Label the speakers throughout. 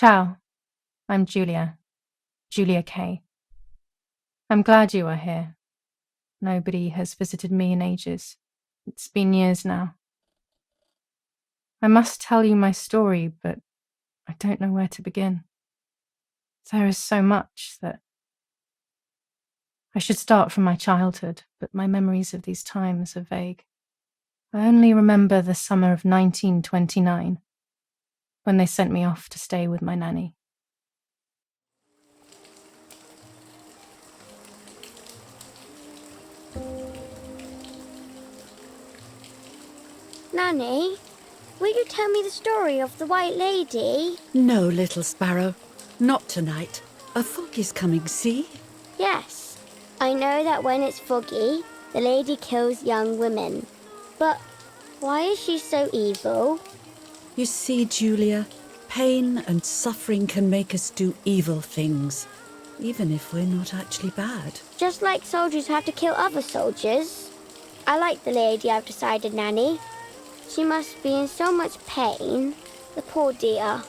Speaker 1: Ciao, I'm Julia K. I'm glad you are here. Nobody has visited me in ages. It's been years now. I must tell you my story, but I don't know where to begin. There is so much that I should start from my childhood, but my memories of these times are vague. I only remember the summer of 1929, when they sent me off to stay with my nanny.
Speaker 2: Nanny, will you tell me the story of the White Lady?
Speaker 3: No, little sparrow, not tonight. A fog is coming, see?
Speaker 2: Yes, I know that when it's foggy, the lady kills young women. But why is she so evil?
Speaker 3: You see, Julia, pain and suffering can make us do evil things, even if we're not actually bad.
Speaker 2: Just like soldiers have to kill other soldiers. I like the lady, I've decided, Nanny. She must be in so much pain. The poor dear.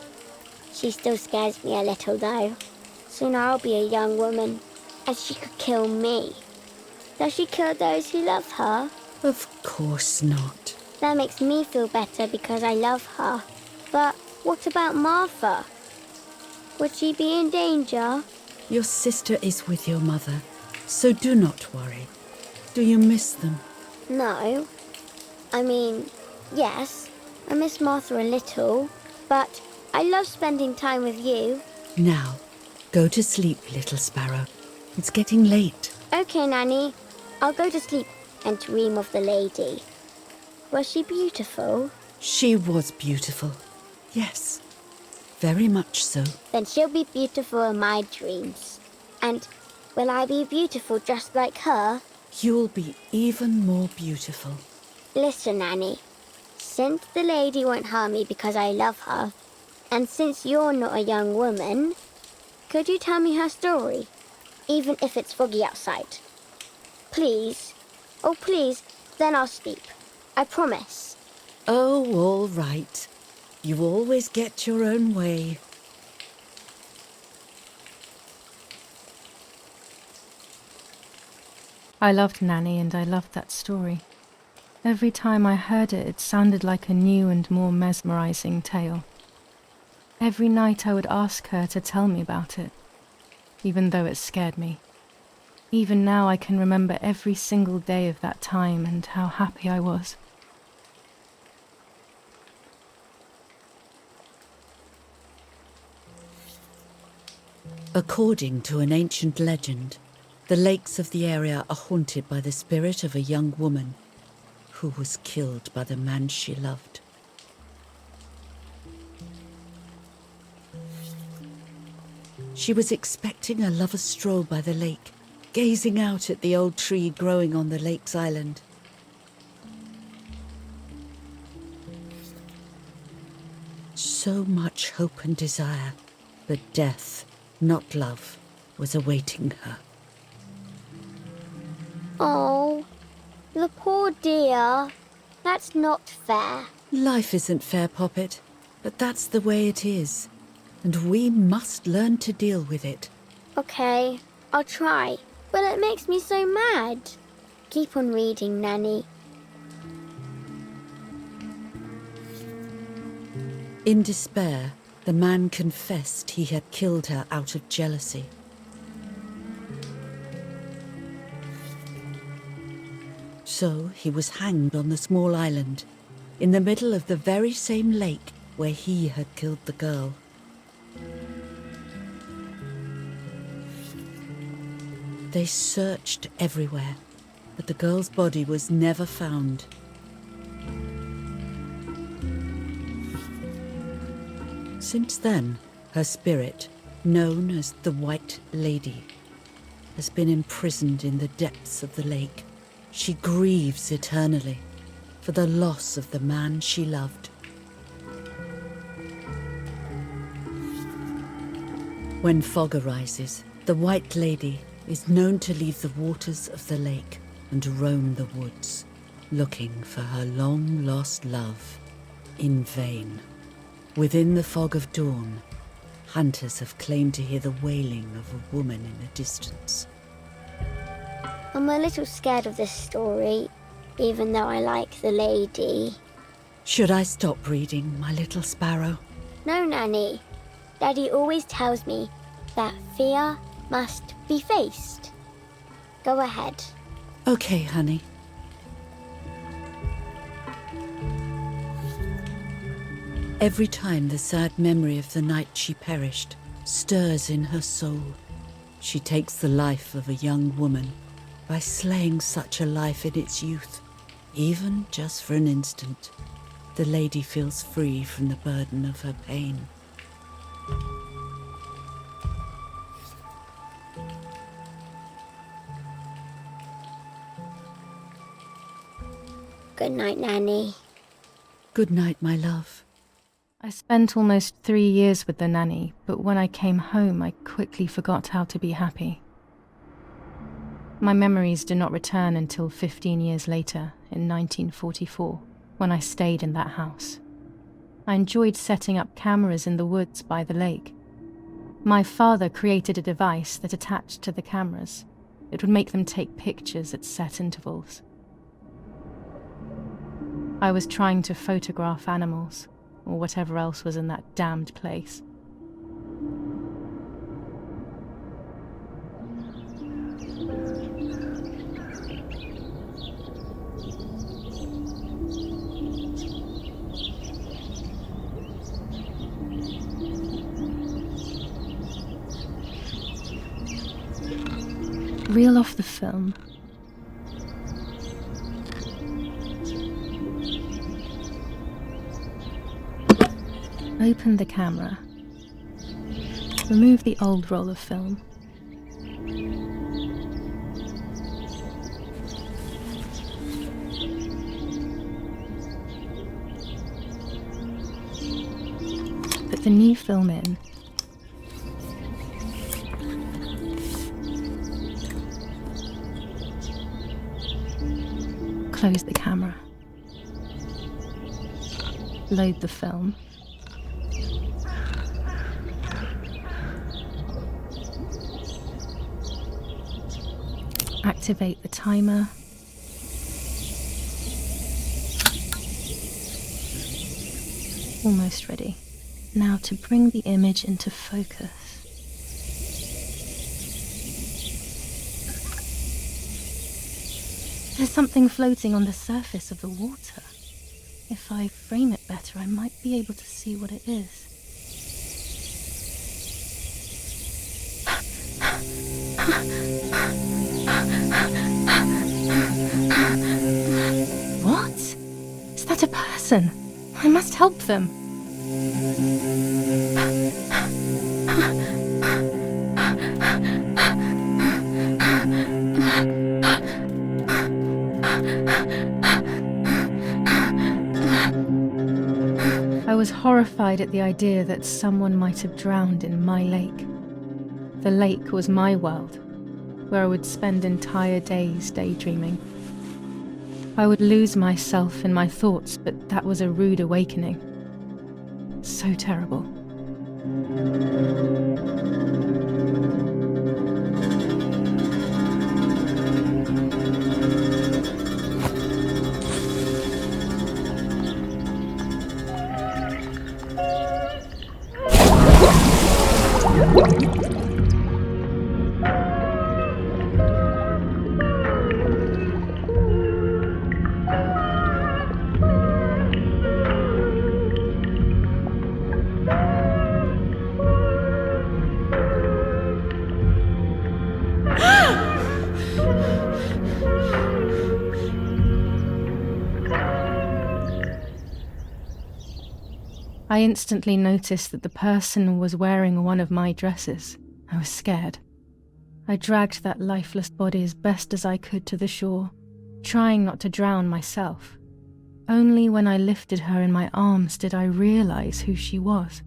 Speaker 2: She still scares me a little, though. Soon I'll be a young woman, and she could kill me. Does she kill those who love her?
Speaker 3: Of course not.
Speaker 2: That makes me feel better because I love her. But what about Martha? Would she be in danger?
Speaker 3: Your sister is with your mother, so do not worry. Do you miss them?
Speaker 2: No. I mean, yes, I miss Martha a little, but I love spending time with you.
Speaker 3: Now, go to sleep, little sparrow. It's getting late.
Speaker 2: Okay, Nanny. I'll go to sleep and dream of the lady. Was she beautiful?
Speaker 3: She was beautiful. Yes, very much so.
Speaker 2: Then she'll be beautiful in my dreams. And will I be beautiful just like her?
Speaker 3: You'll be even more beautiful.
Speaker 2: Listen, Nanny. Since the lady won't harm me because I love her, and since you're not a young woman, could you tell me her story, even if it's foggy outside? Please. Oh, please, then I'll sleep. I promise.
Speaker 3: Oh, all right. You always get your own way.
Speaker 1: I loved Nanny and I loved that story. Every time I heard it, it sounded like a new and more mesmerizing tale. Every night I would ask her to tell me about it, even though it scared me. Even now I can remember every single day of that time and how happy I was.
Speaker 3: According to an ancient legend, the lakes of the area are haunted by the spirit of a young woman who was killed by the man she loved. She was expecting a lover's stroll by the lake, gazing out at the old tree growing on the lake's island. So much hope and desire, but death, not love, was awaiting her.
Speaker 2: Oh, the poor dear. That's not fair.
Speaker 3: Life isn't fair, Poppet, but that's the way it is, and we must learn to deal with it.
Speaker 2: Okay, I'll try, but it makes me so mad. Keep on reading, Nanny.
Speaker 3: In despair, the man confessed he had killed her out of jealousy. So he was hanged on the small island, in the middle of the very same lake where he had killed the girl. They searched everywhere, but the girl's body was never found. Since then, her spirit, known as the White Lady, has been imprisoned in the depths of the lake. She grieves eternally for the loss of the man she loved. When fog arises, the White Lady is known to leave the waters of the lake and roam the woods, looking for her long-lost love in vain. Within the fog of dawn, Hunters have claimed to hear the wailing of a woman in the distance.
Speaker 2: I'm a little scared of this story, even though I like the lady.
Speaker 3: Should I stop reading, my little sparrow?
Speaker 2: No, Nanny. Daddy always tells me that fear must be faced. Go ahead.
Speaker 3: Okay, honey. Every time the sad memory of the night she perished stirs in her soul, she takes the life of a young woman by slaying such a life in its youth. Even just for an instant, the lady feels free from the burden of her pain.
Speaker 2: Good night, Nanny.
Speaker 3: Good night, my love.
Speaker 1: I spent almost 3 years with the nanny, but when I came home, I quickly forgot how to be happy. My memories do not return until 15 years later, in 1944, when I stayed in that house. I enjoyed setting up cameras in the woods by the lake. My father created a device that attached to the cameras. It would make them take pictures at set intervals. I was trying to photograph animals, or whatever else was in that damned place. Reel off the film. Open the camera. Remove the old roll of film. Put the new film in. Close the camera. Load the film. Activate the timer. Almost ready. Now to bring the image into focus. There's something floating on the surface of the water. If I frame it better, I might be able to see what it is. What? Is that a person? I must help them. I was horrified at the idea that someone might have drowned in my lake. The lake was my world, where I would spend entire days daydreaming. I would lose myself in my thoughts, but that was a rude awakening. So terrible. I instantly noticed that the person was wearing one of my dresses. I was scared. I dragged that lifeless body as best as I could to the shore, trying not to drown myself. Only when I lifted her in my arms did I realize who she was.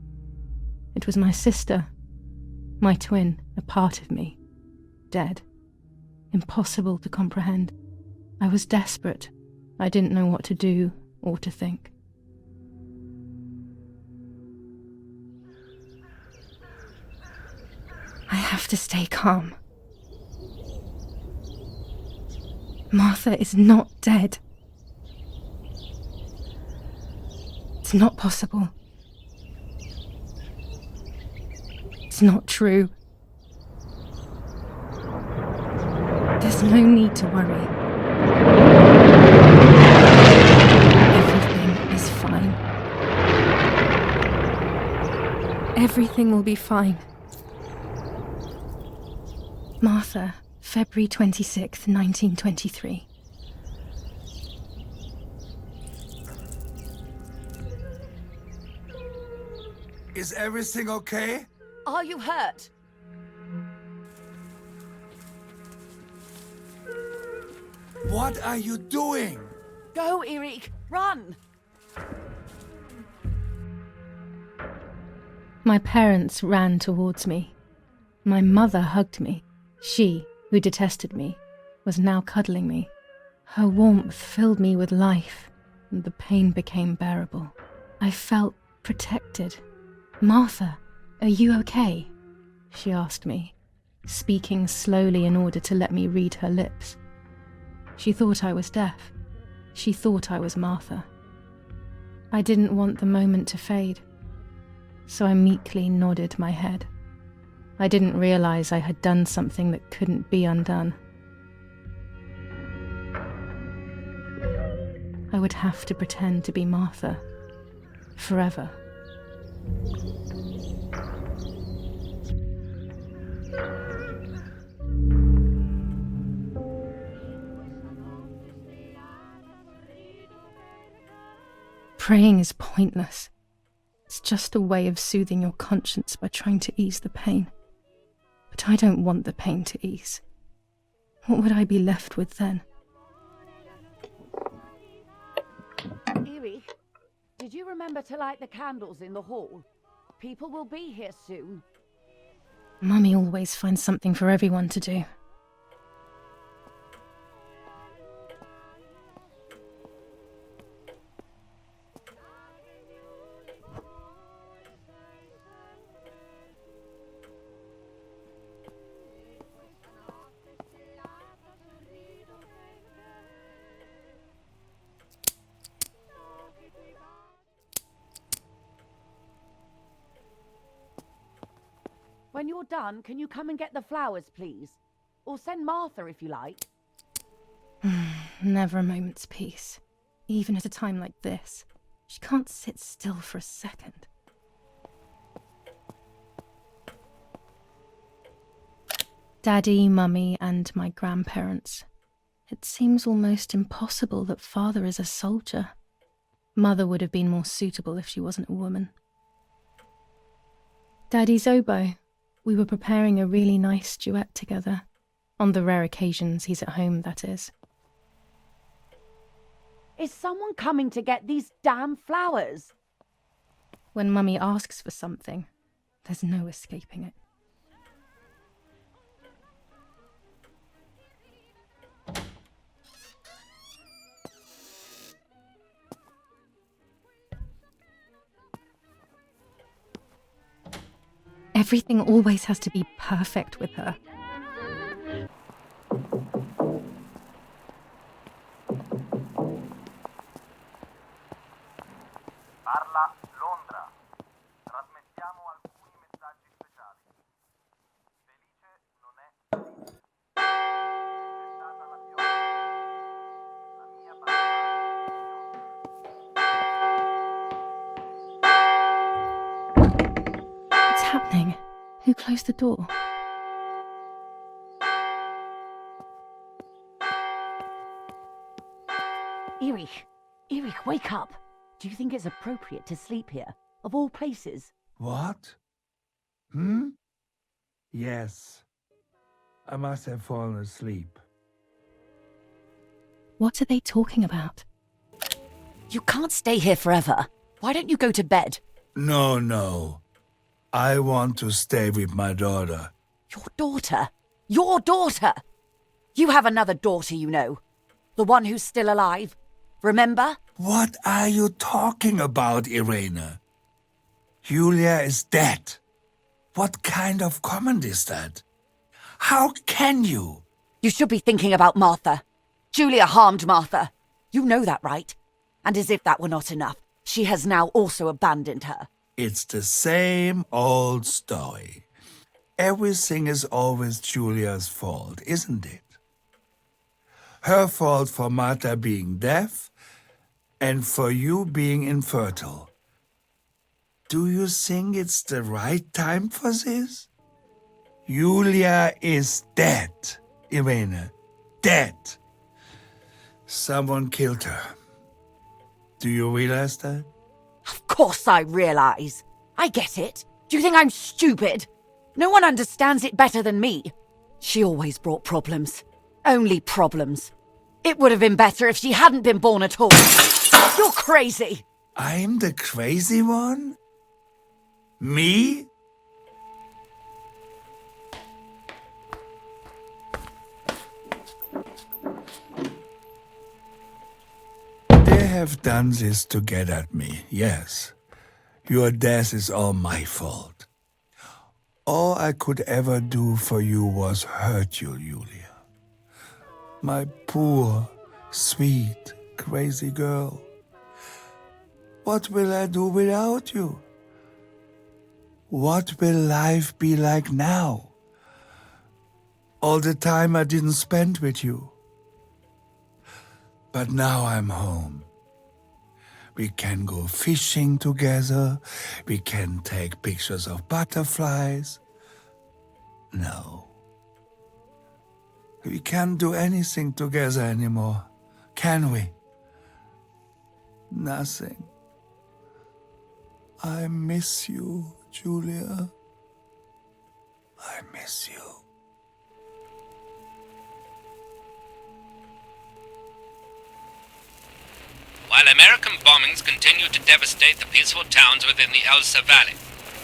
Speaker 1: It was my sister, my twin, a part of me, dead. Impossible to comprehend. I was desperate. I didn't know what to do or to think. have to stay calm. Martha is not dead. It's not possible. It's not true. There's no need to worry. Everything is fine. Everything will be fine. Martha, February 26th, 1923.
Speaker 4: Is everything okay?
Speaker 5: Are you hurt?
Speaker 4: What are you doing?
Speaker 5: Go, Eric! Run!
Speaker 1: My parents ran towards me. My mother hugged me. She, who detested me, was now cuddling me. Her warmth filled me with life, and the pain became bearable. I felt protected. "Martha, are you okay?" she asked me, speaking slowly in order to let me read her lips. She thought I was deaf. She thought I was Martha. I didn't want the moment to fade, so I meekly nodded my head. I didn't realize I had done something that couldn't be undone. I would have to pretend to be Martha forever. Praying is pointless. It's just a way of soothing your conscience by trying to ease the pain. But I don't want the pain to ease. What would I be left with then?
Speaker 5: Eric, did you remember to light the candles in the hall? People will be here soon.
Speaker 1: Mummy always finds something for everyone to do.
Speaker 5: When you're done, can you come and get the flowers, please? Or send Martha if you like.
Speaker 1: Never a moment's peace. Even at a time like this. She can't sit still for a second. Daddy, Mummy, and my grandparents. It seems almost impossible that Father is a soldier. Mother would have been more suitable if she wasn't a woman. Daddy's oboe. We were preparing a really nice duet together. On the rare occasions he's at home, that is.
Speaker 5: Is someone coming to get these damn flowers?
Speaker 1: When Mummy asks for something, there's no escaping it. Everything always has to be perfect with her.
Speaker 6: Parla Londra. Trasmettiamo alcuni messaggi speciali. Felice non è felice. C'è stata la pioggia. La mia
Speaker 1: What's happening? Who closed the door?
Speaker 5: Eric, wake up. Do you think it's appropriate to sleep here, of all places?
Speaker 4: What? Yes. I must have fallen asleep.
Speaker 1: What are they talking about?
Speaker 5: You can't stay here forever. Why don't you go to bed?
Speaker 4: No. I want to stay with my daughter.
Speaker 5: Your daughter? Your daughter? You have another daughter, you know. The one who's still alive. Remember?
Speaker 4: What are you talking about, Irene? Julia is dead. What kind of comment is that? How can you?
Speaker 5: You should be thinking about Martha. Julia harmed Martha. You know that, right? And as if that were not enough, she has now also abandoned her.
Speaker 4: It's the same old story. Everything is always Julia's fault, isn't it? Her fault for Marta being deaf and for you being infertile. Do you think it's the right time for this? Julia is dead, Irene. Dead. Someone killed her. Do you realize that?
Speaker 5: Of course I realize. I get it. Do you think I'm stupid? No one understands it better than me. She always brought problems. Only problems. It would have been better if she hadn't been born at all. You're crazy.
Speaker 4: I'm the crazy one? Me? They have done this to get at me, yes. Your death is all my fault. All I could ever do for you was hurt you, Julia. My poor, sweet, crazy girl. What will I do without you? What will life be like now? All the time I didn't spend with you. But now I'm home. We can go fishing together. We can take pictures of butterflies. No. We can't do anything together anymore, can we? Nothing. I miss you, Julia. I miss you.
Speaker 7: While American bombings continue to devastate the peaceful towns within the Elsa Valley,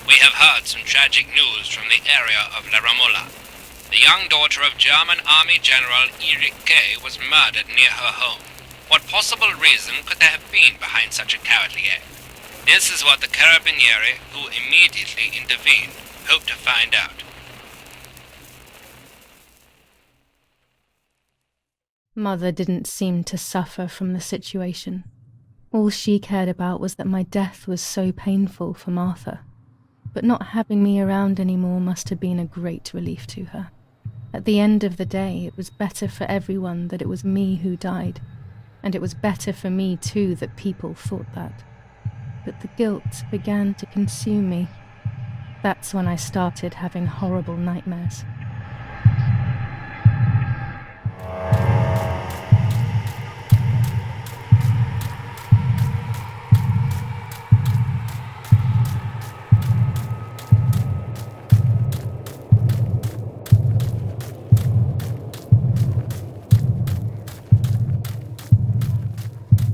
Speaker 7: we have heard some tragic news from the area of La Ramola. The young daughter of German Army General Erich K. was murdered near her home. What possible reason could there have been behind such a cowardly act? This is what the Carabinieri, who immediately intervened, hope to find out.
Speaker 1: Mother didn't seem to suffer from the situation. All she cared about was that my death was so painful for Martha. But not having me around anymore must have been a great relief to her. At the end of the day, it was better for everyone that it was me who died. And it was better for me too that people thought that. But the guilt began to consume me. That's when I started having horrible nightmares.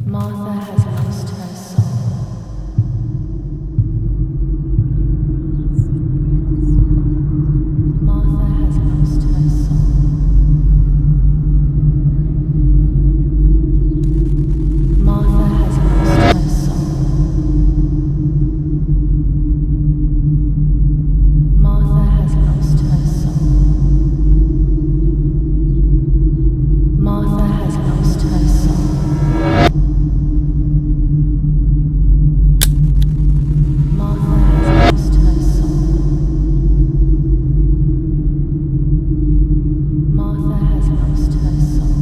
Speaker 1: Martha has lost her soul. Martha has lost her soul. Martha has lost her soul. Martha has lost her soul. Martha has lost her soul.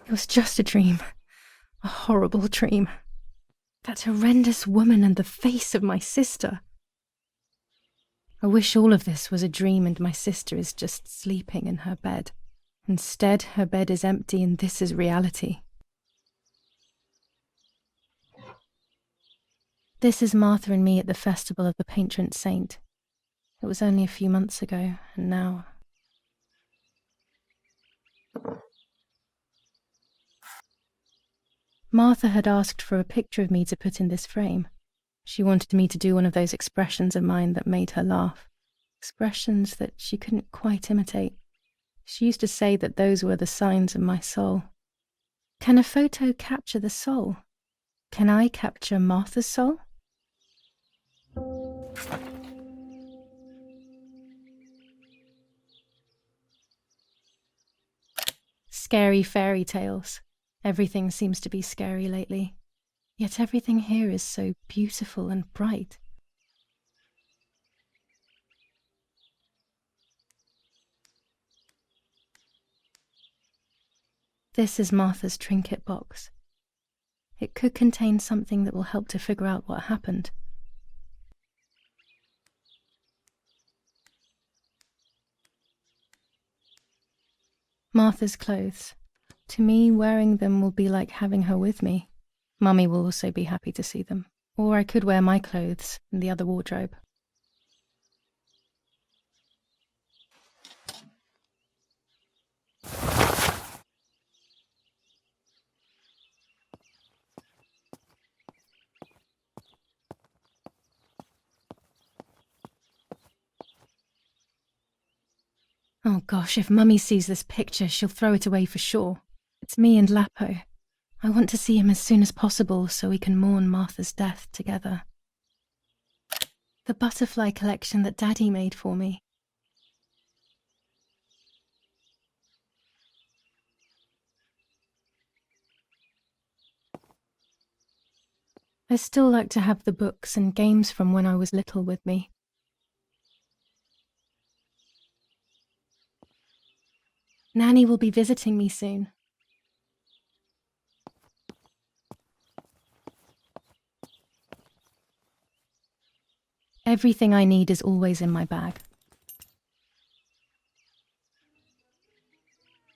Speaker 1: It was just a dream. A horrible dream. That horrendous woman and the face of my sister. I wish all of this was a dream and my sister is just sleeping in her bed. Instead, her bed is empty and this is reality. This is Martha and me at the festival of the patron saint. It was only a few months ago, and now... Martha had asked for a picture of me to put in this frame. She wanted me to do one of those expressions of mine that made her laugh. Expressions that she couldn't quite imitate. She used to say that those were the signs of my soul. Can a photo capture the soul? Can I capture Martha's soul? Scary fairy tales. Everything seems to be scary lately. Yet everything here is so beautiful and bright. This is Martha's trinket box. It could contain something that will help to figure out what happened. Martha's clothes. To me, wearing them will be like having her with me. Mummy will also be happy to see them. Or I could wear my clothes in the other wardrobe. Oh gosh, if Mummy sees this picture, she'll throw it away for sure. It's me and Lapo. I want to see him as soon as possible so we can mourn Martha's death together. The butterfly collection that Daddy made for me. I still like to have the books and games from when I was little with me. Nanny will be visiting me soon. Everything I need is always in my bag.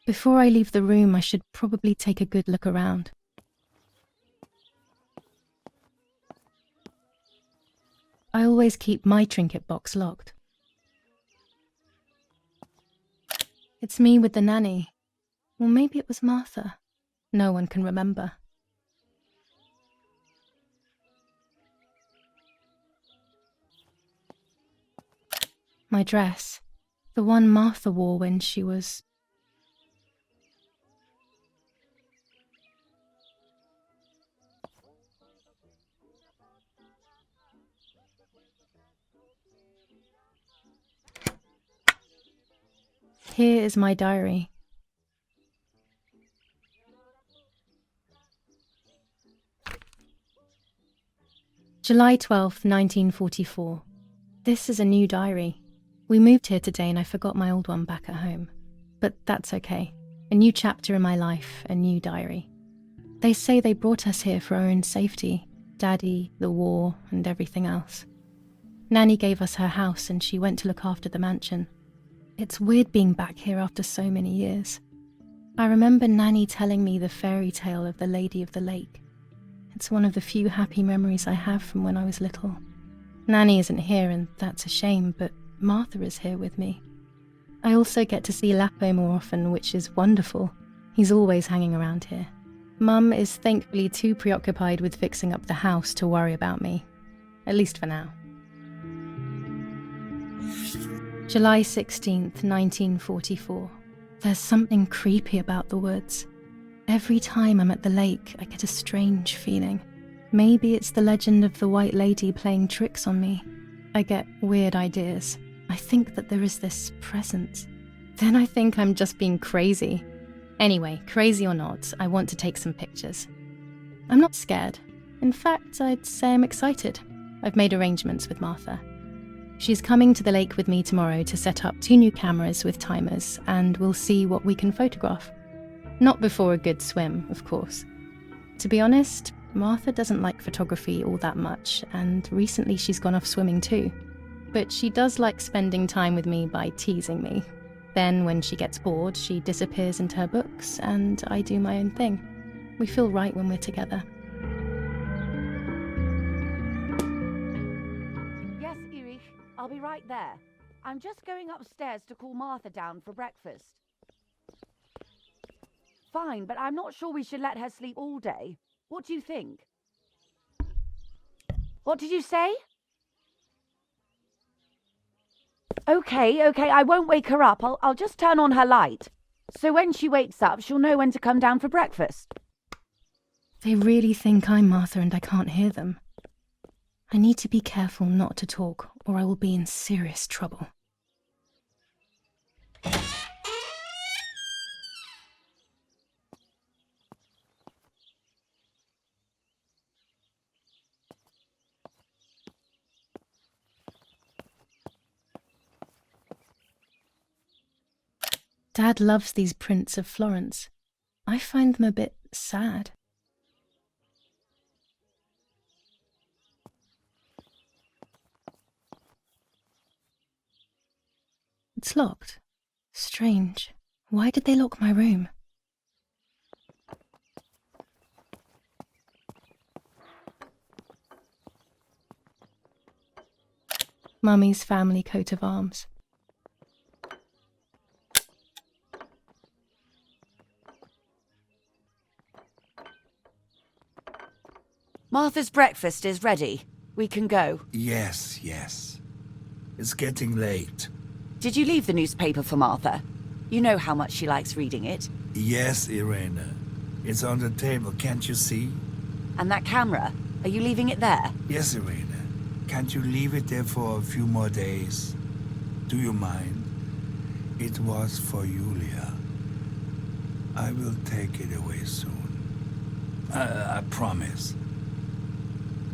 Speaker 1: Before I leave the room, I should probably take a good look around. I always keep my trinket box locked. It's me with the nanny. Or maybe it was Martha. No one can remember. My dress. The one Martha wore when she was... Here is my diary. July 12th, 1944. This is a new diary. We moved here today and I forgot my old one back at home. But that's okay. A new chapter in my life, a new diary. They say they brought us here for our own safety. Daddy, the war, and everything else. Nanny gave us her house and she went to look after the mansion. It's weird being back here after so many years. I remember Nanny telling me the fairy tale of the Lady of the Lake. It's one of the few happy memories I have from when I was little. Nanny isn't here and that's a shame, but Martha is here with me. I also get to see Lapo more often, which is wonderful. He's always hanging around here. Mum is thankfully too preoccupied with fixing up the house to worry about me. At least for now. July 16th, 1944. There's something creepy about the woods. Every time I'm at the lake, I get a strange feeling. Maybe it's the legend of the White Lady playing tricks on me. I get weird ideas. I think that there is this presence. Then I think I'm just being crazy. Anyway, crazy or not, I want to take some pictures. I'm not scared. In fact, I'd say I'm excited. I've made arrangements with Martha. She's coming to the lake with me tomorrow to set up 2 new cameras with timers, and we'll see what we can photograph. Not before a good swim, of course. To be honest, Martha doesn't like photography all that much, and recently she's gone off swimming too. But she does like spending time with me by teasing me. Then when she gets bored, she disappears into her books, and I do my own thing. We feel right when we're together.
Speaker 5: Yes, Erich, I'll be right there. I'm just going upstairs to call Martha down for breakfast. Fine, but I'm not sure we should let her sleep all day. What do you think? What did you say? Okay, I won't wake her up. I'll just turn on her light. So when she wakes up, she'll know when to come down for breakfast.
Speaker 1: They really think I'm Martha and I can't hear them. I need to be careful not to talk, or I will be in serious trouble. Dad loves these prints of Florence. I find them a bit sad. It's locked. Strange. Why did they lock my room? Mummy's family coat of arms.
Speaker 5: Martha's breakfast is ready. We can go.
Speaker 4: Yes. It's getting late.
Speaker 5: Did you leave the newspaper for Martha? You know how much she likes reading it.
Speaker 4: Yes, Irena. It's on the table, can't you see?
Speaker 5: And that camera, are you leaving it there?
Speaker 4: Yes, Irena. Can't you leave it there for a few more days? Do you mind? It was for Julia. I will take it away soon. I promise.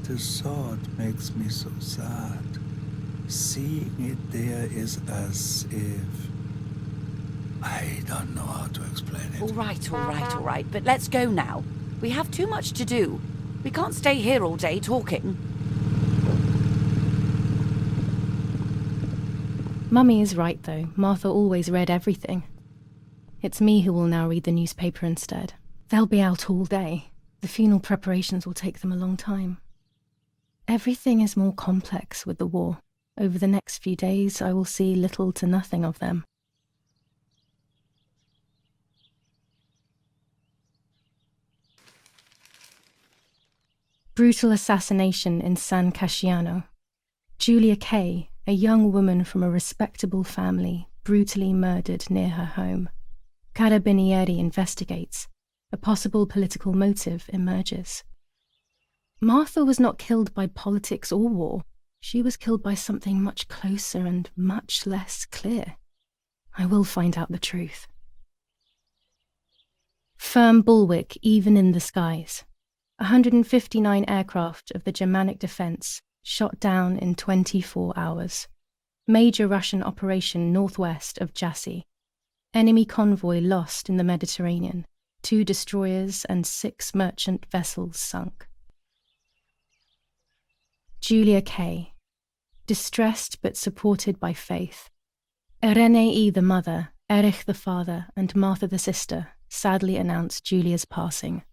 Speaker 4: The thought makes me so sad. Seeing it there is as if... I don't know how to explain it.
Speaker 5: All right. But let's go now. We have too much to do. We can't stay here all day talking.
Speaker 1: Mummy is right, though. Martha always read everything. It's me who will now read the newspaper instead. They'll be out all day. The funeral preparations will take them a long time. Everything is more complex with the war. Over the next few days, I will see little to nothing of them. Brutal assassination in San Casciano. Julia Kay, a young woman from a respectable family, brutally murdered near her home. Carabinieri investigates. A possible political motive emerges. Martha was not killed by politics or war. She was killed by something much closer and much less clear. I will find out the truth. Firm bulwark even in the skies. 159 aircraft of the Germanic defense shot down in 24 hours. Major Russian operation northwest of Jassy. Enemy convoy lost in the Mediterranean. 2 destroyers and 6 merchant vessels sunk. Julia Kay. Distressed but supported by faith. Irene the mother, Erich the father, and Martha the sister sadly announce Julia's passing.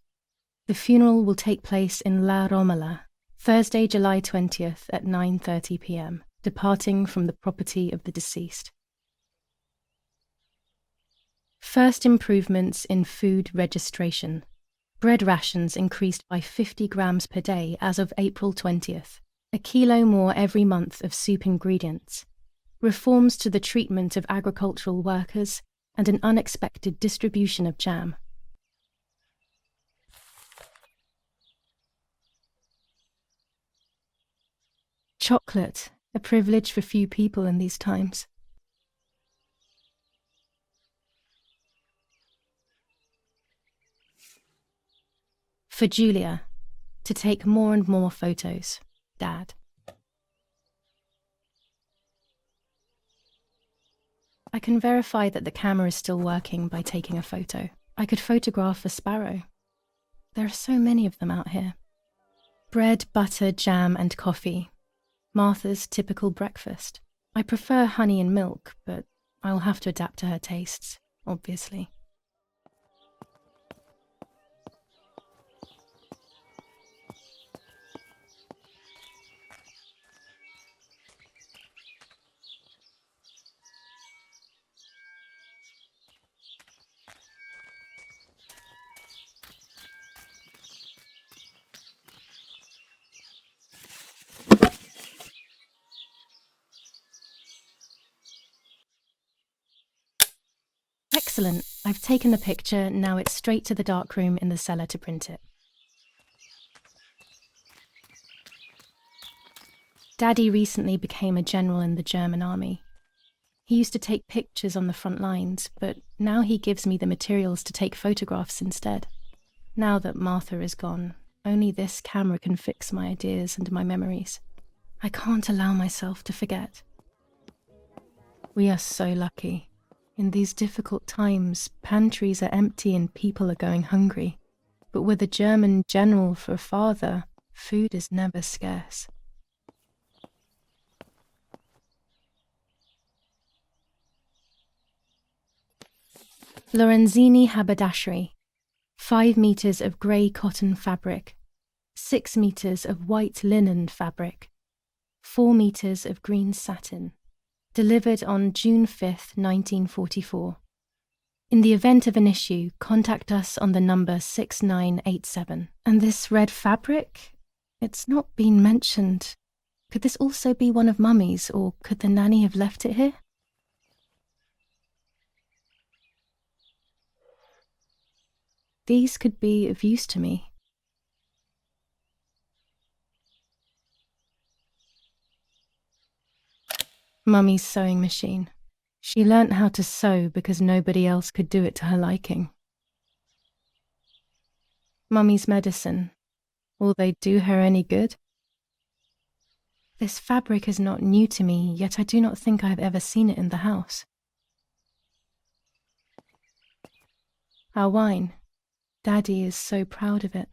Speaker 1: The funeral will take place in La Romola, Thursday, July 20th at 9:30 p.m., departing from the property of the deceased. First improvements in food registration. Bread rations increased by 50 grams per day as of April 20th, a kilo more every month of soup ingredients, reforms to the treatment of agricultural workers, and an unexpected distribution of jam. Chocolate, a privilege for few people in these times. For Julia, to take more and more photos. Dad. I can verify that the camera is still working by taking a photo. I could photograph a sparrow. There are so many of them out here. Bread, butter, jam, and coffee. Martha's typical breakfast. I prefer honey and milk, but I'll have to adapt to her tastes, obviously. Excellent. I've taken the picture, now it's straight to the darkroom in the cellar to print it. Daddy recently became a general in the German army. He used to take pictures on the front lines, but now he gives me the materials to take photographs instead. Now that Martha is gone, only this camera can fix my ideas and my memories. I can't allow myself to forget. We are so lucky. In these difficult times, pantries are empty and people are going hungry. But with a German general for a father, food is never scarce. Lorenzini haberdashery. 5 meters of grey cotton fabric. 6 meters of white linen fabric. 4 meters of green satin. Delivered on June 5th, 1944. In the event of an issue, contact us on the number 6987. And this red fabric? It's not been mentioned. Could this also be one of Mummy's, or could the nanny have left it here? These could be of use to me. Mummy's sewing machine. She learnt how to sew because nobody else could do it to her liking. Mummy's medicine. Will they do her any good? This fabric is not new to me, yet I do not think I have ever seen it in the house. Our wine. Daddy is so proud of it.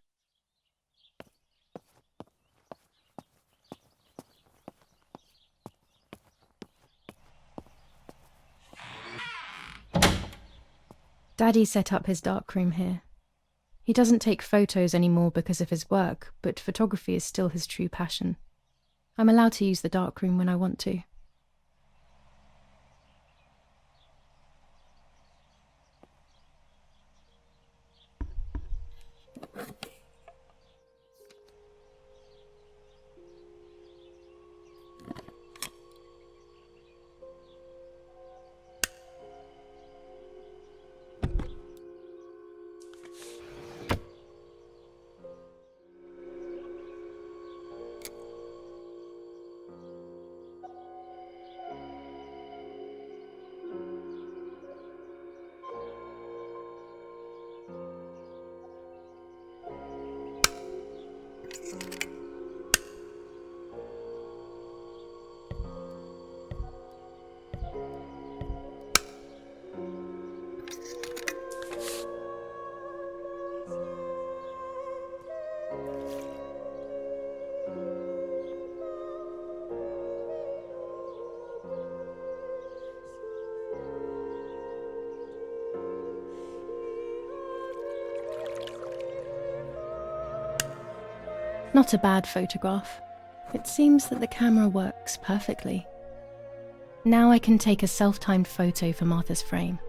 Speaker 1: Daddy set up his darkroom here. He doesn't take photos anymore because of his work, but photography is still his true passion. I'm allowed to use the darkroom when I want to. Not a bad photograph. It seems that the camera works perfectly. Now I can take a self-timed photo for Martha's frame.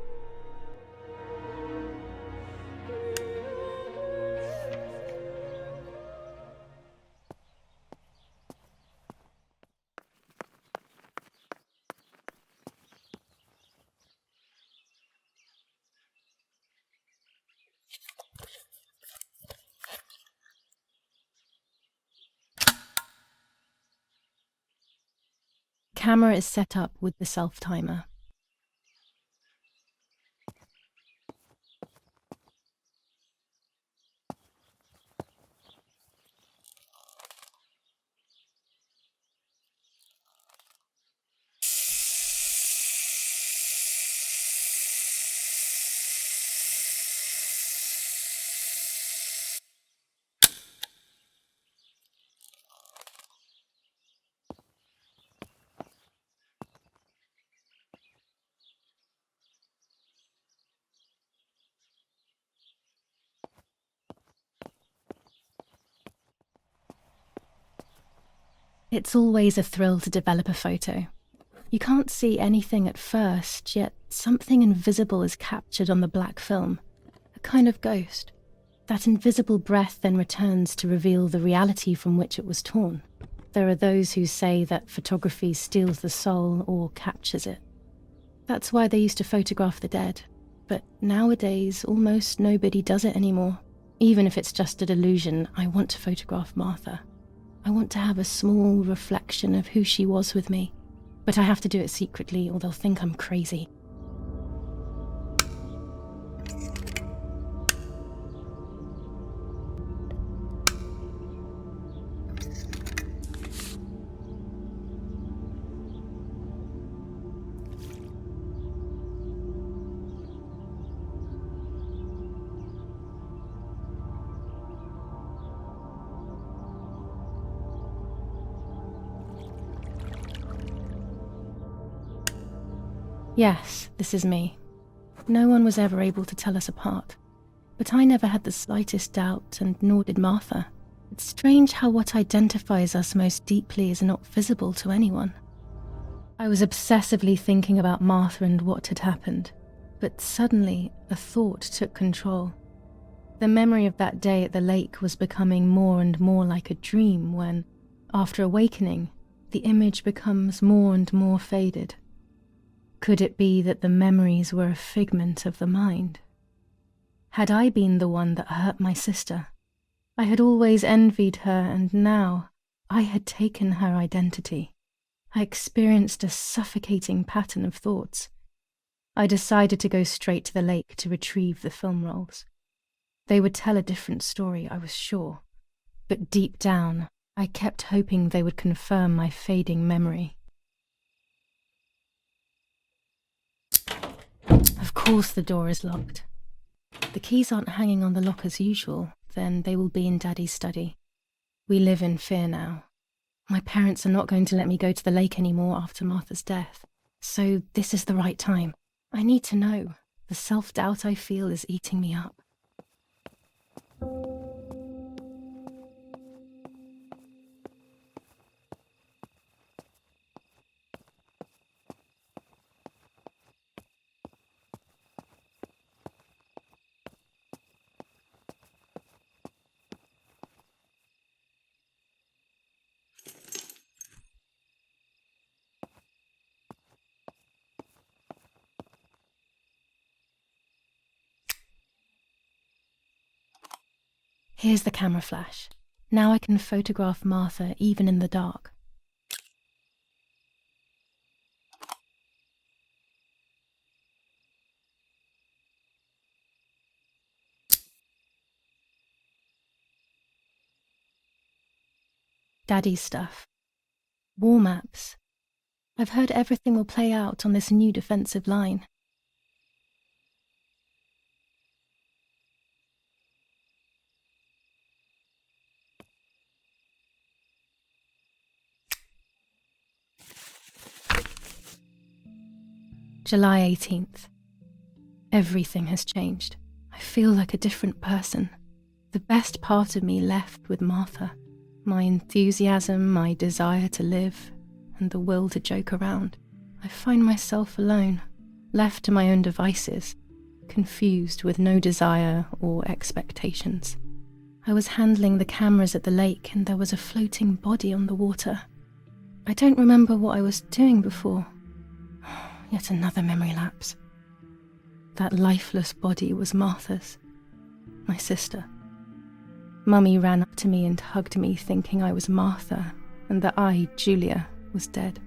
Speaker 1: Camera is set up with the self-timer. It's always a thrill to develop a photo. You can't see anything at first, yet something invisible is captured on the black film, a kind of ghost. That invisible breath then returns to reveal the reality from which it was torn. There are those who say that photography steals the soul or captures it. That's why they used to photograph the dead, but nowadays almost nobody does it anymore. Even if it's just a delusion, I want to photograph Martha. I want to have a small reflection of who she was with me, but I have to do it secretly or they'll think I'm crazy. Yes, this is me. No one was ever able to tell us apart. But I never had the slightest doubt, and nor did Martha. It's strange how what identifies us most deeply is not visible to anyone. I was obsessively thinking about Martha and what had happened, but suddenly a thought took control. The memory of that day at the lake was becoming more and more like a dream when, after awakening, the image becomes more and more faded. Could it be that the memories were a figment of the mind? Had I been the one that hurt my sister? I had always envied her, and now I had taken her identity. I experienced a suffocating pattern of thoughts. I decided to go straight to the lake to retrieve the film rolls. They would tell a different story, I was sure. But deep down, I kept hoping they would confirm my fading memory. Of course the door is locked. The keys aren't hanging on the lock as usual, then they will be in Daddy's study. We live in fear now. My parents are not going to let me go to the lake anymore after Martha's death. So this is the right time. I need to know. The self-doubt I feel is eating me up. Here's the camera flash. Now I can photograph Martha even in the dark. Daddy's stuff. War maps. I've heard everything will play out on this new defensive line. July 18th. Everything has changed. I feel like a different person. The best part of me left with Martha. My enthusiasm, my desire to live, and the will to joke around. I find myself alone, left to my own devices, confused with no desire or expectations. I was handling the cameras at the lake and there was a floating body on the water. I don't remember what I was doing before. Yet another memory lapse. That lifeless body was Martha's, my sister. Mummy ran up to me and hugged me, thinking I was Martha and that I, Julia, was dead.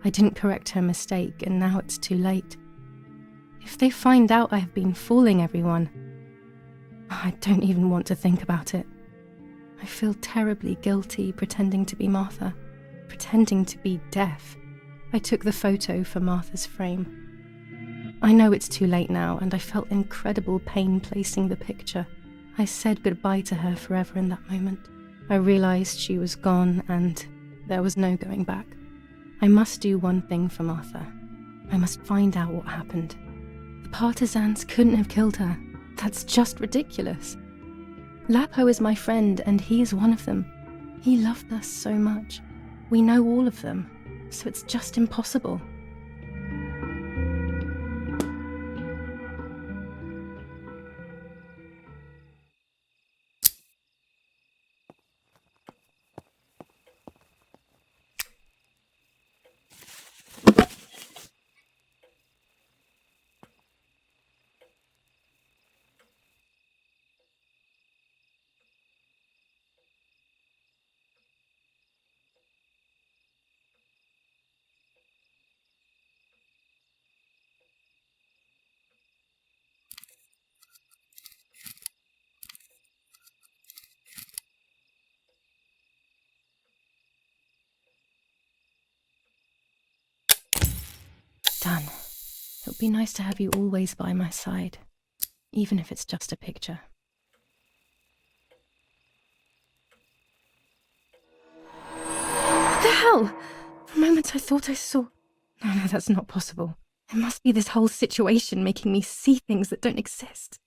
Speaker 1: I didn't correct her mistake and now it's too late. If they find out I have been fooling everyone, I don't even want to think about it. I feel terribly guilty pretending to be Martha, pretending to be deaf. I took the photo for Martha's frame. I know it's too late now, and I felt incredible pain placing the picture. I said goodbye to her forever in that moment. I realized she was gone and there was no going back. I must do one thing for Martha. I must find out what happened. The partisans couldn't have killed her. That's just ridiculous. Lapo is my friend and he is one of them. He loved us so much. We know all of them, so it's just impossible. Done. It would be nice to have you always by my side, even if it's just a picture. What the hell? For a moment I thought I saw... No, that's not possible. It must be this whole situation making me see things that don't exist.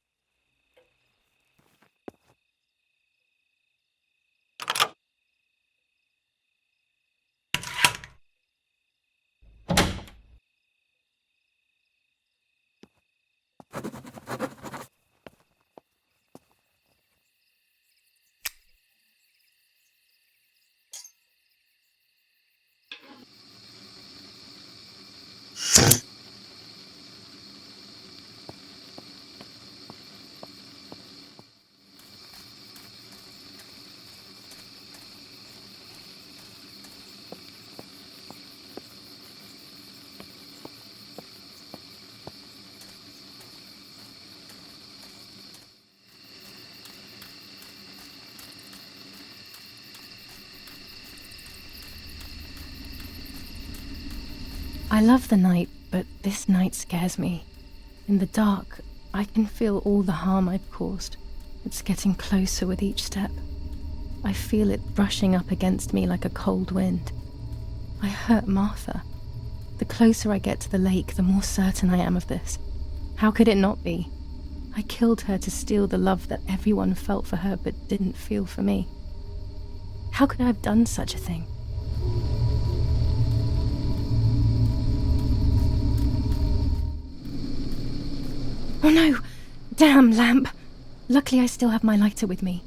Speaker 1: I love the night, but this night scares me. In the dark, I can feel all the harm I've caused. It's getting closer with each step. I feel it brushing up against me like a cold wind. I hurt Martha. The closer I get to the lake, the more certain I am of this. How could it not be? I killed her to steal the love that everyone felt for her but didn't feel for me. How could I have done such a thing? Oh no! Damn lamp! Luckily I still have my lighter with me.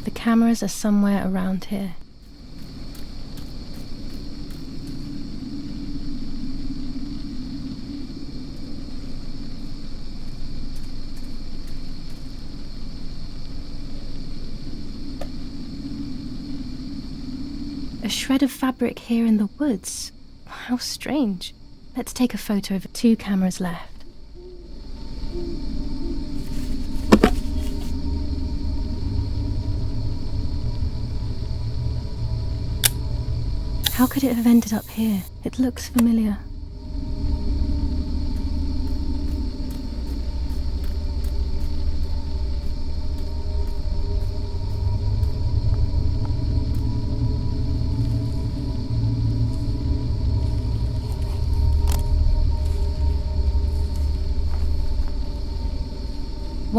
Speaker 1: The cameras are somewhere around here. A shred of fabric here in the woods. How strange. Let's take a photo of 2 cameras left. How could it have ended up here? It looks familiar.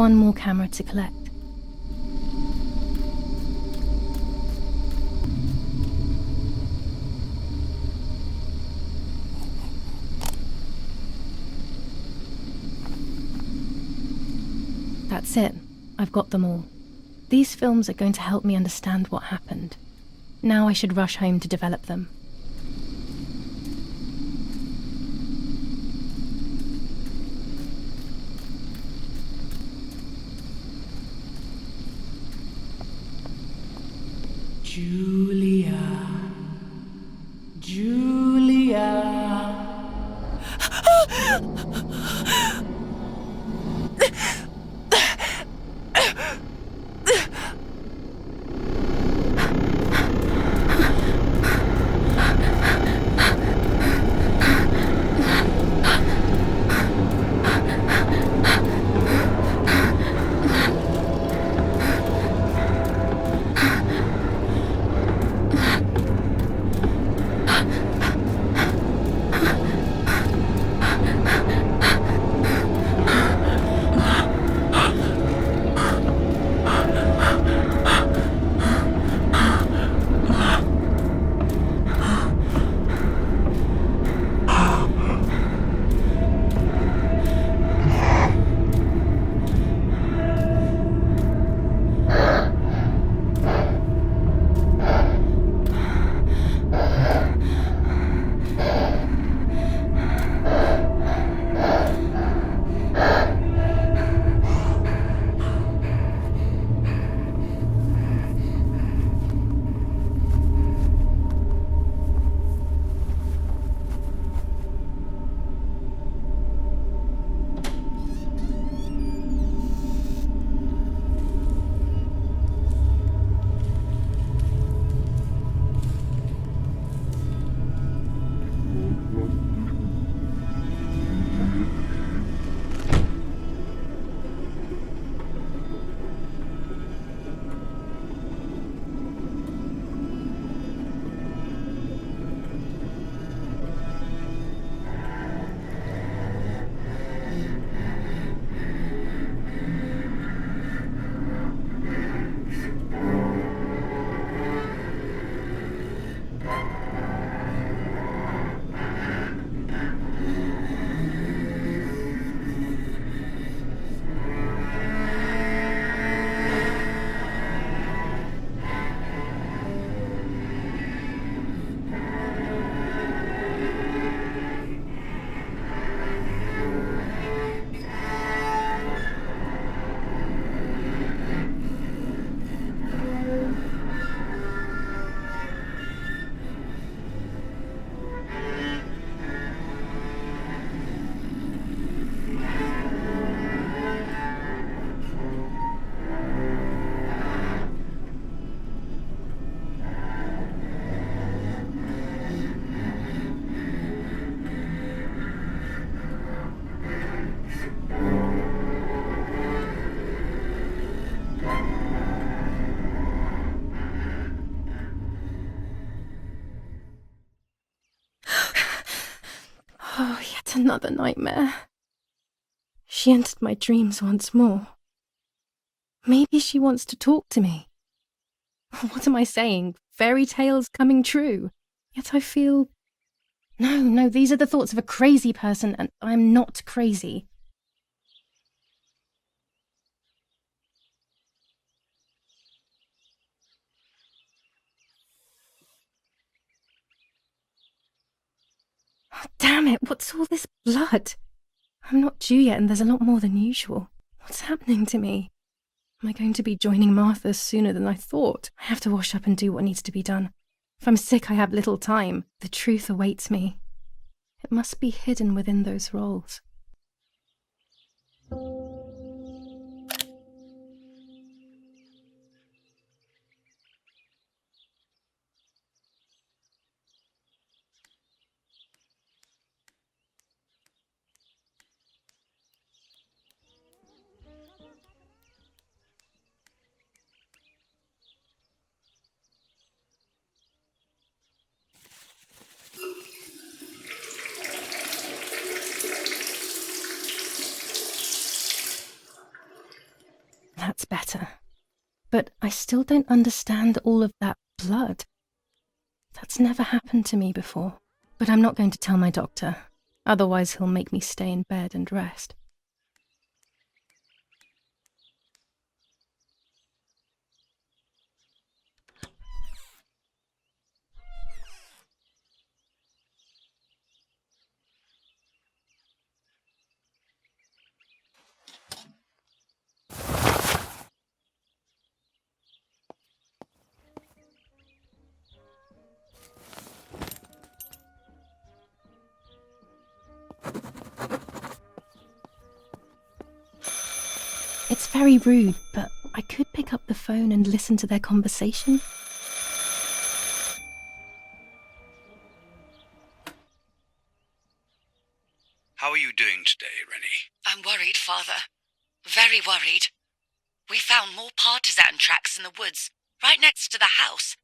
Speaker 1: one more camera to collect. That's it. I've got them all. These films are going to help me understand what happened. Now I should rush home to develop them.
Speaker 8: Julia. Julia.
Speaker 1: Oh, yet another nightmare. She entered my dreams once more. Maybe she wants to talk to me. What am I saying? Fairy tales coming true. Yet I feel... No, these are the thoughts of a crazy person, and I'm not crazy. Oh, damn it, what's all this blood? I'm not due yet, and there's a lot more than usual. What's happening to me? Am I going to be joining Martha sooner than I thought? I have to wash up and do what needs to be done. If I'm sick, I have little time. The truth awaits me. It must be hidden within those rolls. But I still don't understand all of that blood. That's never happened to me before. But I'm not going to tell my doctor. Otherwise he'll make me stay in bed and rest. It's very rude, but I could pick up the phone and listen to their conversation.
Speaker 9: How are you doing today, Rennie?
Speaker 5: I'm worried, Father. Very worried. We found more partisan tracks in the woods, right next to the house.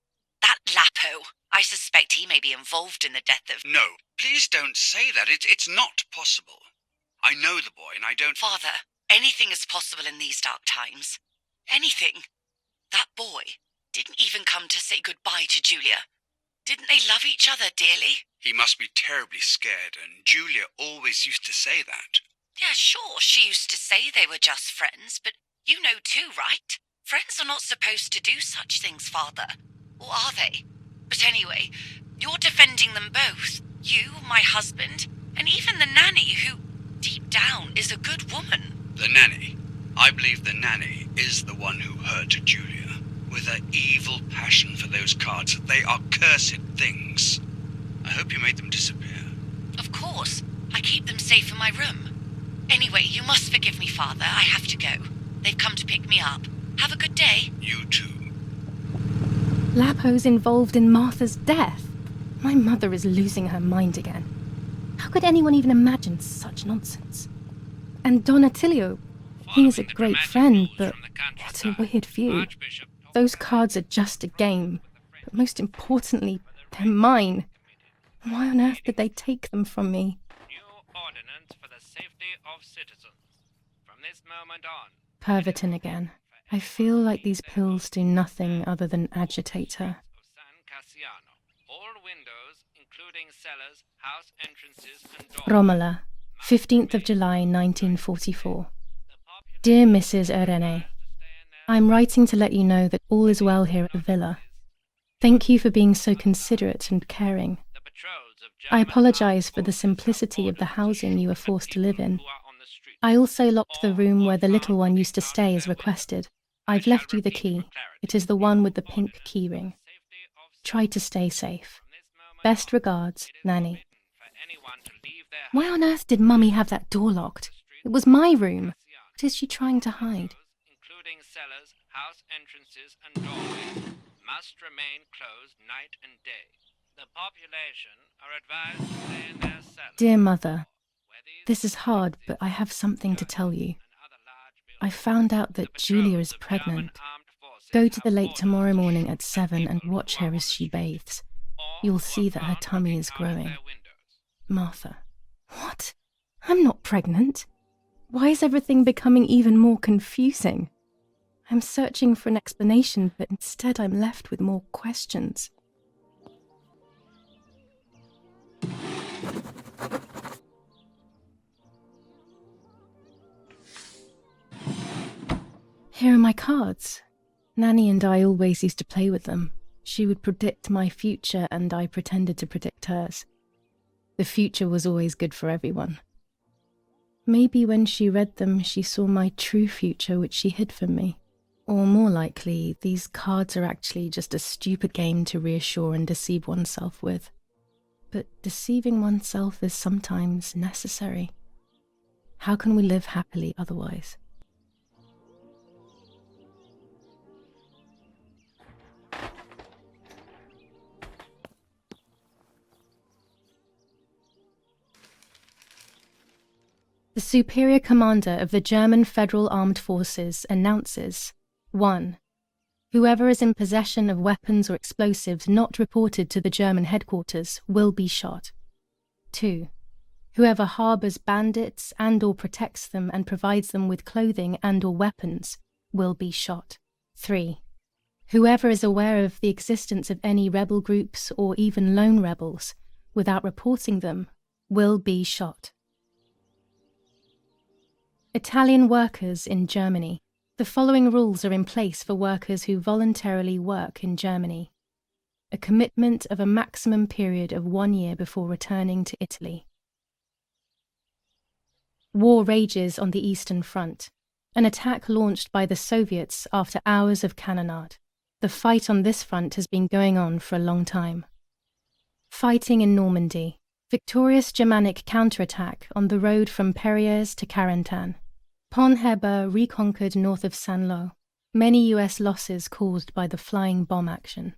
Speaker 5: That Lapo, I suspect he may be involved in the death of...
Speaker 9: No, please don't say that. It's not possible. I know the boy and I don't...
Speaker 5: Father, anything is possible in these dark times. Anything. That boy didn't even come to say goodbye to Julia. Didn't they love each other dearly?
Speaker 9: He must be terribly scared, and Julia always used to say that.
Speaker 5: Yeah, sure, she used to say they were just friends, but you know too, right? Friends are not supposed to do such things, Father. Or are they? But anyway, you're defending them both. You, my husband, and even the nanny who, deep down, is a good woman.
Speaker 9: The nanny? I believe the nanny is the one who hurt Julia. With her evil passion for those cards. They are cursed things. I hope you made them disappear.
Speaker 5: Of course. I keep them safe in my room. Anyway, you must forgive me, Father. I have to go. They've come to pick me up. Have a good day.
Speaker 9: You too.
Speaker 1: Lapo's involved in Martha's death. My mother is losing her mind again. How could anyone even imagine such nonsense? And Don Attilio, he is a great friend, but what a weird view. Those cards are just a game, but most importantly, they're mine. Why on earth did they take them from me?
Speaker 7: New ordinance for the safety of citizens. From this moment on...
Speaker 1: Pervertin again. I feel like these pills do nothing other than agitate her.
Speaker 7: All windows, including cellars, house entrances and doors...
Speaker 1: Romola, 15th of July 1944. Dear Mrs. Irene, I'm writing to let you know that all is well here at the villa. Thank you for being so considerate and caring. I apologize for the simplicity of the housing you were forced to live in. I also locked the room where the little one used to stay as requested. I've left you the key. It is the one with the pink keyring. Try to stay safe. Best regards, Nanny. Why on earth did Mummy have that door locked? It was my room. What is she trying to hide?
Speaker 7: Including cellars, house entrances and doorways, must remain closed night and day. The population are advised to stay in their cellars.
Speaker 1: Dear Mother, this is hard, but I have something to tell you. I found out that Julia is pregnant. Go to the lake tomorrow morning at 7 and watch her as she bathes. You'll see that her tummy is growing. Martha. What? I'm not pregnant. Why is everything becoming even more confusing? I'm searching for an explanation, but instead I'm left with more questions. Here are my cards. Nanny and I always used to play with them. She would predict my future and I pretended to predict hers. The future was always good for everyone. Maybe when she read them, she saw my true future, which she hid from me. Or more likely, these cards are actually just a stupid game to reassure and deceive oneself with. But deceiving oneself is sometimes necessary. How can we live happily otherwise? The Superior Commander of the German Federal Armed Forces announces 1. Whoever is in possession of weapons or explosives not reported to the German headquarters will be shot. 2. Whoever harbours bandits and or protects them and provides them with clothing and or weapons will be shot. 3. Whoever is aware of the existence of any rebel groups or even lone rebels, without reporting them, will be shot. Italian workers in Germany. The following rules are in place for workers who voluntarily work in Germany. A commitment of a maximum period of 1 year before returning to Italy. War rages on the Eastern Front. An attack launched by the Soviets after hours of cannonade. The fight on this front has been going on for a long time. Fighting in Normandy. Victorious Germanic counterattack on the road from Perriers to Carentan. Pont Heber reconquered north of Saint-Lô. Many US losses caused by the flying bomb action.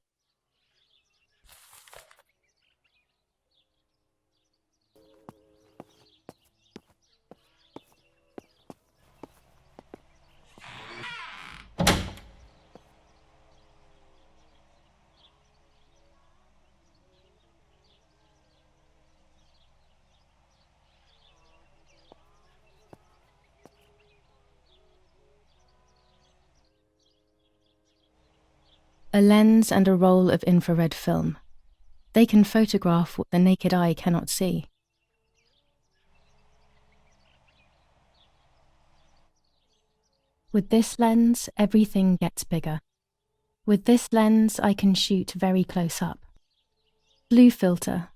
Speaker 1: A lens and a roll of infrared film. They can photograph what the naked eye cannot see. With this lens, everything gets bigger. With this lens, I can shoot very close up. Blue filter,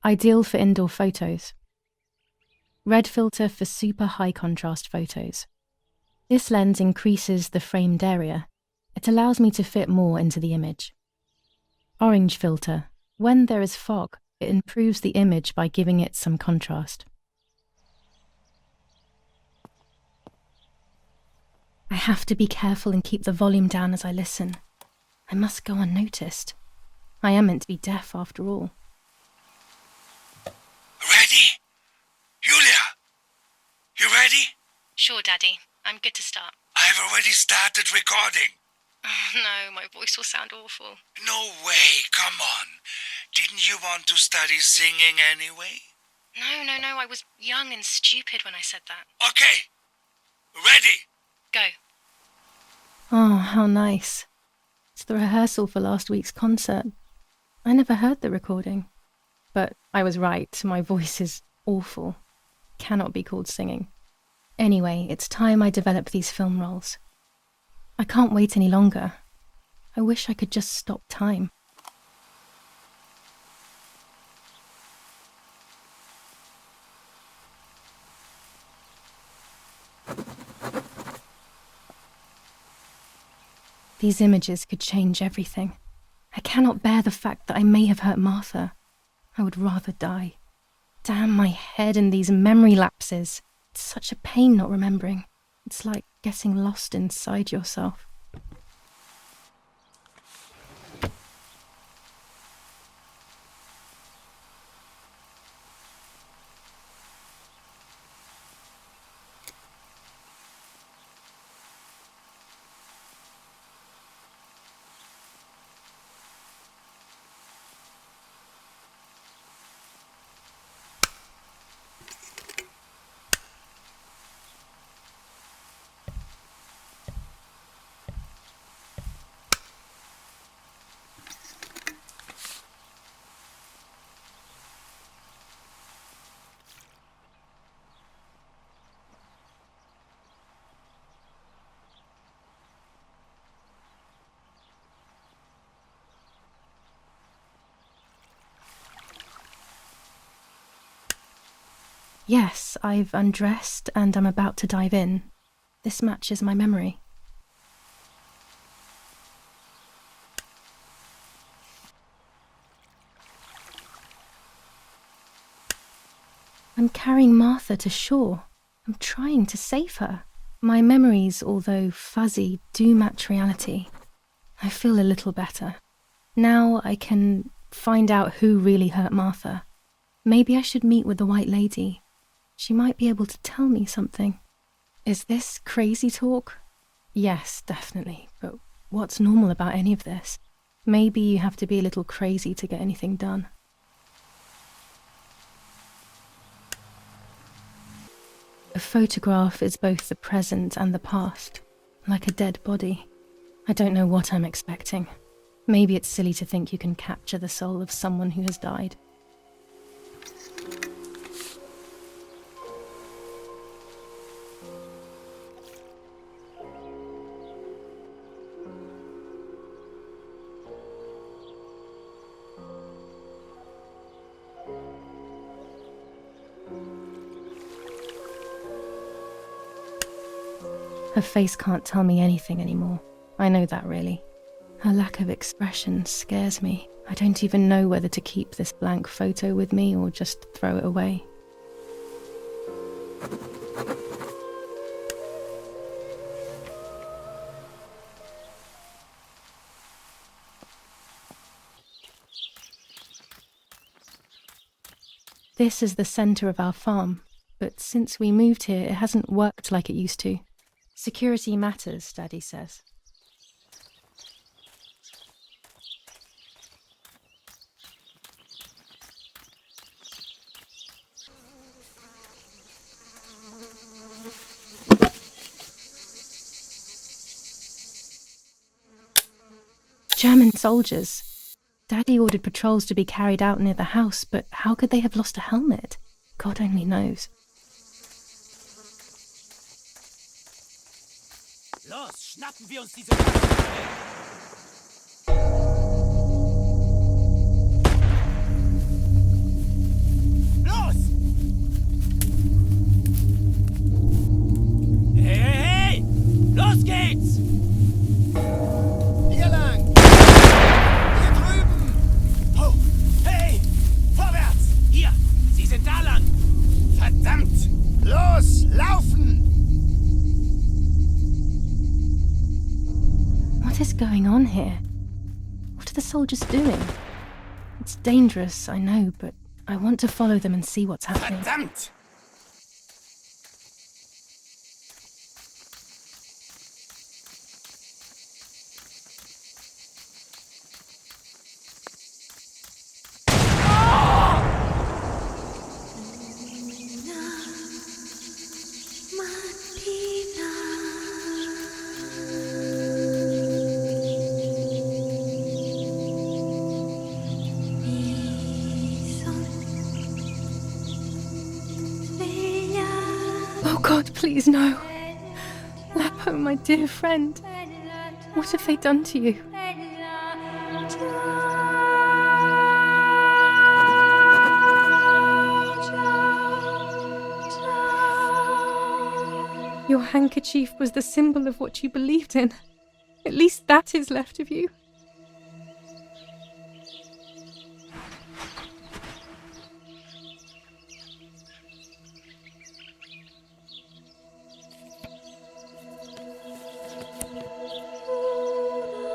Speaker 1: ideal for indoor photos. Red filter for super high contrast photos. This lens increases the framed area. It allows me to fit more into the image. Orange filter. When there is fog, it improves the image by giving it some contrast. I have to be careful and keep the volume down as I listen. I must go unnoticed. I am meant to be deaf after all.
Speaker 4: Ready? Julia? You ready?
Speaker 1: Sure, Daddy. I'm good to start.
Speaker 4: I've already started recording.
Speaker 1: Oh, no, my voice will sound awful.
Speaker 4: No way, come on. Didn't you want to study singing anyway?
Speaker 1: No, I was young and stupid when I said that.
Speaker 4: Okay, ready?
Speaker 1: Go. Oh, how nice. It's the rehearsal for last week's concert. I never heard the recording. But I was right, my voice is awful. Cannot be called singing. Anyway, it's time I develop these film roles. I can't wait any longer. I wish I could just stop time. These images could change everything. I cannot bear the fact that I may have hurt Martha. I would rather die. Damn my head and these memory lapses. It's such a pain not remembering. It's like getting lost inside yourself. Yes, I've undressed and I'm about to dive in. This matches my memory. I'm carrying Martha to shore. I'm trying to save her. My memories, although fuzzy, do match reality. I feel a little better. Now I can find out who really hurt Martha. Maybe I should meet with the White Lady. She might be able to tell me something. Is this crazy talk? Yes, definitely. But what's normal about any of this? Maybe you have to be a little crazy to get anything done. A photograph is both the present and the past, like a dead body. I don't know what I'm expecting. Maybe it's silly to think you can capture the soul of someone who has died. Her face can't tell me anything anymore. I know that, really. Her lack of expression scares me. I don't even know whether to keep this blank photo with me or just throw it away. This is the centre of our farm, but since we moved here, it hasn't worked like it used to. Security matters, Daddy says. German soldiers. Daddy ordered patrols to be carried out near the house, but how could they have lost a helmet? God only knows.
Speaker 10: Los, schnappen wir uns diese... Los! Hey, hey, hey! Los geht's! Hier lang! Hier drüben! Oh, hey! Vorwärts! Hier! Sie sind da lang! Verdammt! Los, laufen!
Speaker 1: What is going on here? What are the soldiers doing? It's dangerous, I know, but I want to follow them and see what's happening.
Speaker 10: Verdammt!
Speaker 1: Oh God, please no. Lapo, my dear friend. What have they done to you? Your handkerchief was the symbol of what you believed in. At least that is left of you.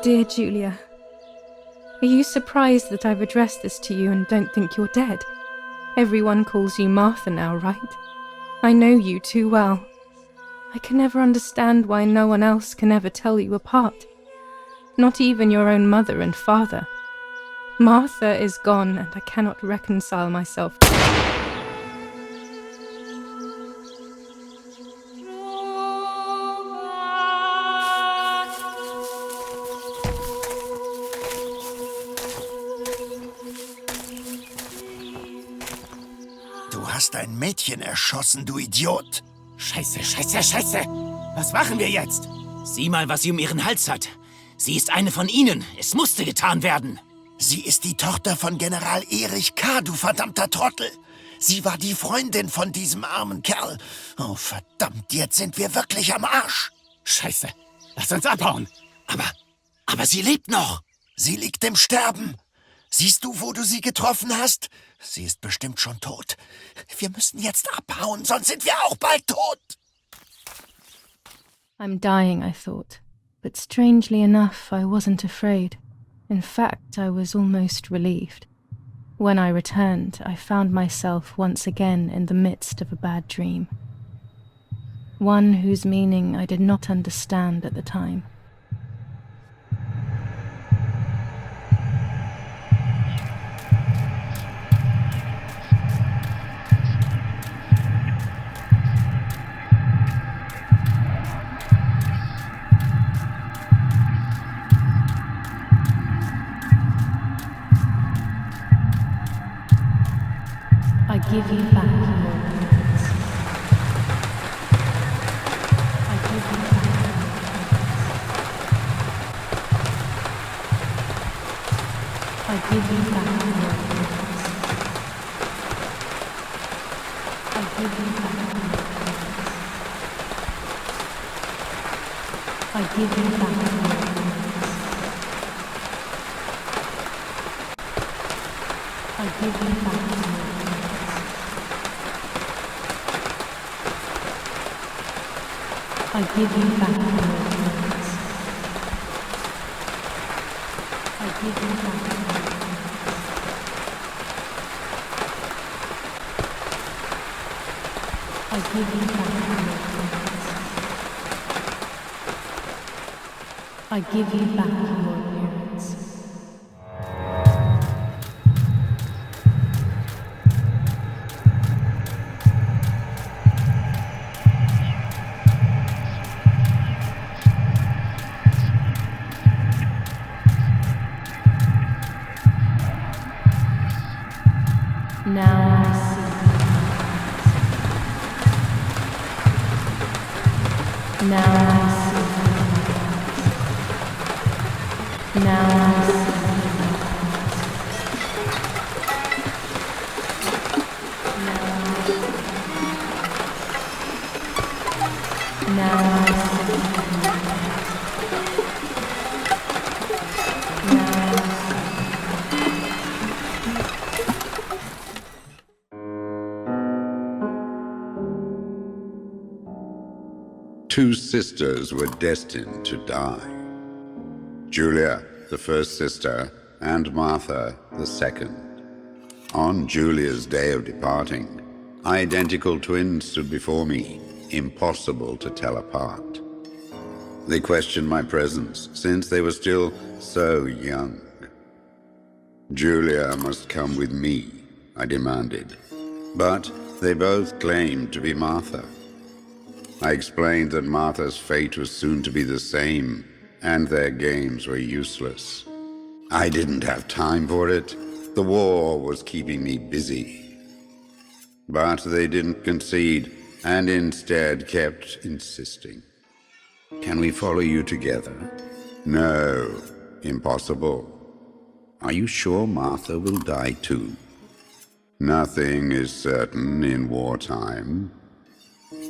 Speaker 1: Dear Julia, are you surprised that I've addressed this to you and don't think you're dead? Everyone calls you Martha now, right? I know you too well. I can never understand why no one else can ever tell you apart. Not even your own mother and father. Martha is gone and I cannot reconcile myself.
Speaker 11: Du hast ein Mädchen erschossen, du Idiot!
Speaker 10: Scheiße, scheiße, scheiße! Was machen wir jetzt? Sieh mal, was sie um ihren Hals hat. Sie ist eine von ihnen. Es musste getan werden.
Speaker 11: Sie ist die Tochter von General Erich K., du verdammter Trottel! Sie war die Freundin von diesem armen Kerl. Oh, verdammt, jetzt sind wir wirklich am Arsch!
Speaker 10: Scheiße, lass uns abhauen!
Speaker 11: Aber sie lebt noch! Sie liegt im Sterben! Siehst du, wo du sie getroffen hast? Sie ist bestimmt schon tot. Wir müssen jetzt abhauen, sonst sind wir auch bald tot.
Speaker 1: I'm dying, I thought. But strangely enough, I wasn't afraid. In fact, I was almost relieved. When I returned, I found myself once again in the midst of a bad dream. One whose meaning I did not understand at the time. give you back your parents. I give you back your parents. I give you back your parents. I give you back your parents. I give you back your parents. I give you back your parents. I give you back your parents. I give you back your parents. I give you back your parents. I give you back your parents. Now I see. Now I see. Now I see. Now I see.
Speaker 12: Two sisters were destined to die. Julia, the first sister, and Martha, the second. On Julia's day of departing, identical twins stood before me, impossible to tell apart. They questioned my presence, since they were still so young. Julia must come with me, I demanded, but they both claimed to be Martha. I explained that Martha's fate was soon to be the same, and their games were useless. I didn't have time for it. The war was keeping me busy. But they didn't concede, and instead kept insisting. Can we follow you together? No, impossible. Are you sure Martha will die too? Nothing is certain in wartime.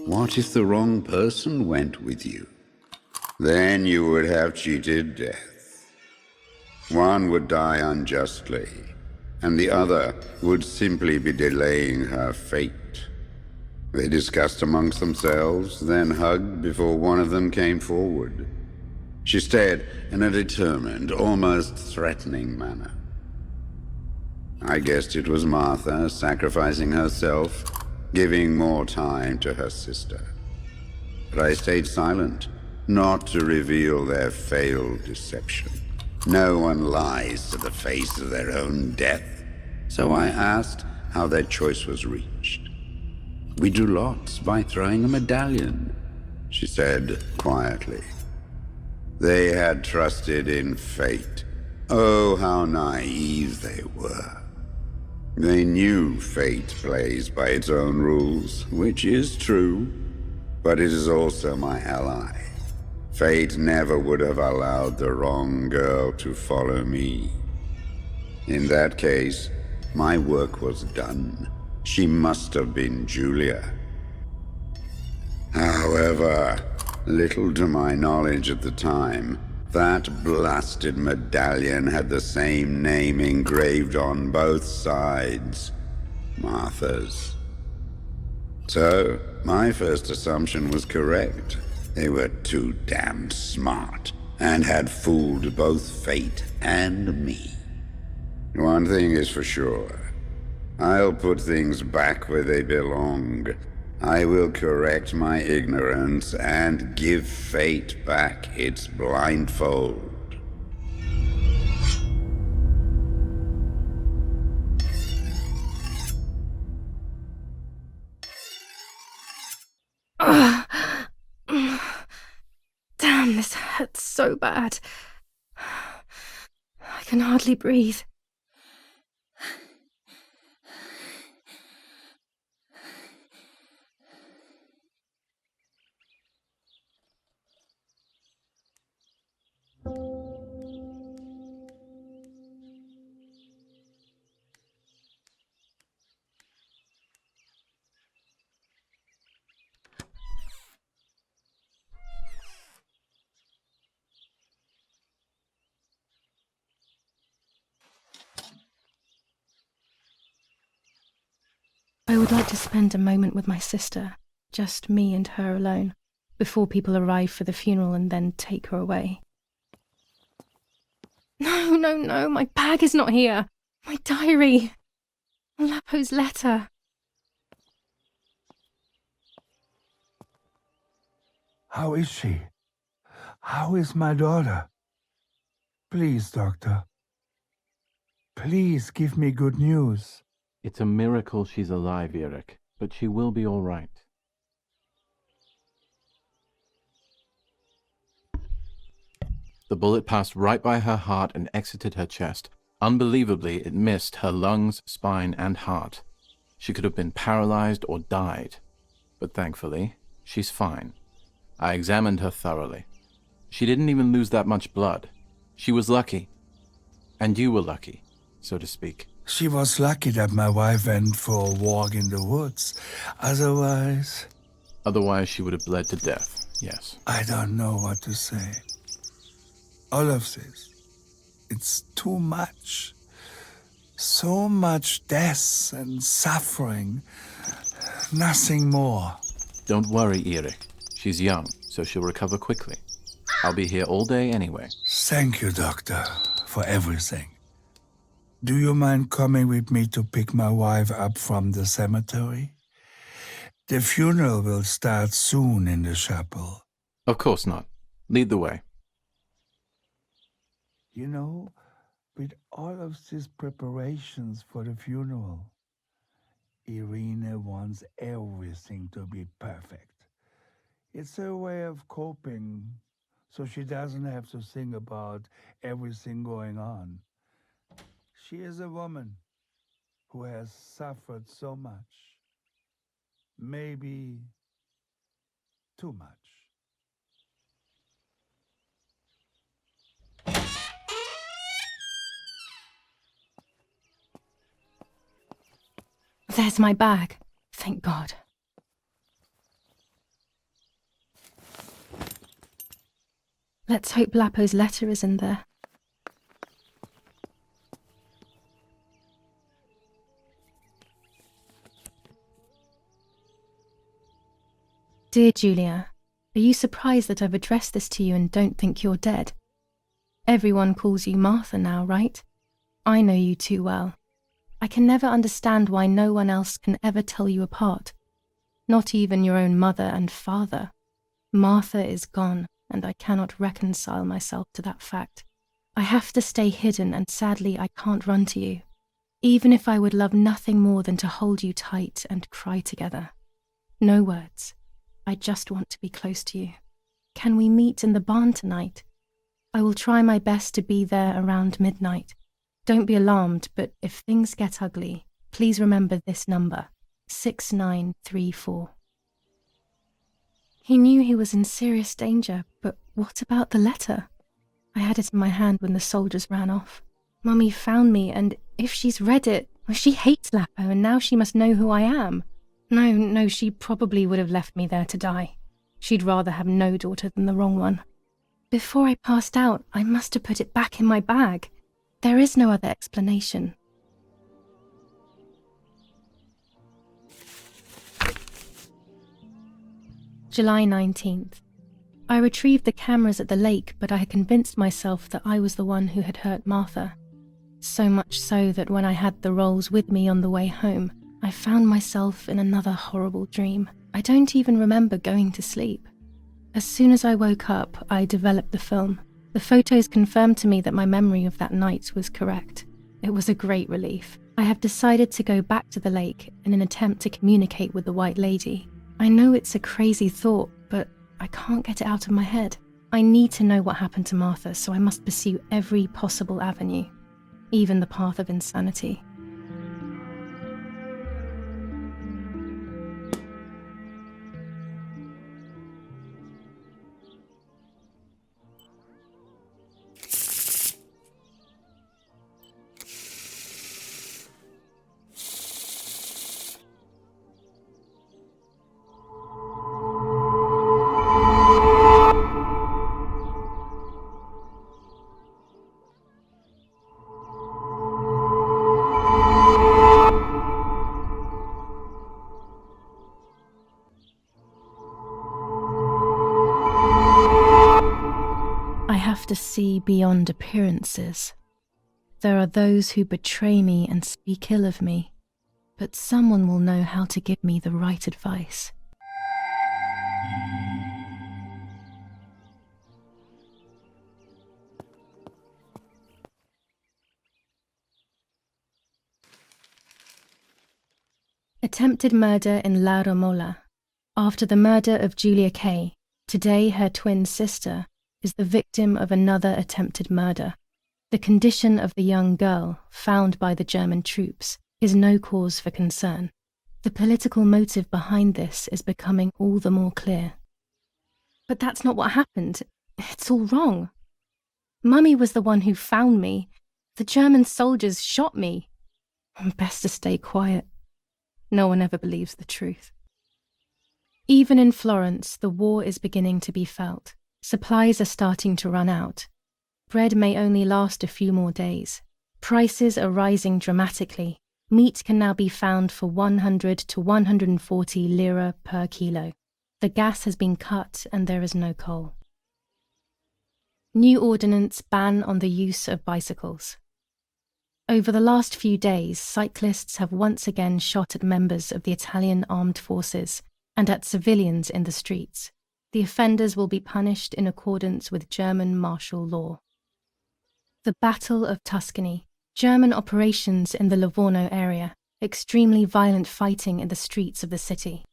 Speaker 12: What if the wrong person went with you? Then you would have cheated death. One would die unjustly, and the other would simply be delaying her fate. They discussed amongst themselves, then hugged before one of them came forward. She stared in a determined, almost threatening manner. I guessed it was Martha sacrificing herself, giving more time to her sister. But I stayed silent, not to reveal their failed deception. No one lies to the face of their own death, so I asked how their choice was reached. We drew lots by throwing a medallion, she said quietly. They had trusted in fate. Oh, how naive they were. They knew fate plays by its own rules, which is true, but it is also my ally. Fate never would have allowed the wrong girl to follow me. In that case, my work was done. She must have been Julia. However, little to my knowledge at the time, that blasted medallion had the same name engraved on both sides, Martha's. So, my first assumption was correct. They were too damn smart, and had fooled both fate and me. One thing is for sure. I'll put things back where they belong. I will correct my ignorance and give fate back its blindfold.
Speaker 1: Damn, this hurts so bad. I can hardly breathe. I would like to spend a moment with my sister, just me and her alone, before people arrive for the funeral and then take her away. No, my bag is not here. My diary. Lapo's letter.
Speaker 4: How is she? How is my daughter? Please, doctor. Please give me good news.
Speaker 13: It's a miracle she's alive, Eric, but she will be all right. The bullet passed right by her heart and exited her chest. Unbelievably, it missed her lungs, spine, and heart. She could have been paralyzed or died. But thankfully, she's fine. I examined her thoroughly. She didn't even lose that much blood. She was lucky. And you were lucky, so to speak.
Speaker 4: She was lucky that my wife went for a walk in the woods. Otherwise,
Speaker 13: she would have bled to death, yes.
Speaker 4: I don't know what to say. All of this, it's too much. So much death and suffering. Nothing more.
Speaker 13: Don't worry, Eric. She's young, so she'll recover quickly. I'll be here all day anyway.
Speaker 4: Thank you, doctor, for everything. Do you mind coming with me to pick my wife up from the cemetery? The funeral will start soon in the chapel.
Speaker 13: Of course not. Lead the way.
Speaker 4: You know, with all of these preparations for the funeral, Irene wants everything to be perfect. It's her way of coping, so she doesn't have to think about everything going on. She is a woman who has suffered so much. Maybe too much.
Speaker 1: There's my bag. Thank God. Let's hope Lapo's letter is in there. Dear Julia, are you surprised that I've addressed this to you and don't think you're dead? Everyone calls you Martha now, right? I know you too well. I can never understand why no one else can ever tell you apart. Not even your own mother and father. Martha is gone, and I cannot reconcile myself to that fact. I have to stay hidden, and sadly I can't run to you. Even if I would love nothing more than to hold you tight and cry together. No words. I just want to be close to you. Can we meet in the barn tonight? I will try my best to be there around midnight. Don't be alarmed, but if things get ugly, please remember this number, 6934. He knew he was in serious danger, but what about the letter? I had it in my hand when the soldiers ran off. Mummy found me, and if she's read it, well, she hates Lapo, and now she must know who I am. No, she probably would have left me there to die. She'd rather have no daughter than the wrong one. Before I passed out, I must have put it back in my bag. There is no other explanation. July 19th. I retrieved the cameras at the lake, but I had convinced myself that I was the one who had hurt Martha. So much so that when I had the rolls with me on the way home, I found myself in another horrible dream. I don't even remember going to sleep. As soon as I woke up, I developed the film. The photos confirmed to me that my memory of that night was correct. It was a great relief. I have decided to go back to the lake in an attempt to communicate with the White Lady. I know it's a crazy thought, but I can't get it out of my head. I need to know what happened to Martha, so I must pursue every possible avenue, even the path of insanity. to see beyond appearances. There are those who betray me and speak ill of me, but someone will know how to give me the right advice. Attempted murder in La Romola. After the murder of Julia Kay, today her twin sister is the victim of another attempted murder. The condition of the young girl, found by the German troops, is no cause for concern. The political motive behind this is becoming all the more clear. But that's not what happened. It's all wrong. Mummy was the one who found me. The German soldiers shot me. Best to stay quiet. No one ever believes the truth. Even in Florence, the war is beginning to be felt. Supplies are starting to run out. Bread may only last a few more days. Prices are rising dramatically. Meat can now be found for 100 to 140 lira per kilo. The gas has been cut and there is no coal. New ordinance ban on the use of bicycles. Over the last few days, cyclists have once again shot at members of the Italian armed forces and at civilians in the streets. The offenders will be punished in accordance with German martial law. The Battle of Tuscany. German operations in the Livorno area. Extremely violent fighting in the streets of the city.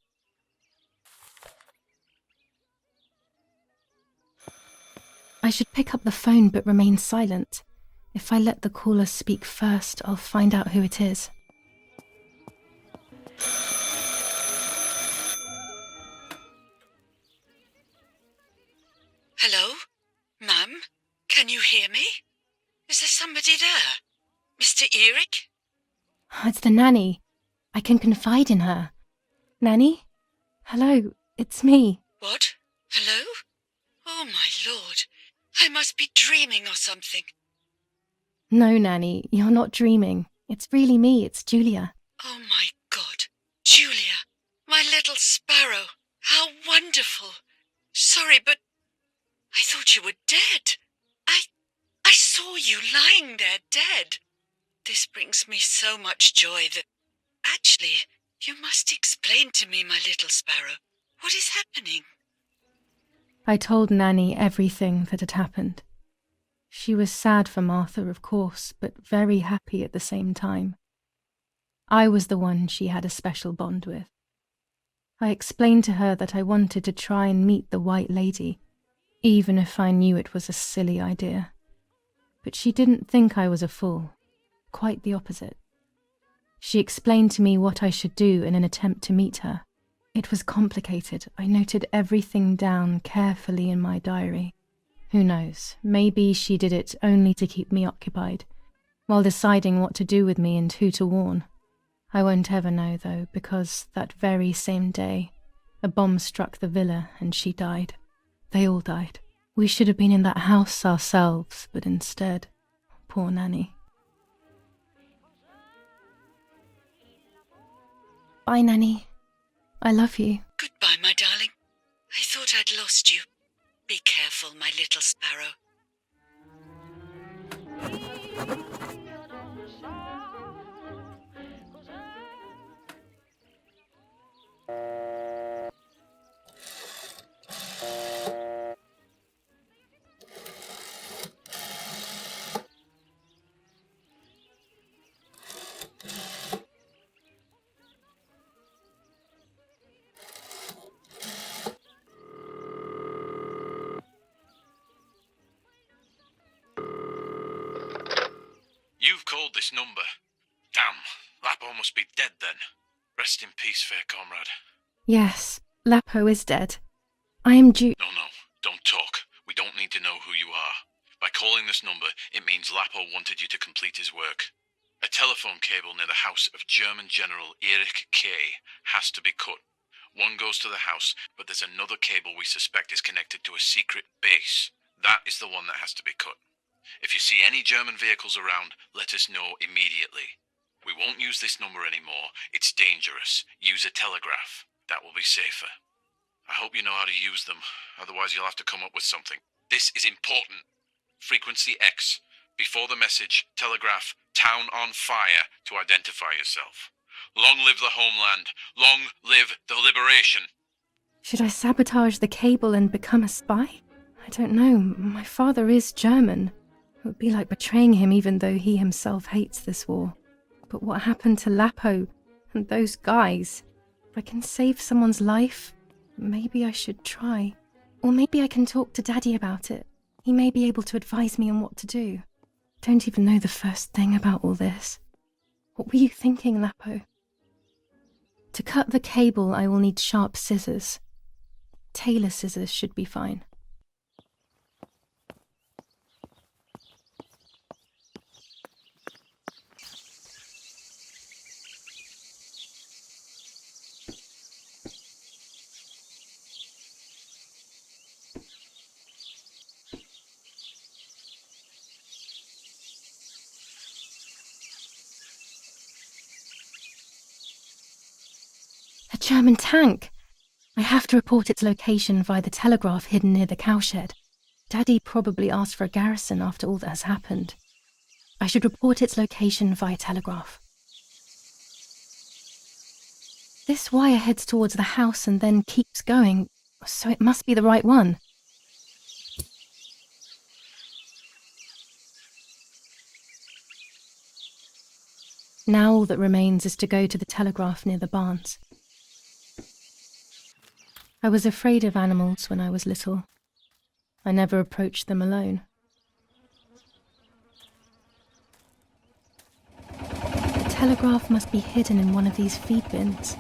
Speaker 1: I should pick up the phone but remain silent. If I let the caller speak first, I'll find out who it is.
Speaker 14: Hello? Ma'am? Can you hear me? Is there somebody there? Mr. Eric?
Speaker 1: It's the nanny. I can confide in her. Nanny? Hello, it's me.
Speaker 14: What? Hello? Oh, my lord. I must be dreaming or something.
Speaker 1: No, Nanny, you're not dreaming. It's really me, it's Julia.
Speaker 14: Oh, my God. Julia, my little sparrow. How wonderful. Sorry, but I thought you were dead. I saw you lying there dead. This brings me so much joy that... Actually, you must explain to me, my little sparrow. What is happening?
Speaker 1: I told Nanny everything that had happened. She was sad for Martha, of course, but very happy at the same time. I was the one she had a special bond with. I explained to her that I wanted to try and meet the White Lady, even if I knew it was a silly idea. But she didn't think I was a fool. Quite the opposite. She explained to me what I should do in an attempt to meet her. It was complicated. I noted everything down carefully in my diary. Who knows, maybe she did it only to keep me occupied, while deciding what to do with me and who to warn. I won't ever know, though, because that very same day, a bomb struck the villa and she died. They all died. We should have been in that house ourselves, but instead, poor Nanny. Bye, Nanny. I love you.
Speaker 14: Goodbye, my darling. I thought I'd lost you. Be careful, my little sparrow.
Speaker 13: You've called this number. Damn, Lapo must be dead then. Rest in peace, fair comrade.
Speaker 1: Yes, Lapo is dead. I am due...
Speaker 13: No, don't talk. We don't need to know who you are. By calling this number, it means Lapo wanted you to complete his work. A telephone cable near the house of German General Erich K. has to be cut. One goes to the house, but there's another cable we suspect is connected to a secret base. That is the one that has to be cut. If you see any German vehicles around, let us know immediately. We won't use this number anymore. It's dangerous. Use a telegraph. That will be safer. I hope you know how to use them. Otherwise, you'll have to come up with something. This is important. frequency X. Before the message, telegraph town on fire to identify yourself. Long live the homeland. Long live the liberation.
Speaker 1: Should I sabotage the cable and become a spy? I don't know. My father is German. It would be like betraying him even though he himself hates this war. But what happened to Lapo and those guys? If I can save someone's life, maybe I should try. Or maybe I can talk to Daddy about it. He may be able to advise me on what to do. Don't even know the first thing about all this. What were you thinking, Lapo? To cut the cable, I will need sharp scissors. Tailor scissors should be fine. A German tank! I have to report its location via the telegraph hidden near the cowshed. Daddy probably asked for a garrison after all that has happened. I should report its location via telegraph. This wire heads towards the house and then keeps going, so it must be the right one. Now all that remains is to go to the telegraph near the barns. I was afraid of animals when I was little. I never approached them alone. The telegraph must be hidden in one of these feed bins.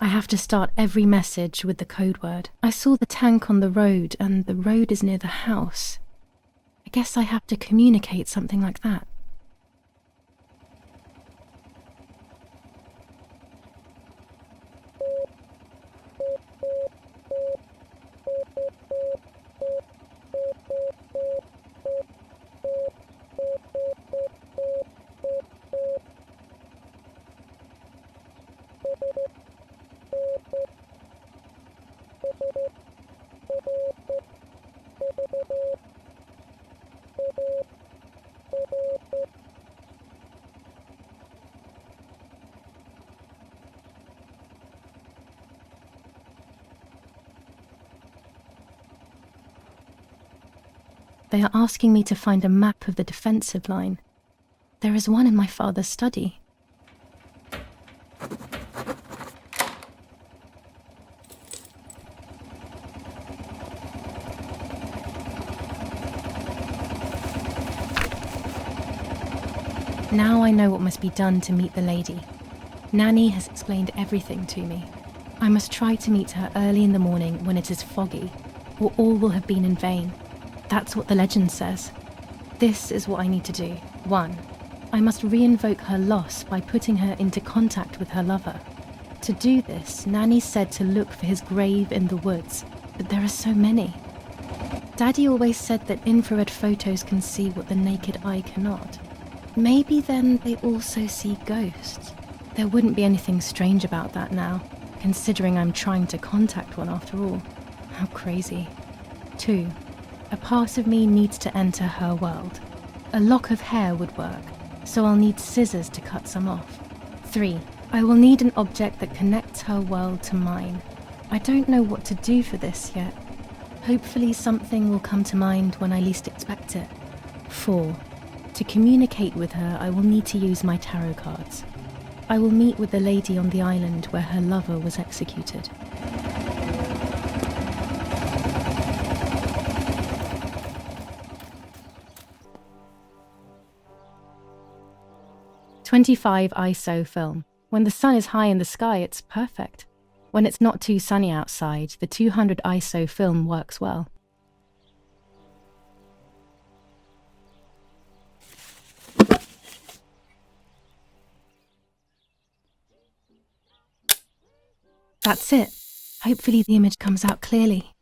Speaker 1: I have to start every message with the code word. I saw the tank on the road, and the road is near the house. I guess I have to communicate something like that. They are asking me to find a map of the defensive line. There is one in my father's study. Now I know what must be done to meet the lady. Nanny has explained everything to me. I must try to meet her early in the morning when it is foggy, or all will have been in vain. That's what the legend says. This is what I need to do. 1. I must re-invoke her loss by putting her into contact with her lover. To do this, Nanny said to look for his grave in the woods, but there are so many. Daddy always said that infrared photos can see what the naked eye cannot. Maybe then they also see ghosts. There wouldn't be anything strange about that now, considering I'm trying to contact one after all. How crazy. 2. A part of me needs to enter her world. A lock of hair would work, so I'll need scissors to cut some off. 3. I will need an object that connects her world to mine. I don't know what to do for this yet. Hopefully something will come to mind when I least expect it. 4. To communicate with her, I will need to use my tarot cards. I will meet with the lady on the island where her lover was executed. .25 ISO film. When the sun is high in the sky, it's perfect. When it's not too sunny outside, the 200 ISO film works well. That's it. Hopefully the image comes out clearly.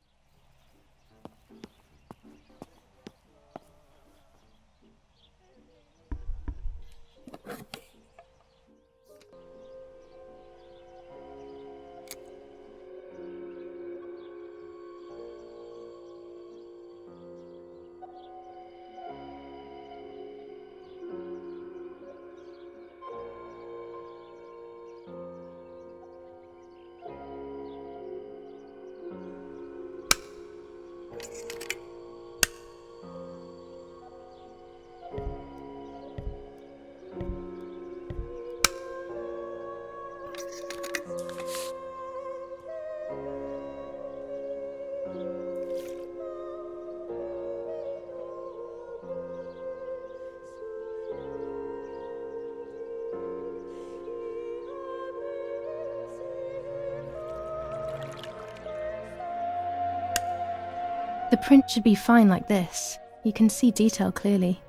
Speaker 1: The print should be fine like this. You can see detail clearly.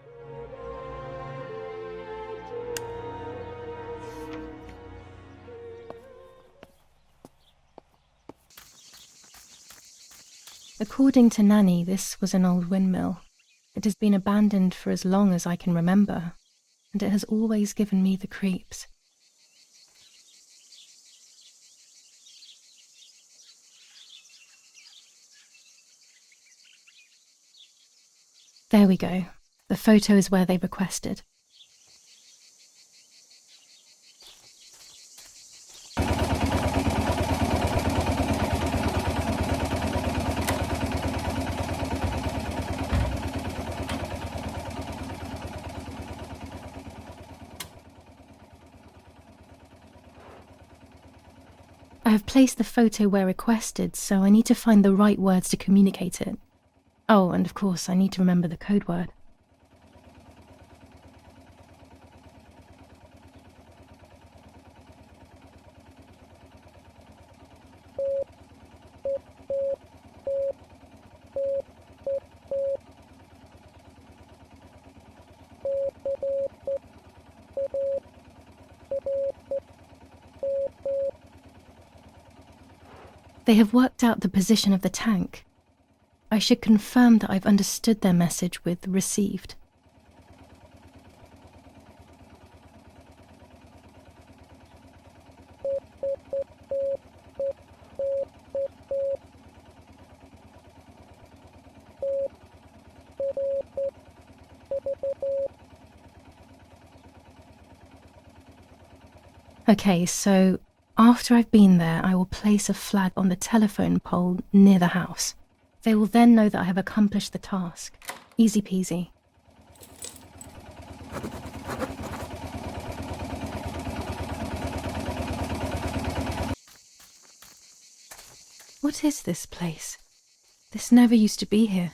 Speaker 1: According to Nanny, this was an old windmill. It has been abandoned for as long as I can remember, and it has always given me the creeps. There we go. The photo is where they requested. I have placed the photo where requested, so I need to find the right words to communicate it. Oh, and of course, I need to remember the code word. They have worked out the position of the tank. I should confirm that I've understood their message with received. Okay, so after I've been there, I will place a flag on the telephone pole near the house. They will then know that I have accomplished the task. Easy peasy. What is this place? This never used to be here.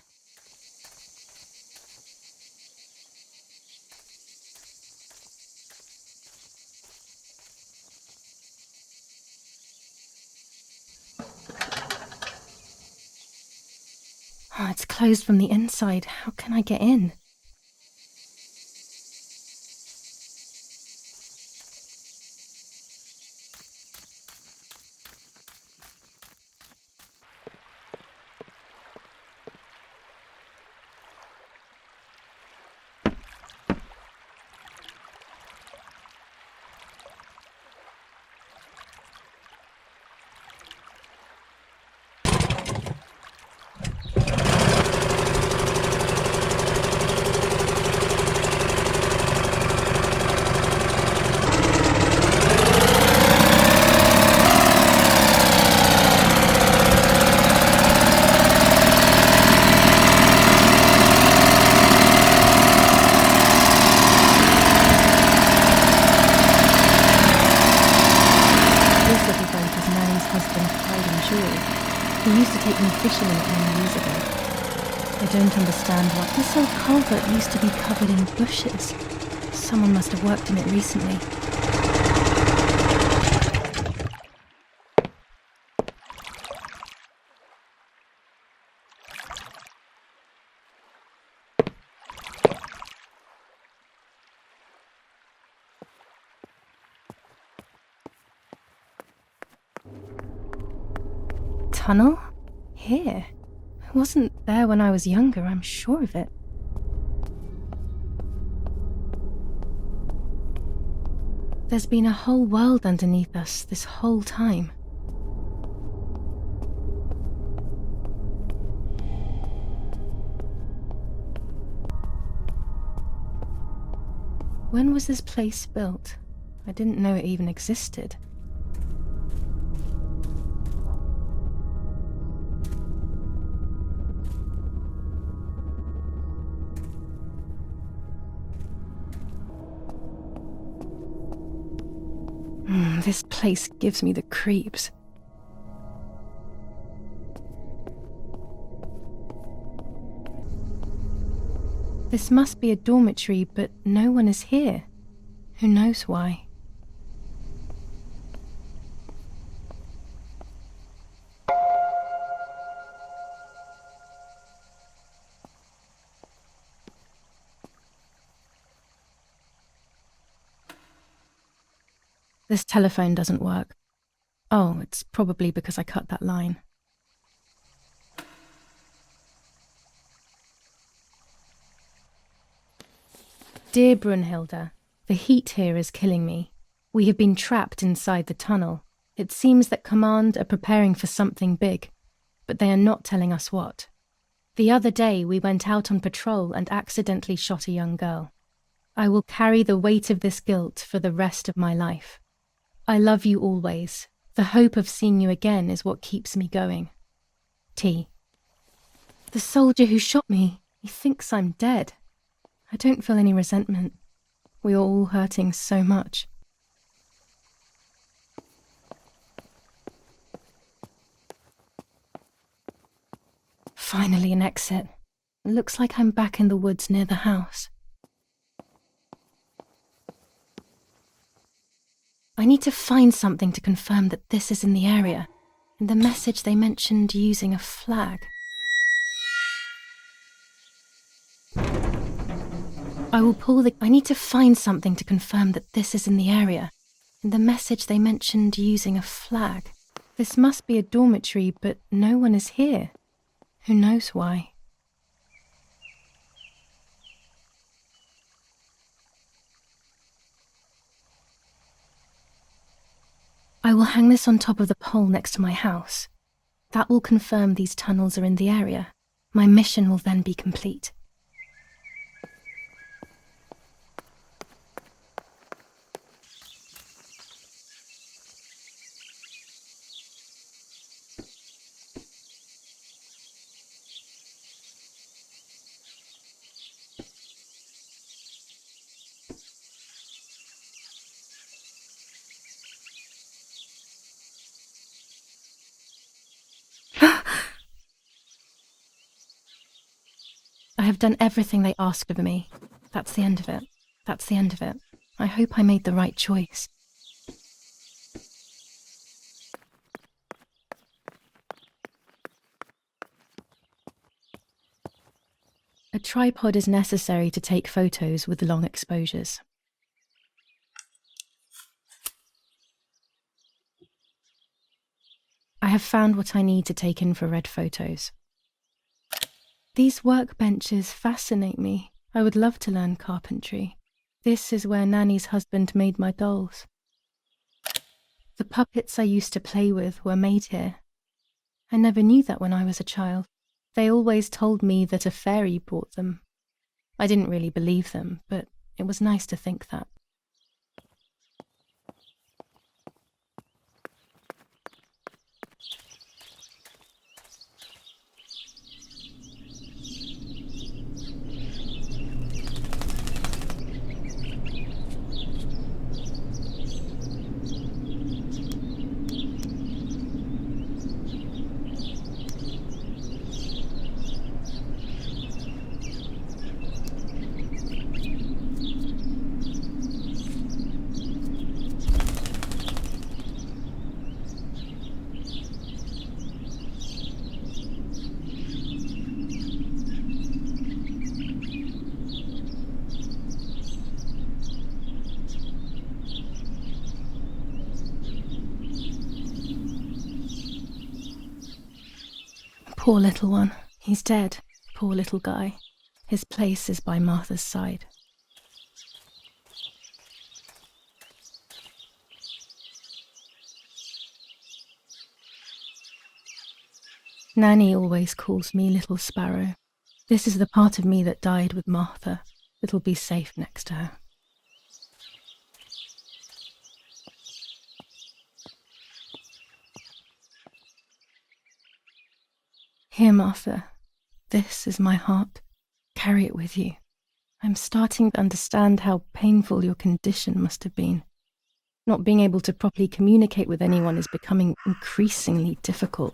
Speaker 1: Oh, it's closed from the inside. How can I get in? He used to take me fishing in it many years ago. I don't understand why. This old culvert used to be covered in bushes. Someone must have worked in it recently. Tunnel? Here? It wasn't there when I was younger, I'm sure of it. There's been a whole world underneath us this whole time. When was this place built? I didn't know it even existed. This place gives me the creeps. This must be a dormitory, but no one is here. Who knows why? This telephone doesn't work. Oh, it's probably because I cut that line. Dear Brunhilde, the heat here is killing me. We have been trapped inside the tunnel. It seems that Command are preparing for something big, but they are not telling us what. The other day we went out on patrol and accidentally shot a young girl. I will carry the weight of this guilt for the rest of my life. I love you always. The hope of seeing you again is what keeps me going. T. The soldier who shot me, he thinks I'm dead. I don't feel any resentment. We are all hurting so much. Finally an exit. It looks like I'm back in the woods near the house. I need to find something to confirm that this is in the area. In the message they mentioned using a flag. I need to find something to confirm that this is in the area. In the message they mentioned using a flag. This must be a dormitory, but no one is here. Who knows why? I will hang this on top of the pole next to my house. That will confirm these tunnels are in the area. My mission will then be complete. I have done everything they asked of me. That's the end of it. That's the end of it. I hope I made the right choice. A tripod is necessary to take photos with long exposures. I have found what I need to take infrared photos. These workbenches fascinate me. I would love to learn carpentry. This is where Nanny's husband made my dolls. The puppets I used to play with were made here. I never knew that when I was a child. They always told me that a fairy brought them. I didn't really believe them, but it was nice to think that. Poor little one. He's dead. Poor little guy. His place is by Martha's side. Nanny always calls me Little Sparrow. This is the part of me that died with Martha. It'll be safe next to her. Here, Martha. This is my heart. Carry it with you. I'm starting to understand how painful your condition must have been. Not being able to properly communicate with anyone is becoming increasingly difficult.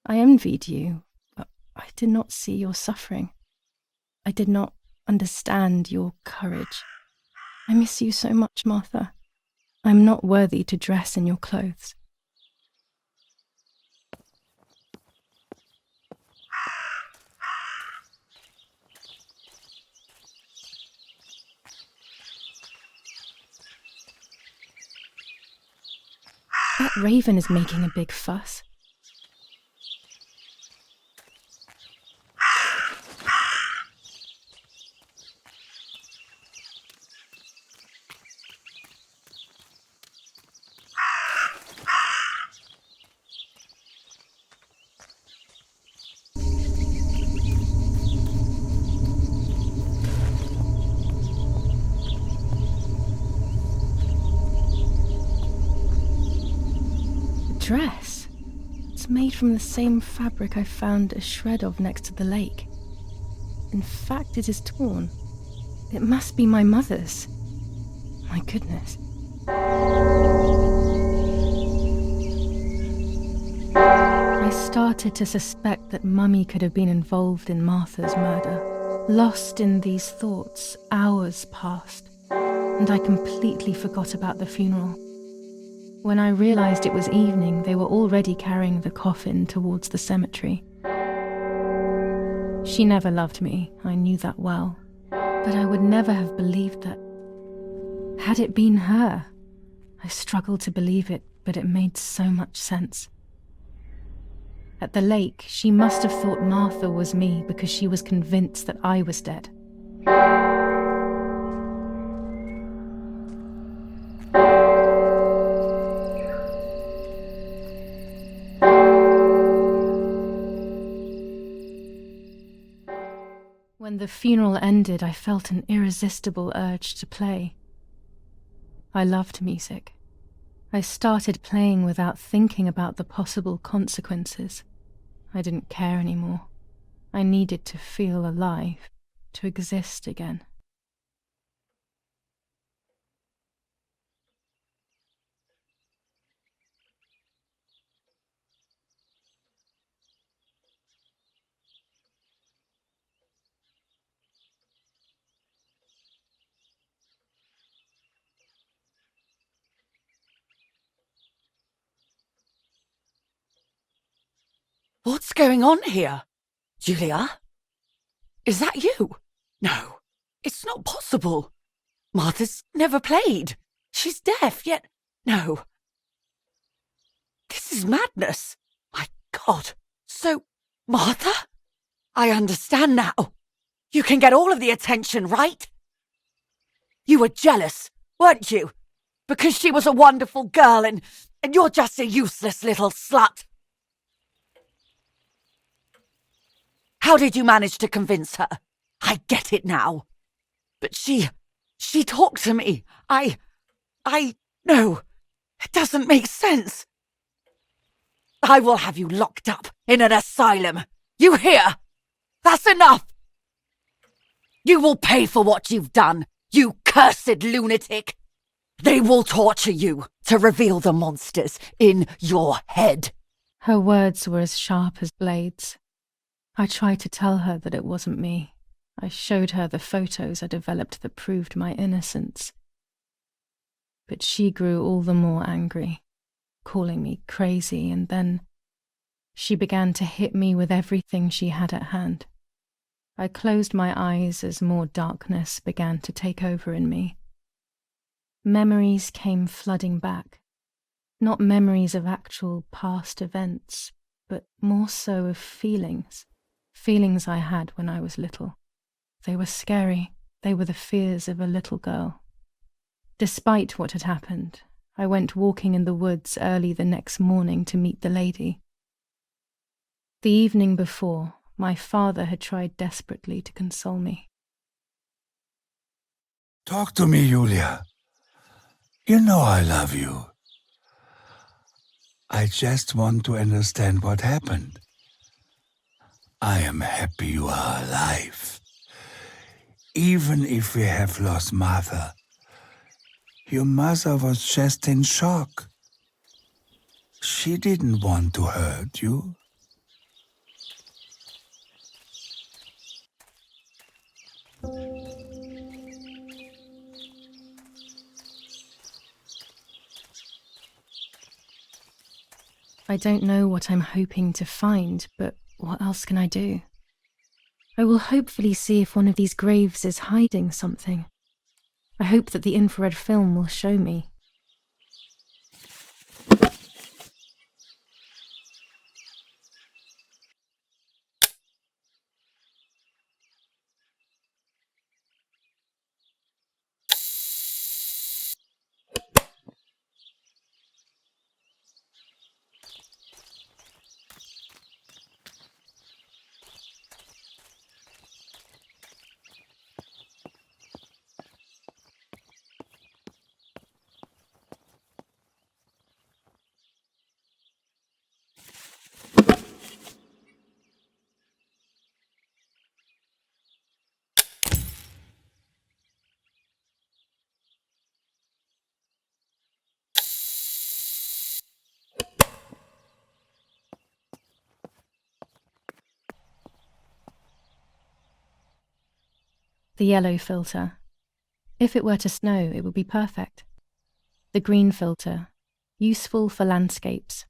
Speaker 1: I envied you, but I did not see your suffering. I did not understand your courage. I miss you so much, Martha. I'm not worthy to dress in your clothes. That raven is making a big fuss. Dress. It's made from the same fabric I found a shred of next to the lake. In fact, it is torn. It must be my mother's. My goodness. I started to suspect that Mummy could have been involved in Martha's murder. Lost in these thoughts, hours passed, and I completely forgot about the funeral. When I realized it was evening, they were already carrying the coffin towards the cemetery. She never loved me, I knew that well, but I would never have believed that. Had it been her? I struggled to believe it, but it made so much sense. At the lake, she must have thought Martha was me because she was convinced that I was dead. When the funeral ended, I felt an irresistible urge to play. I loved music. I started playing without thinking about the possible consequences. I didn't care anymore. I needed to feel alive, to exist again.
Speaker 5: What's going on here? Julia? Is that you? No, it's not possible. Martha's never played. She's deaf, yet... No. This is madness. My God. So, Martha? I understand now. You can get all of the attention, right? You were jealous, weren't you? Because she was a wonderful girl and you're just a useless little slut. How did you manage to convince her? I get it now. But she talked to me. No, it doesn't make sense. I will have you locked up in an asylum. You hear? That's enough. You will pay for what you've done, you cursed lunatic. They will torture you to reveal the monsters in your head.
Speaker 1: Her words were as sharp as blades. I tried to tell her that it wasn't me. I showed her the photos I developed that proved my innocence. But she grew all the more angry, calling me crazy, and then she began to hit me with everything she had at hand. I closed my eyes as more darkness began to take over in me. Memories came flooding back. Not memories of actual past events, but more so of feelings. Feelings I had when I was little. They were scary. They were the fears of a little girl. Despite what had happened, I went walking in the woods early the next morning to meet the lady. The evening before, my father had tried desperately to console me.
Speaker 4: Talk to me, Julia. You know I love you. I just want to understand what happened. I am happy you are alive. Even if we have lost Martha, your mother was just in shock. She didn't want to hurt you.
Speaker 1: I don't know what I'm hoping to find, but what else can I do? I will hopefully see if one of these graves is hiding something. I hope that the infrared film will show me. The yellow filter. If it were to snow, it would be perfect. The green filter. Useful for landscapes.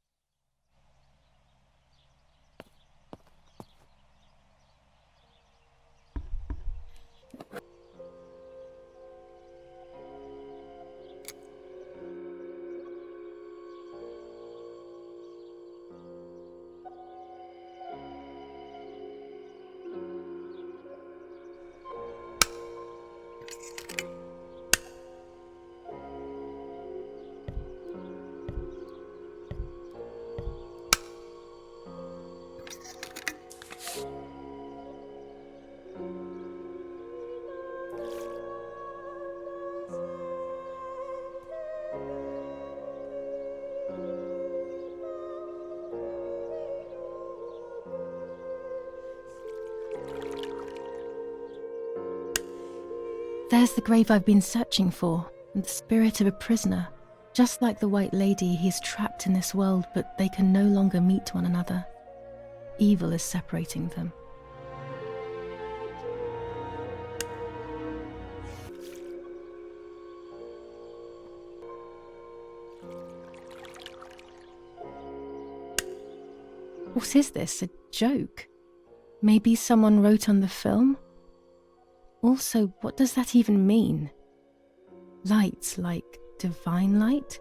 Speaker 1: There's the grave I've been searching for, and the spirit of a prisoner. Just like the White Lady, he's trapped in this world, but they can no longer meet one another. Evil is separating them. What is this? A joke? Maybe someone wrote on the film? Also, what does that even mean? Light, like divine light?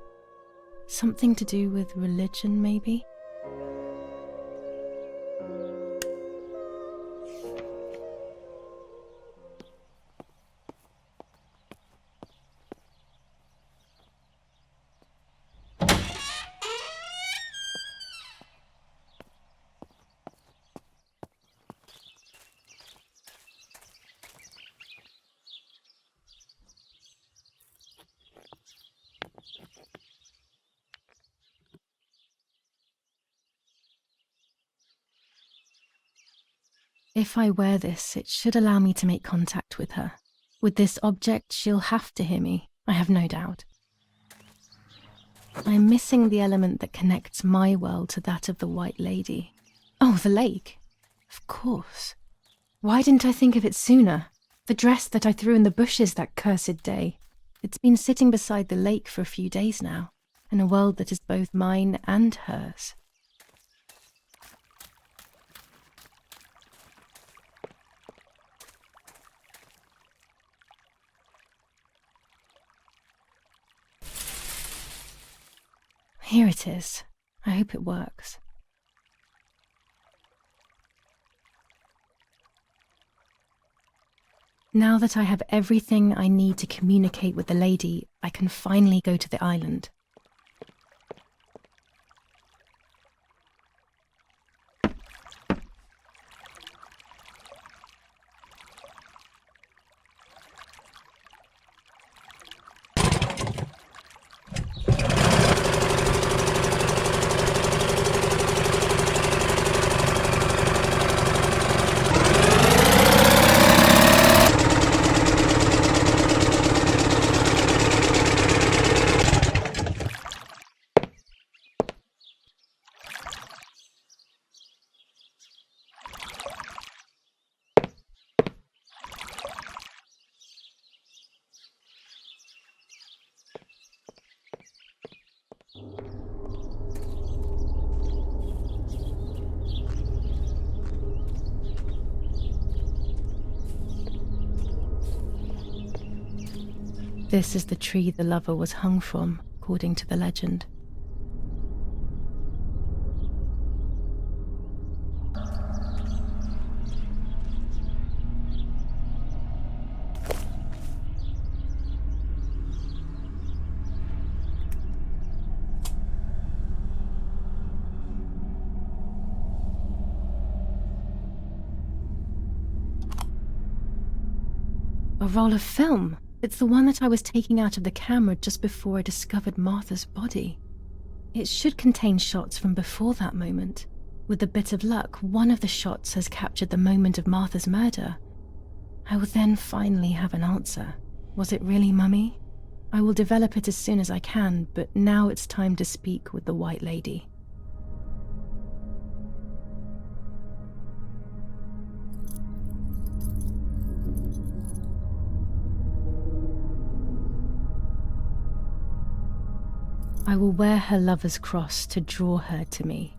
Speaker 1: Something to do with religion, maybe? If I wear this, it should allow me to make contact with her. With this object, she'll have to hear me, I have no doubt. I'm missing the element that connects my world to that of the White Lady. Oh, the lake. Of course. Why didn't I think of it sooner? The dress that I threw in the bushes that cursed day. It's been sitting beside the lake for a few days now, in a world that is both mine and hers. Here it is. I hope it works. Now that I have everything I need to communicate with the lady, I can finally go to the island. This is the tree the lover was hung from, according to the legend. A roll of film. It's the one that I was taking out of the camera just before I discovered Martha's body. It should contain shots from before that moment. With a bit of luck, one of the shots has captured the moment of Martha's murder. I will then finally have an answer. Was it really Mummy? I will develop it as soon as I can, but now it's time to speak with the White Lady. I will wear her lover's cross to draw her to me.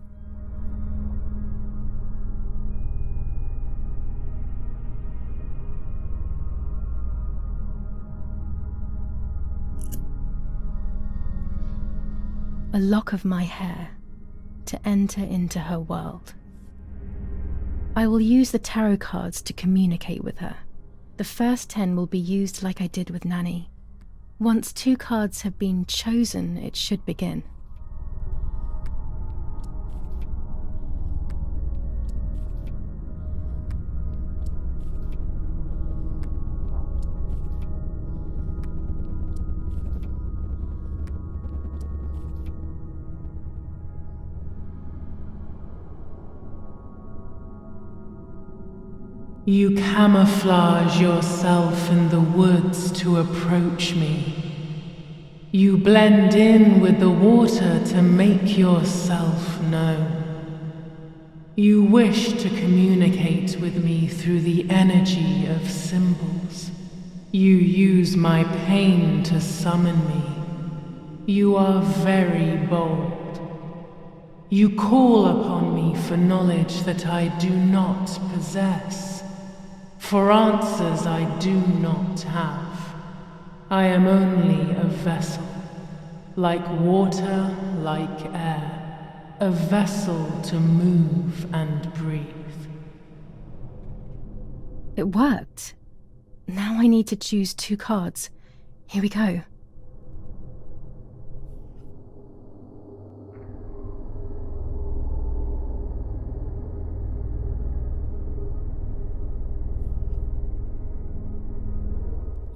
Speaker 1: A lock of my hair to enter into her world. I will use the tarot cards to communicate with her. The first 10 will be used like I did with Nanny. Once 2 cards have been chosen, it should begin.
Speaker 8: You camouflage yourself in the woods to approach me. You blend in with the water to make yourself known. You wish to communicate with me through the energy of symbols. You use my pain to summon me. You are very bold. You call upon me for knowledge that I do not possess. For answers I do not have. I am only a vessel, like water, like air, a vessel to move and breathe.
Speaker 1: It worked. Now I need to choose 2 cards. Here we go.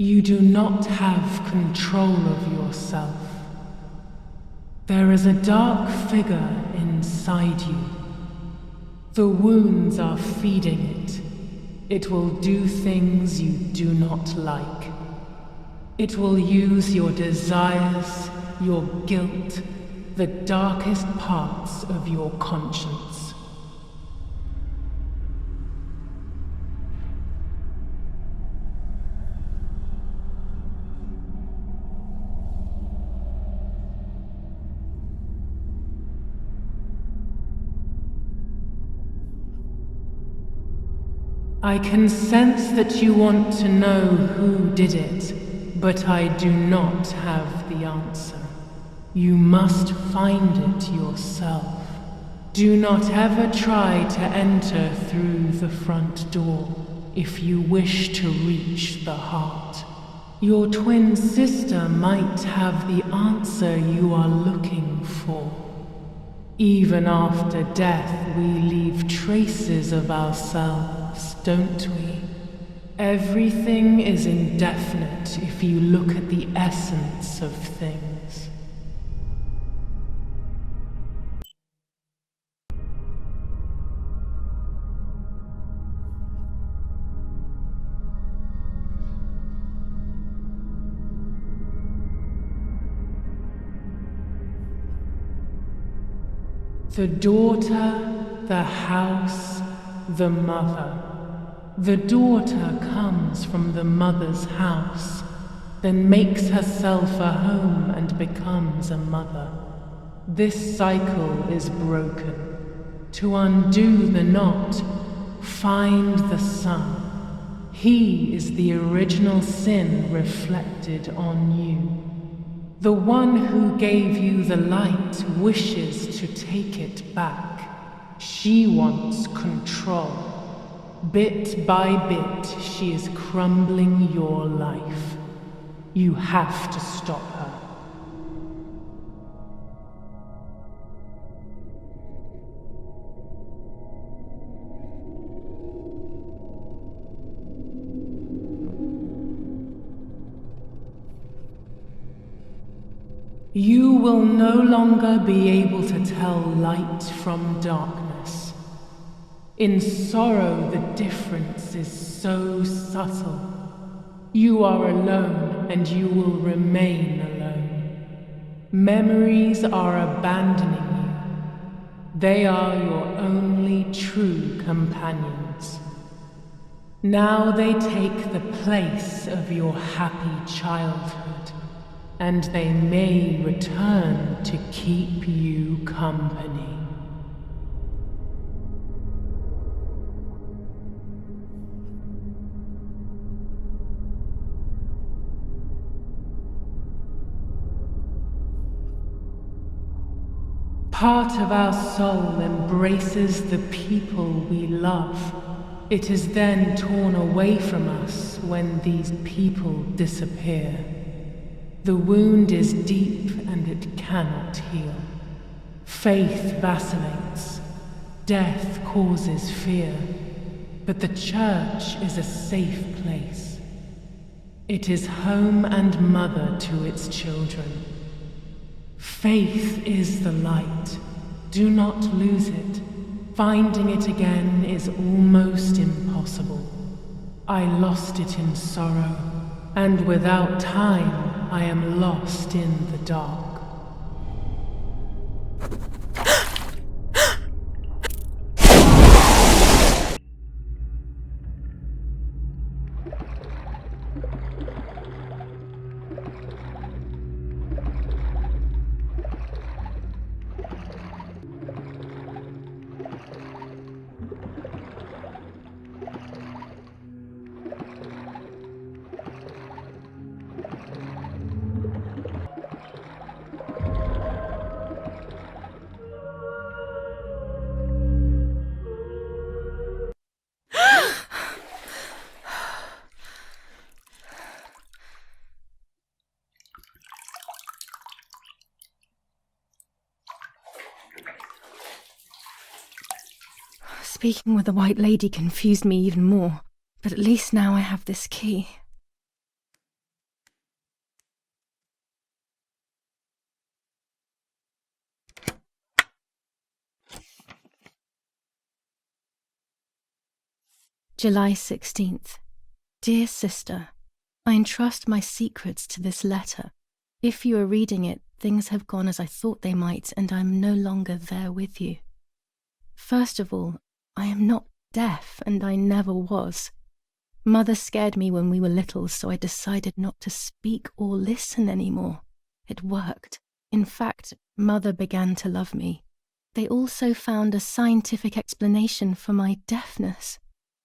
Speaker 8: You do not have control of yourself. There is a dark figure inside you. The wounds are feeding it. It will do things you do not like. It will use your desires, your guilt, the darkest parts of your conscience. I can sense that you want to know who did it, but I do not have the answer. You must find it yourself. Do not ever try to enter through the front door if you wish to reach the heart. Your twin sister might have the answer you are looking for. Even after death, we leave traces of ourselves, don't we? Everything is indefinite if you look at the essence of things. The daughter, the house, the mother. The daughter comes from the mother's house, then makes herself a home and becomes a mother. This cycle is broken. To undo the knot, find the Son. He is the original sin reflected on you. The one who gave you the light wishes to take it back. She wants control. Bit by bit, she is crumbling your life. You have to stop her. You will no longer be able to tell light from darkness. In sorrow, the difference is so subtle. You are alone, and you will remain alone. Memories are abandoning you. They are your only true companions. Now they take the place of your happy childhood. and they may return to keep you company. Part of our soul embraces the people we love. It is then torn away from us when these people disappear. The wound is deep and it cannot heal. Faith vacillates. Death causes fear. But the church is a safe place. It is home and mother to its children. Faith is the light. Do not lose it. Finding it again is almost impossible. I lost it in sorrow, and without time, I am lost in the dark.
Speaker 1: Speaking with the White Lady confused me even more, but at least now I have this key. July 16th. Dear Sister, I entrust my secrets to this letter. If you are reading it, things have gone as I thought they might, and I am no longer there with you. First of all, I am not deaf, and I never was. Mother scared me when we were little, so I decided not to speak or listen anymore. It worked. In fact, Mother began to love me. They also found a scientific explanation for my deafness.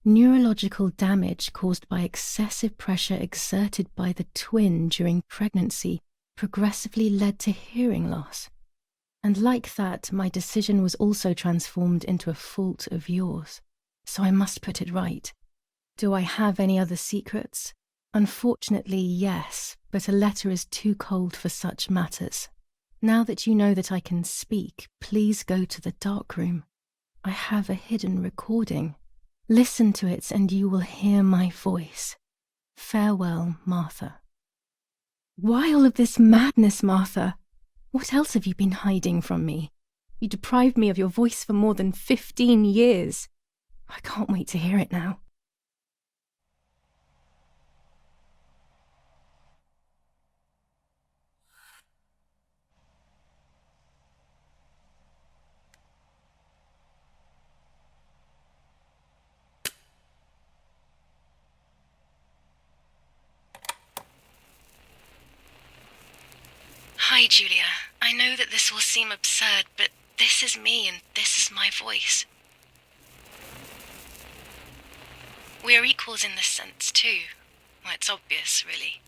Speaker 1: Neurological damage caused by excessive pressure exerted by the twin during pregnancy progressively led to hearing loss. And like that, my decision was also transformed into a fault of yours. So I must put it right. Do I have any other secrets? Unfortunately, yes, but a letter is too cold for such matters. Now that you know that I can speak, please go to the dark room. I have a hidden recording. Listen to it and you will hear my voice. Farewell, Martha. Why all of this madness, Martha? What else have you been hiding from me? You deprived me of your voice for more than 15 years. I can't wait to hear it now.
Speaker 15: Hi, Julia. I know that this will seem absurd, but this is me and this is my voice. We are equals in this sense, too. Well, it's obvious, really.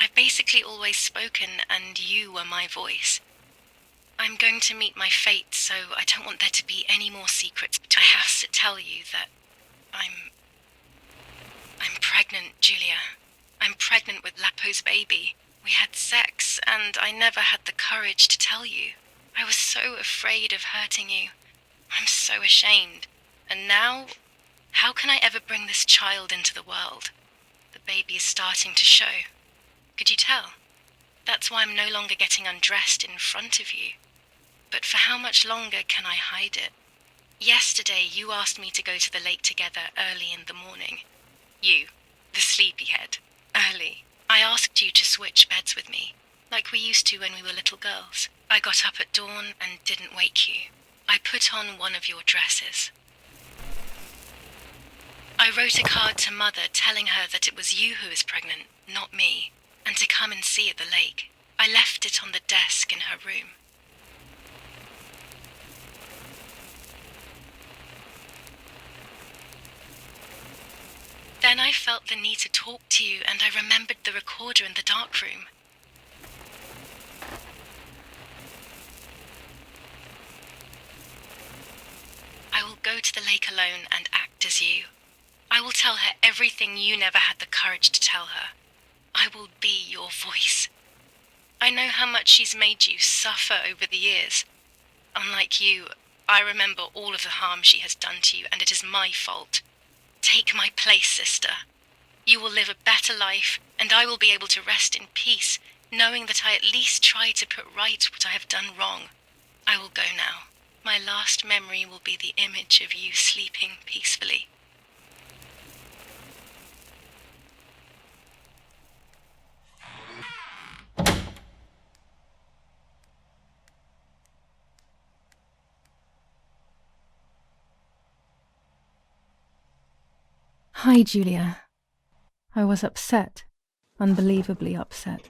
Speaker 15: I've basically always spoken, and you were my voice. I'm going to meet my fate, so I don't want there to be any more secrets between us. I have to tell you that I'm pregnant, Julia. I'm pregnant with Lapo's baby. We had sex, and I never had the courage to tell you. I was so afraid of hurting you. I'm so ashamed. And now, how can I ever bring this child into the world? The baby is starting to show. Could you tell? That's why I'm no longer getting undressed in front of you. But for how much longer can I hide it? Yesterday, you asked me to go to the lake together early in the morning. You, the sleepyhead, early. I asked you to switch beds with me, like we used to when we were little girls. I got up at dawn and didn't wake you. I put on one of your dresses. I wrote a card to Mother telling her that it was you who was pregnant, not me, and to come and see at the lake. I left it on the desk in her room. Then I felt the need to talk to you, and I remembered the recorder in the dark room. I will go to the lake alone and act as you. I will tell her everything you never had the courage to tell her. I will be your voice. I know how much she's made you suffer over the years. Unlike you, I remember all of the harm she has done to you, and it is my fault. Take my place, sister. You will live a better life, and I will be able to rest in peace, knowing that I at least tried to put right what I have done wrong. I will go now. My last memory will be the image of you sleeping peacefully.
Speaker 1: Hi, Julia. I was upset, unbelievably upset.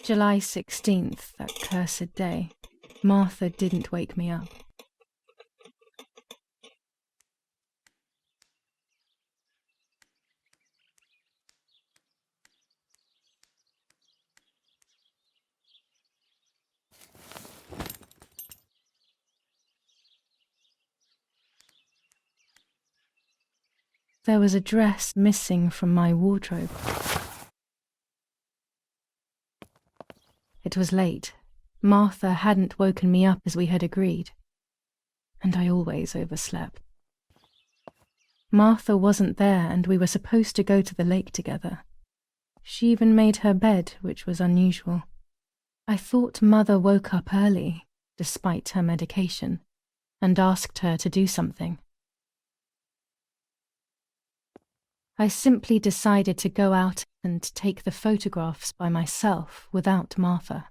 Speaker 1: July 16th, that cursed day. Martha didn't wake me up. There was a dress missing from my wardrobe. It was late. Martha hadn't woken me up as we had agreed, and I always overslept. Martha wasn't there, and we were supposed to go to the lake together. She even made her bed, which was unusual. I thought Mother woke up early, despite her medication, and asked her to do something. I simply decided to go out and take the photographs by myself without Martha.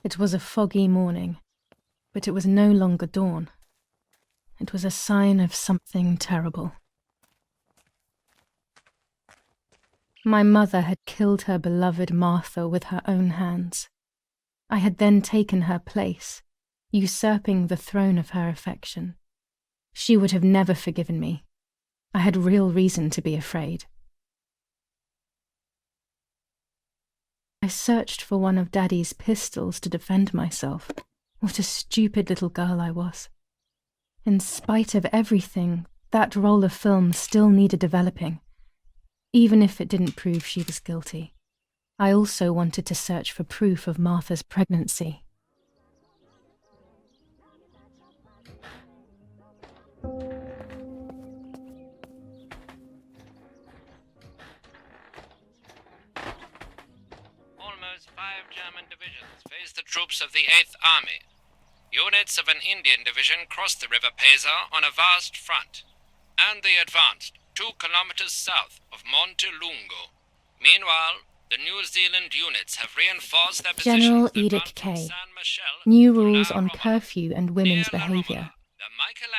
Speaker 1: It was a foggy morning, but it was no longer dawn. It was a sign of something terrible. My mother had killed her beloved Martha with her own hands. I had then taken her place, usurping the throne of her affection. She would have never forgiven me. I had real reason to be afraid. I searched for one of Daddy's pistols to defend myself. What a stupid little girl I was. In spite of everything, that roll of film still needed developing, even if it didn't prove she was guilty. I also wanted to search for proof of Martha's pregnancy.
Speaker 7: Almost 5 German divisions faced the troops of the 8th Army. Units of an Indian division crossed the River Pesa on a vast front, and they advanced 2 kilometers south of Montelungo. Meanwhile, the New Zealand units have reinforced their positions.
Speaker 1: General Edict K. New rules on curfew and women's behaviour.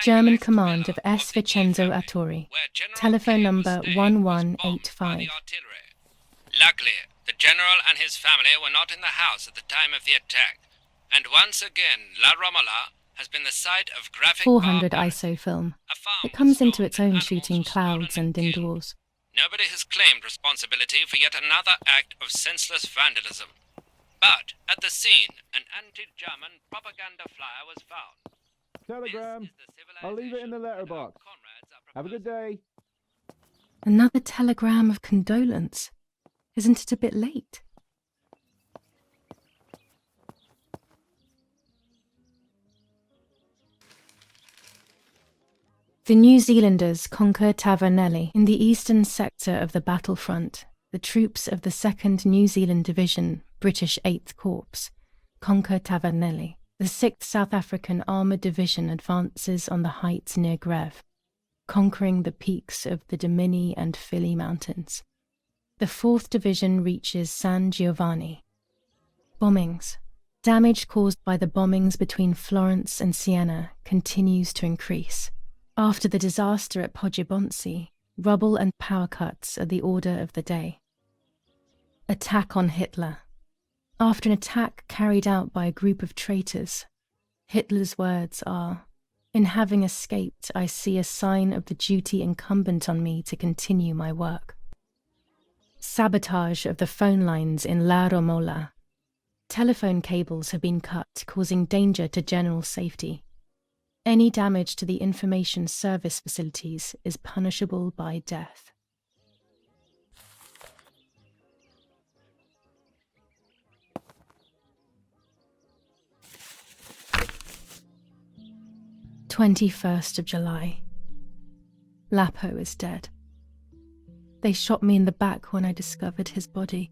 Speaker 1: German command of S. Vincenzo Arturi. Telephone number 1185.
Speaker 7: Luckily, the general and his family were not in the house at the time of the attack, and once again La Romola has been the site of graphic
Speaker 1: 400 ISO film. It comes into its own shooting clouds and indoors.
Speaker 7: Nobody has claimed responsibility for yet another act of senseless vandalism. But at the scene, an anti-German propaganda flyer was found.
Speaker 16: Telegram. I'll leave it in the letterbox. Have a good day.
Speaker 1: Another telegram of condolence. Isn't it a bit late? The New Zealanders conquer Tavernelli. In the eastern sector of the battlefront, the troops of the 2nd New Zealand Division, British 8th Corps, conquer Tavernelli. The 6th South African Armoured Division advances on the heights near Greve, conquering the peaks of the Dimini and Fili Mountains. The 4th Division reaches San Giovanni. Bombings. Damage caused by the bombings between Florence and Siena continues to increase. After the disaster at Poggibonsi, rubble and power cuts are the order of the day. Attack on Hitler. After an attack carried out by a group of traitors, Hitler's words are, "In having escaped, I see a sign of the duty incumbent on me to continue my work." Sabotage of the phone lines in La Romola. Telephone cables have been cut, causing danger to general safety. Any damage to the information service facilities is punishable by death. July 21st. Lapo is dead. They shot me in the back when I discovered his body.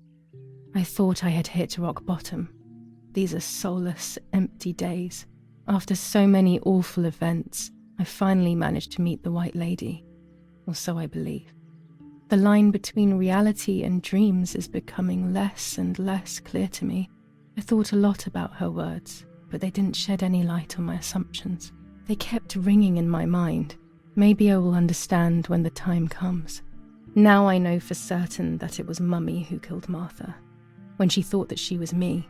Speaker 1: I thought I had hit rock bottom. These are soulless, empty days. After so many awful events, I finally managed to meet the White Lady, or so I believe. The line between reality and dreams is becoming less and less clear to me. I thought a lot about her words, but they didn't shed any light on my assumptions. They kept ringing in my mind. Maybe I will understand when the time comes. Now I know for certain that it was Mummy who killed Martha, when she thought that she was me.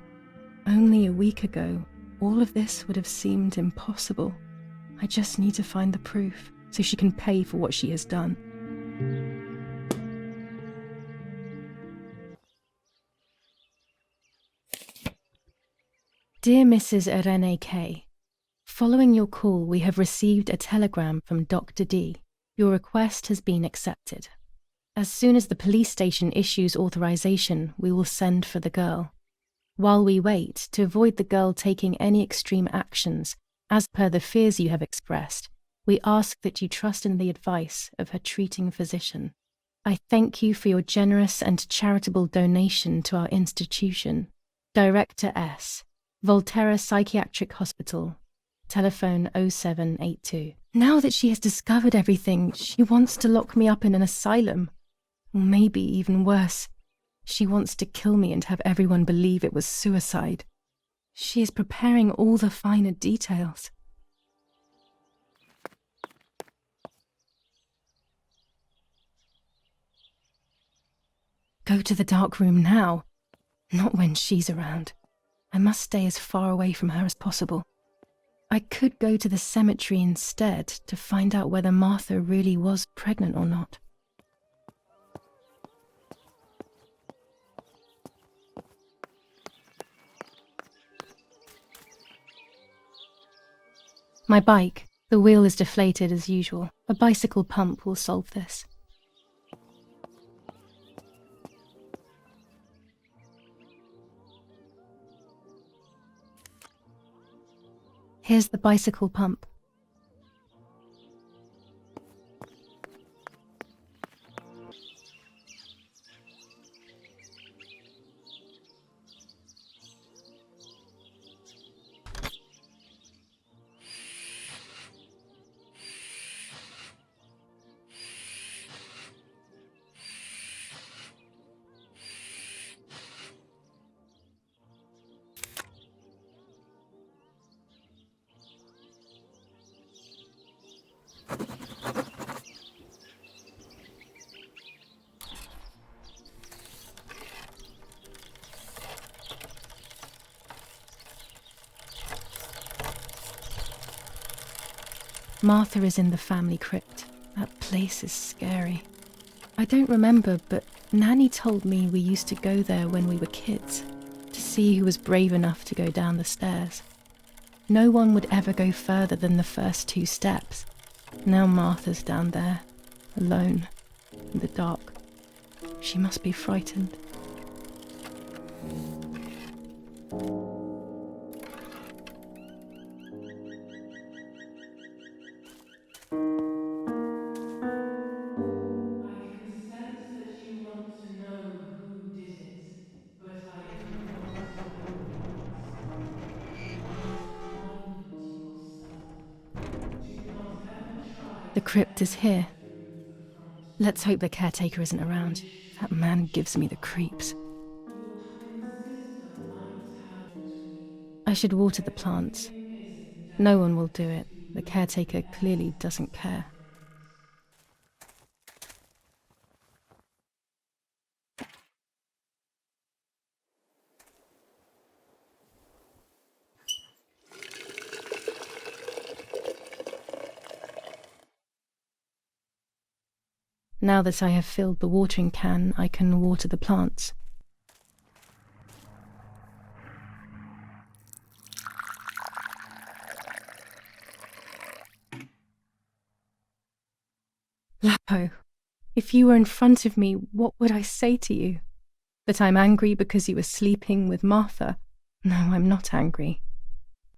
Speaker 1: Only a week ago, all of this would have seemed impossible. I just need to find the proof, so she can pay for what she has done. Dear Mrs. Irene K., following your call, we have received a telegram from Dr. D. Your request has been accepted. As soon as the police station issues authorization, we will send for the girl. While we wait, to avoid the girl taking any extreme actions, as per the fears you have expressed, we ask that you trust in the advice of her treating physician. I thank you for your generous and charitable donation to our institution. Director S. Volterra Psychiatric Hospital. Telephone 0782. Now that she has discovered everything, she wants to lock me up in an asylum. Or maybe even worse, she wants to kill me and have everyone believe it was suicide. She is preparing all the finer details. Go to the dark room now. Not when she's around. I must stay as far away from her as possible. I could go to the cemetery instead to find out whether Martha really was pregnant or not. My bike. The wheel is deflated as usual. A bicycle pump will solve this. Here's the bicycle pump. Martha is in the family crypt. That place is scary. I don't remember, but Nanny told me we used to go there when we were kids, to see who was brave enough to go down the stairs. No one would ever go further than the first 2 steps. Now Martha's down there, alone, in the dark. She must be frightened. The crypt is here. Let's hope the caretaker isn't around. That man gives me the creeps. I should water the plants. No one will do it. The caretaker clearly doesn't care. Now that I have filled the watering can, I can water the plants. Lapo, if you were in front of me, what would I say to you? That I'm angry because you were sleeping with Martha? No, I'm not angry.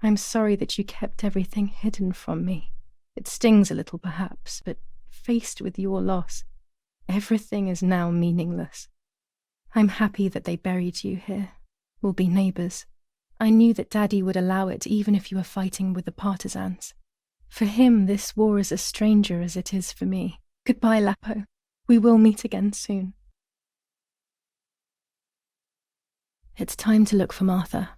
Speaker 1: I'm sorry that you kept everything hidden from me. It stings a little, perhaps, but faced with your loss, everything is now meaningless. I'm happy that they buried you here. We'll be neighbours. I knew that Daddy would allow it even if you were fighting with the partisans. For him, this war is a stranger as it is for me. Goodbye, Lapo. We will meet again soon. It's time to look for Martha.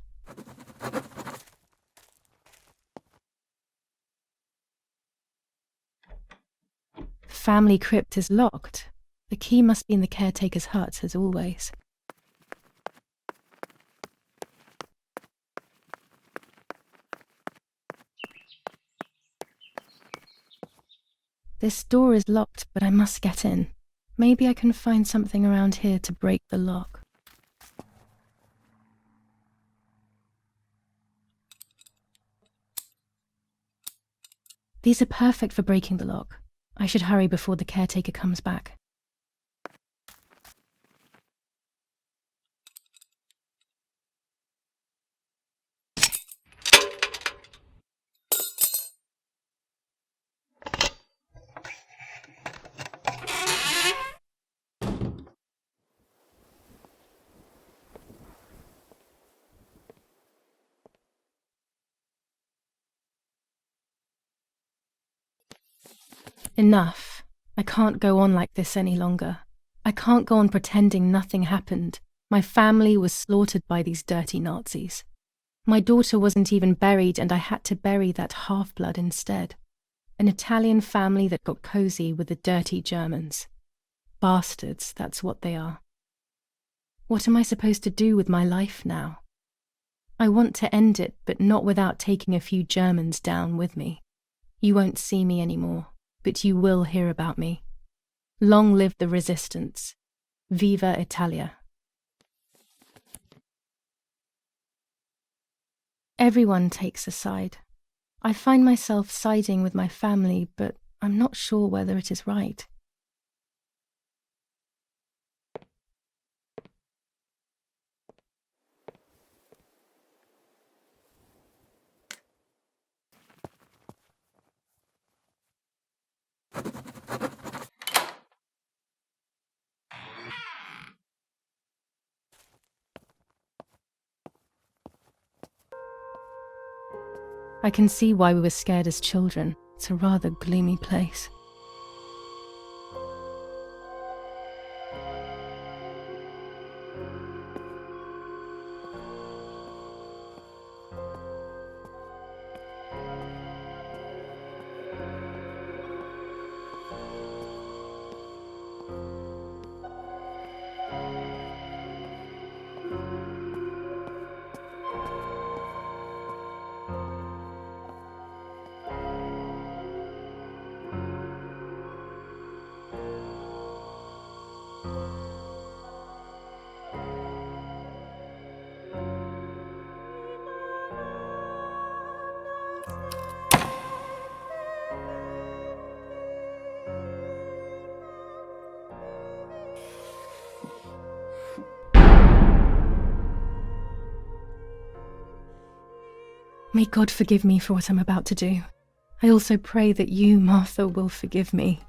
Speaker 1: Family crypt is locked. The key must be in the caretaker's hut, as always. This door is locked, but I must get in. Maybe I can find something around here to break the lock. These are perfect for breaking the lock. I should hurry before the caretaker comes back. Enough. I can't go on like this any longer. I can't go on pretending nothing happened. My family was slaughtered by these dirty Nazis. My daughter wasn't even buried, and I had to bury that half-blood instead. An Italian family that got cozy with the dirty Germans. Bastards, that's what they are. What am I supposed to do with my life now? I want to end it, but not without taking a few Germans down with me. You won't see me anymore, but you will hear about me. Long live the resistance. Viva Italia. Everyone takes a side. I find myself siding with my family, but I'm not sure whether it is right. I can see why we were scared as children. It's a rather gloomy place. May God forgive me for what I'm about to do. I also pray that you, Martha, will forgive me.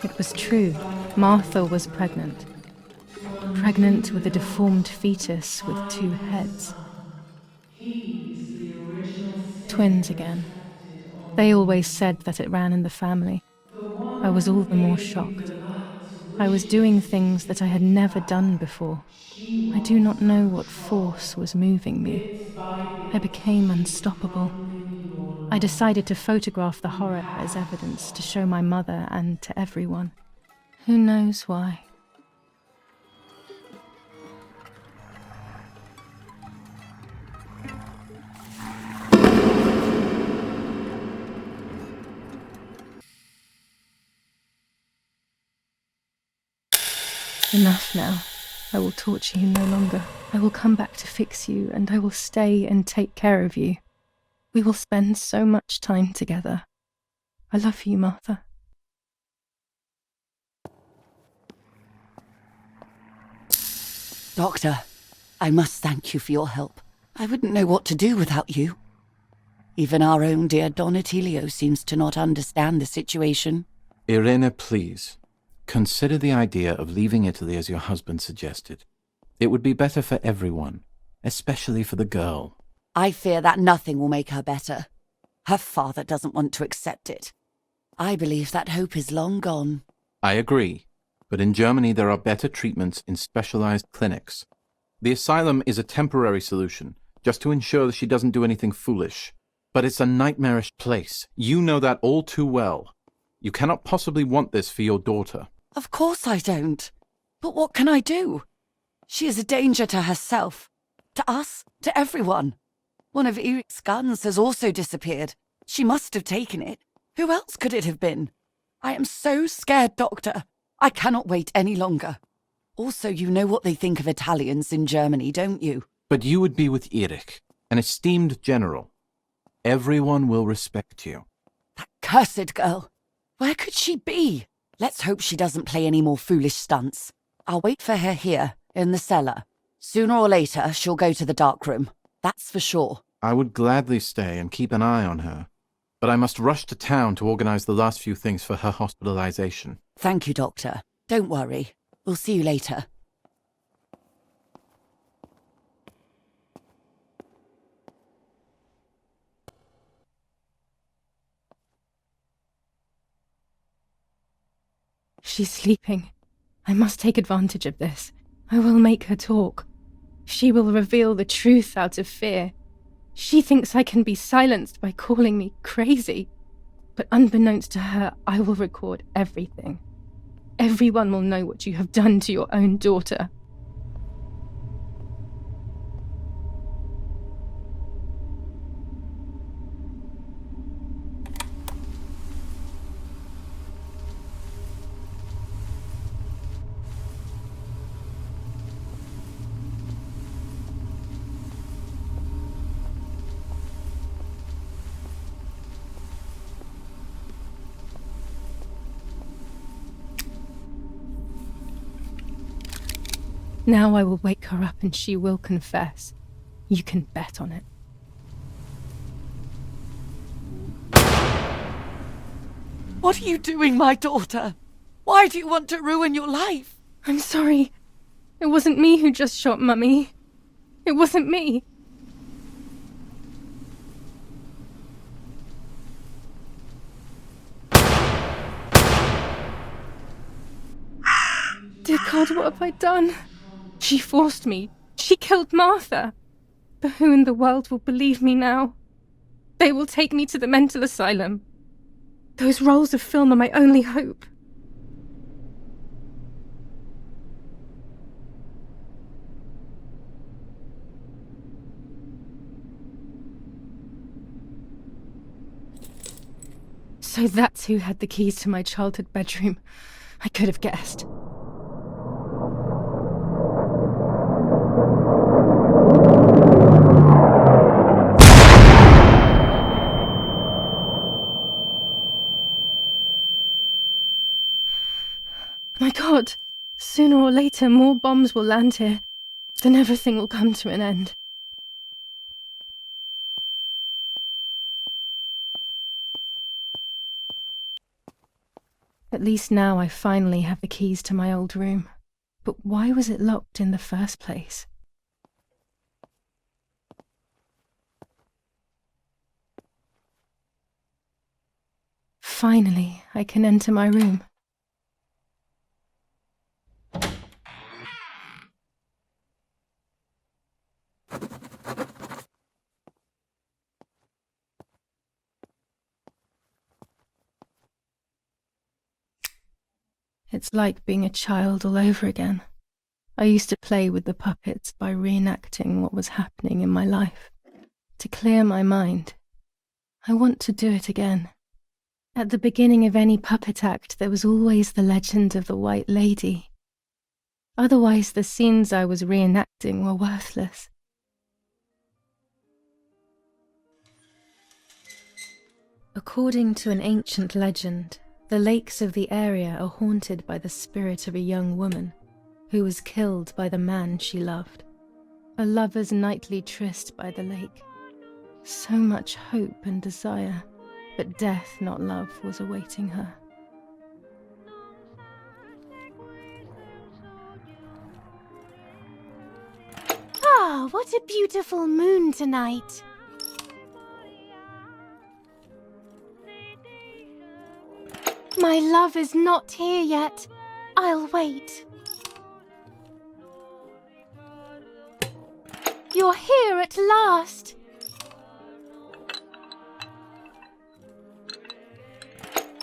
Speaker 1: It was true. Martha was pregnant. Pregnant with a deformed fetus with 2 heads. Twins again. They always said that it ran in the family. I was all the more shocked. I was doing things that I had never done before. I do not know what force was moving me. I became unstoppable. I decided to photograph the horror as evidence to show my mother and to everyone. Who knows why? Enough now. I will torture you no longer. I will come back to fix you, and I will stay and take care of you. We will spend so much time together. I love you, Martha.
Speaker 5: Doctor, I must thank you for your help. I wouldn't know what to do without you. Even our own dear Donatello seems to not understand the situation.
Speaker 13: Irene, please. Consider the idea of leaving Italy as your husband suggested. It would be better for everyone, especially for the girl.
Speaker 5: I fear that nothing will make her better. Her father doesn't want to accept it. I believe that hope is long gone.
Speaker 13: I agree, but in Germany there are better treatments in specialized clinics. The asylum is a temporary solution, just to ensure that she doesn't do anything foolish. But it's a nightmarish place. You know that all too well. You cannot possibly want this for your daughter.
Speaker 5: Of course I don't. But what can I do? She is a danger to herself, to us, to everyone. One of Eric's guns has also disappeared. She must have taken it. Who else could it have been? I am so scared, Doctor. I cannot wait any longer. Also, you know what they think of Italians in Germany, don't you?
Speaker 13: But you would be with Eric, an esteemed general. Everyone will respect you.
Speaker 5: That cursed girl. Where could she be? Let's hope she doesn't play any more foolish stunts. I'll wait for her here, in the cellar. Sooner or later, she'll go to the dark room. That's for sure.
Speaker 13: I would gladly stay and keep an eye on her. But I must rush to town to organize the last few things for her hospitalization.
Speaker 5: Thank you, Doctor. Don't worry. We'll see you later.
Speaker 1: She's sleeping. I must take advantage of this. I will make her talk. She will reveal the truth out of fear. She thinks I can be silenced by calling me crazy. But unbeknownst to her, I will record everything. Everyone will know what you have done to your own daughter. Now I will wake her up and she will confess. You can bet on it.
Speaker 5: What are you doing, my daughter? Why do you want to ruin your life?
Speaker 1: I'm sorry. It wasn't me who just shot Mummy. It wasn't me. Dear God, what have I done? She forced me. She killed Martha. But who in the world will believe me now? They will take me to the mental asylum. Those rolls of film are my only hope. So that's who had the keys to my childhood bedroom. I could have guessed. My God, sooner or later more bombs will land here. Then everything will come to an end. At least now I finally have the keys to my old room. But why was it locked in the first place? Finally, I can enter my room. It's like being a child all over again. I used to play with the puppets by reenacting what was happening in my life, to clear my mind. I want to do it again. At the beginning of any puppet act, there was always the legend of the White Lady. Otherwise, the scenes I was reenacting were worthless. According to an ancient legend, the lakes of the area are haunted by the spirit of a young woman who was killed by the man she loved. A lover's nightly tryst by the lake. So much hope and desire, but death, not love, was awaiting her.
Speaker 17: Ah, what a beautiful moon tonight! My love is not here yet. I'll wait. You're here at last.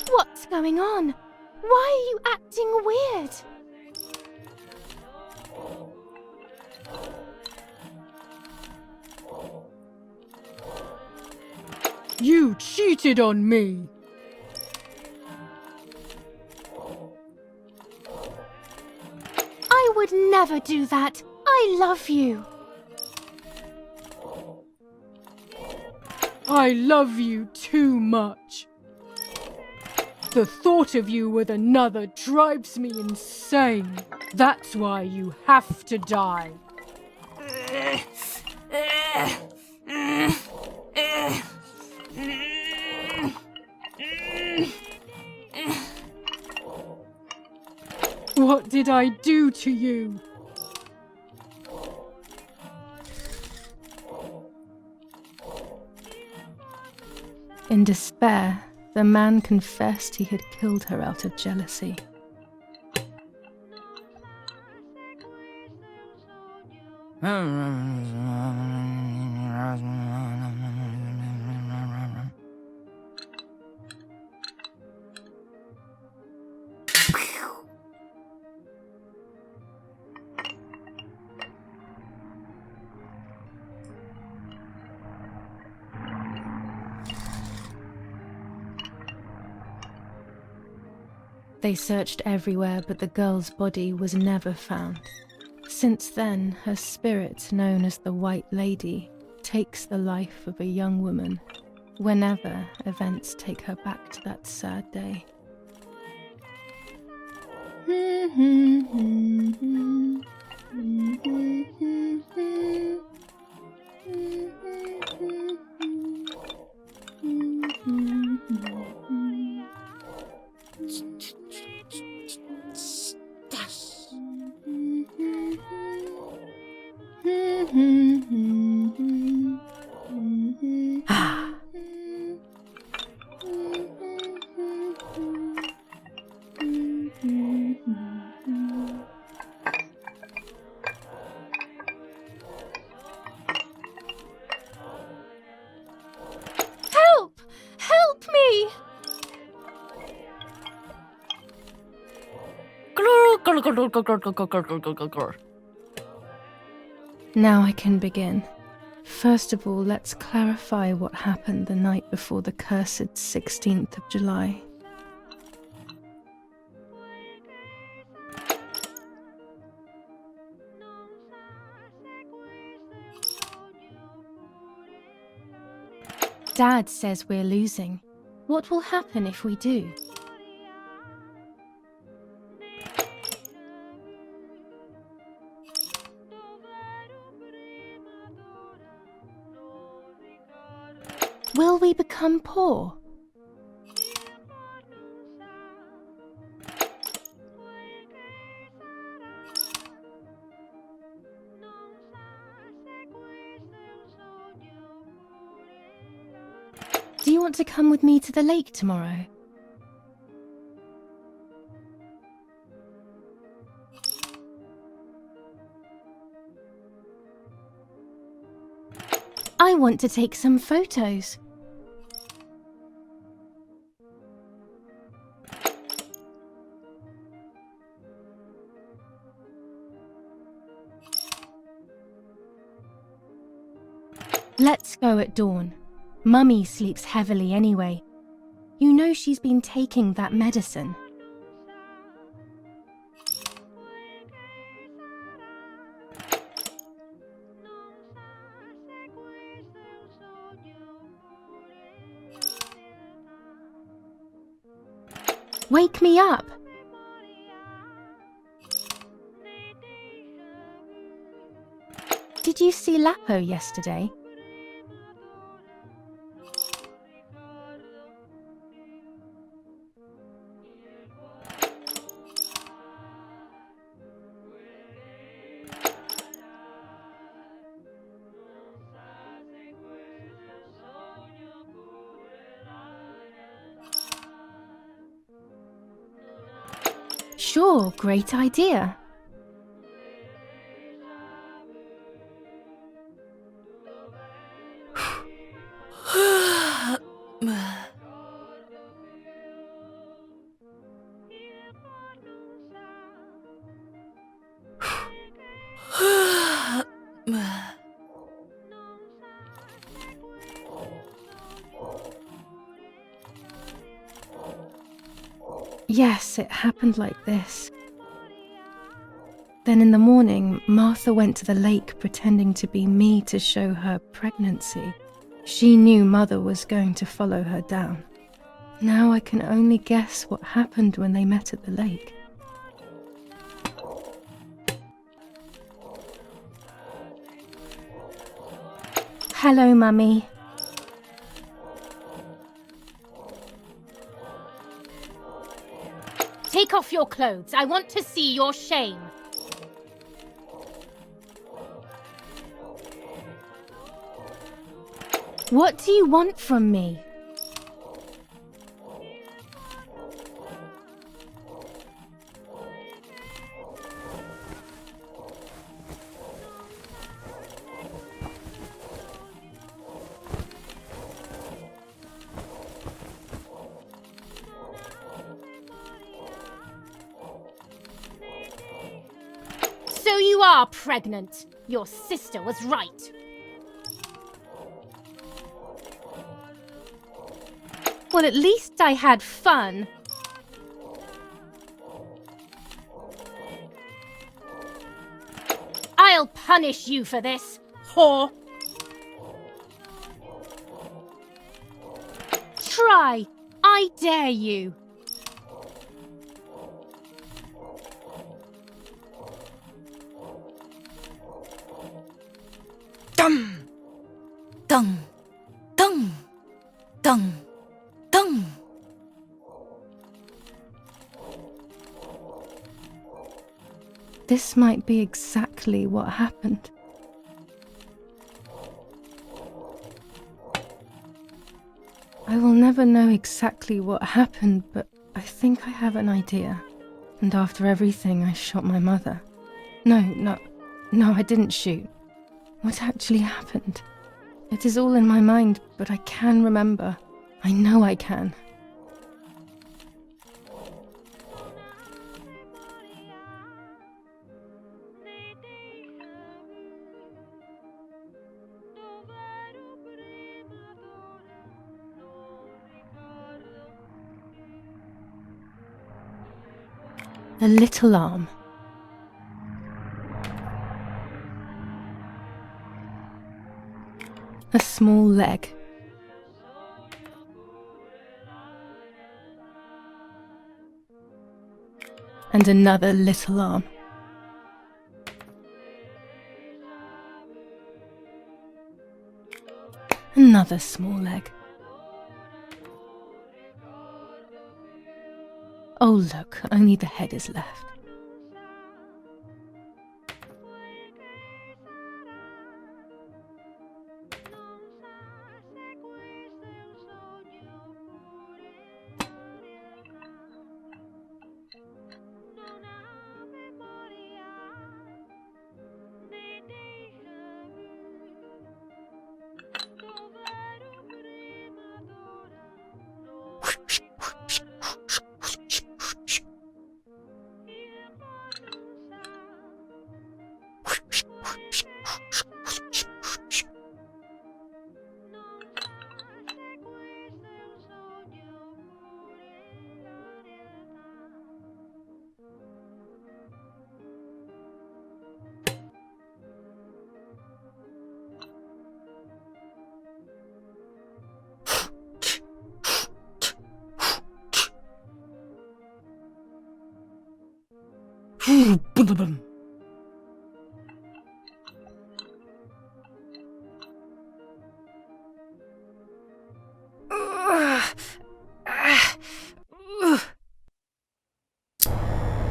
Speaker 17: What's going on? Why are you acting weird?
Speaker 18: You cheated on me!
Speaker 17: I would never do that. I love you.
Speaker 18: I love you too much. The thought of you with another drives me insane. That's why you have to die. What did I do to you?
Speaker 1: In despair, the man confessed he had killed her out of jealousy. They searched everywhere, but the girl's body was never found. Since then, her spirit, known as the White Lady, takes the life of a young woman whenever events take her back to that sad day.
Speaker 17: Help! Help me!
Speaker 1: Now I can begin. First of all, let's clarify what happened the night before the cursed 16th of July. Dad says we're losing. What will happen if we do? Will we become poor?
Speaker 17: want to come with me to the lake tomorrow? I want to take some photos. Let's go at dawn. Mummy sleeps heavily anyway. You know she's been taking that medicine. Wake me up! Did you see Lapo yesterday? Sure, great idea. Yes, it happened like this. Then in the morning, Martha went to the lake pretending to be me to show her pregnancy. She knew Mother was going to follow her down. Now I can only guess what happened when they met at the lake. Hello, Mummy.
Speaker 19: Take off your clothes. I want to see your shame.
Speaker 17: What do you want from me?
Speaker 19: So you are pregnant. Your sister was right.
Speaker 17: Well, at least I had fun.
Speaker 19: I'll punish you for this, whore.
Speaker 17: Try. I dare you.
Speaker 5: Dum! Dung! Dung! Dung! Dung!
Speaker 1: This might be exactly what happened. I will never know exactly what happened, but I think I have an idea. And after everything, I shot my mother. No, I didn't shoot. What actually happened? It is all in my mind, but I can remember. I know I can. The little arm. A small leg. And another little arm. Another small leg. Oh look, only the head is left.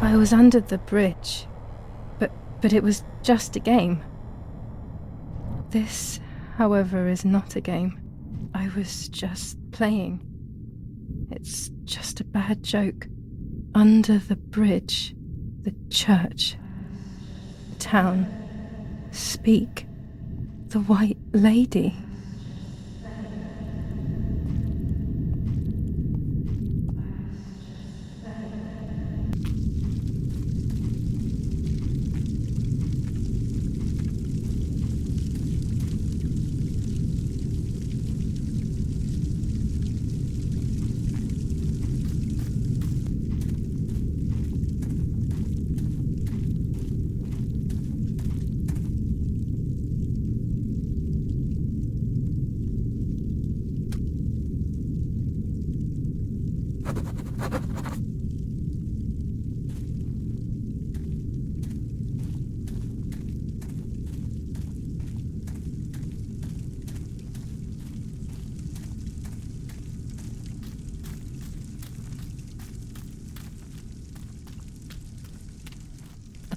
Speaker 17: I was under the bridge, but it was just a game. This, however, is not a game. I was just playing. It's just a bad joke. Under the bridge, the church, the town, speak, the white lady.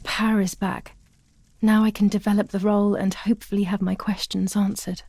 Speaker 17: Power is back. Now I can develop the role and hopefully have my questions answered.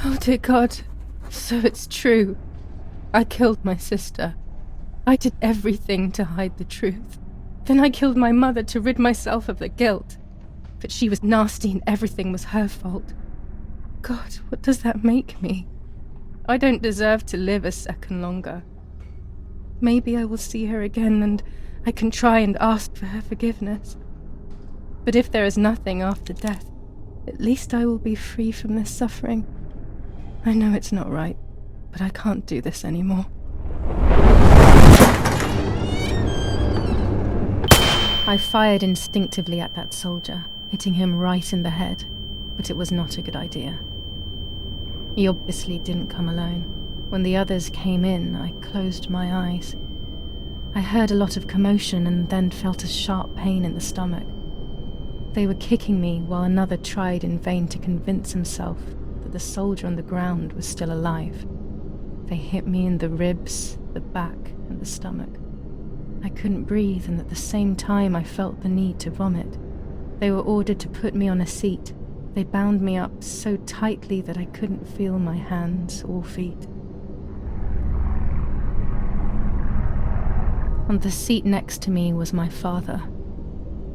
Speaker 17: Oh dear God, so it's true. I killed my sister. I did everything to hide the truth. Then I killed my mother to rid myself of the guilt. But she was nasty and everything was her fault. God, what does that make me? I don't deserve to live a second longer. Maybe I will see her again and I can try and ask for her forgiveness. But if there is nothing after death, at least I will be free from this suffering. I know it's not right, but I can't do this anymore. I fired instinctively at that soldier, hitting him right in the head, but it was not a good idea. He obviously didn't come alone. When the others came in, I closed my eyes. I heard a lot of commotion and then felt a sharp pain in the stomach. They were kicking me while another tried in vain to convince himself that the soldier on the ground was still alive. They hit me in the ribs, the back, and the stomach. I couldn't breathe, and at the same time I felt the need to vomit. They were ordered to put me on a seat. They bound me up so tightly that I couldn't feel my hands or feet. On the seat next to me was my father.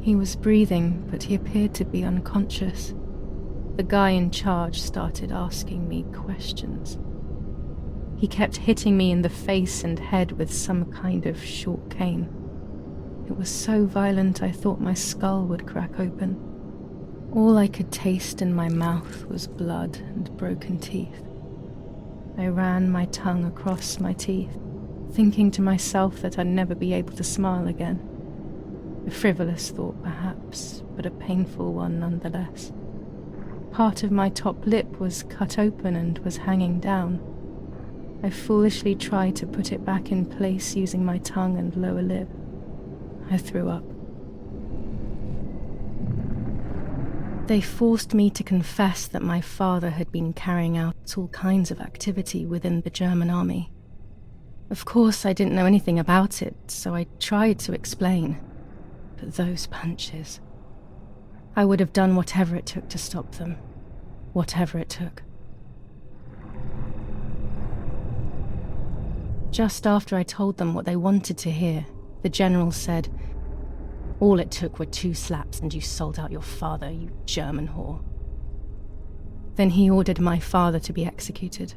Speaker 17: He was breathing, but he appeared to be unconscious. The guy in charge started asking me questions. He kept hitting me in the face and head with some kind of short cane. It was so violent I thought my skull would crack open. All I could taste in my mouth was blood and broken teeth. I ran my tongue across my teeth, thinking to myself that I'd never be able to smile again. A frivolous thought perhaps, but a painful one nonetheless. Part of my top lip was cut open and was hanging down. I foolishly tried to put it back in place using my tongue and lower lip. I threw up. They forced me to confess that my father had been carrying out all kinds of activity within the German army. Of course, I didn't know anything about it, so I tried to explain. But those punches... I would have done whatever it took to stop them. Whatever it took. Just after I told them what they wanted to hear, the general said, "All it took were 2 slaps and you sold out your father, you German whore." Then he ordered my father to be executed.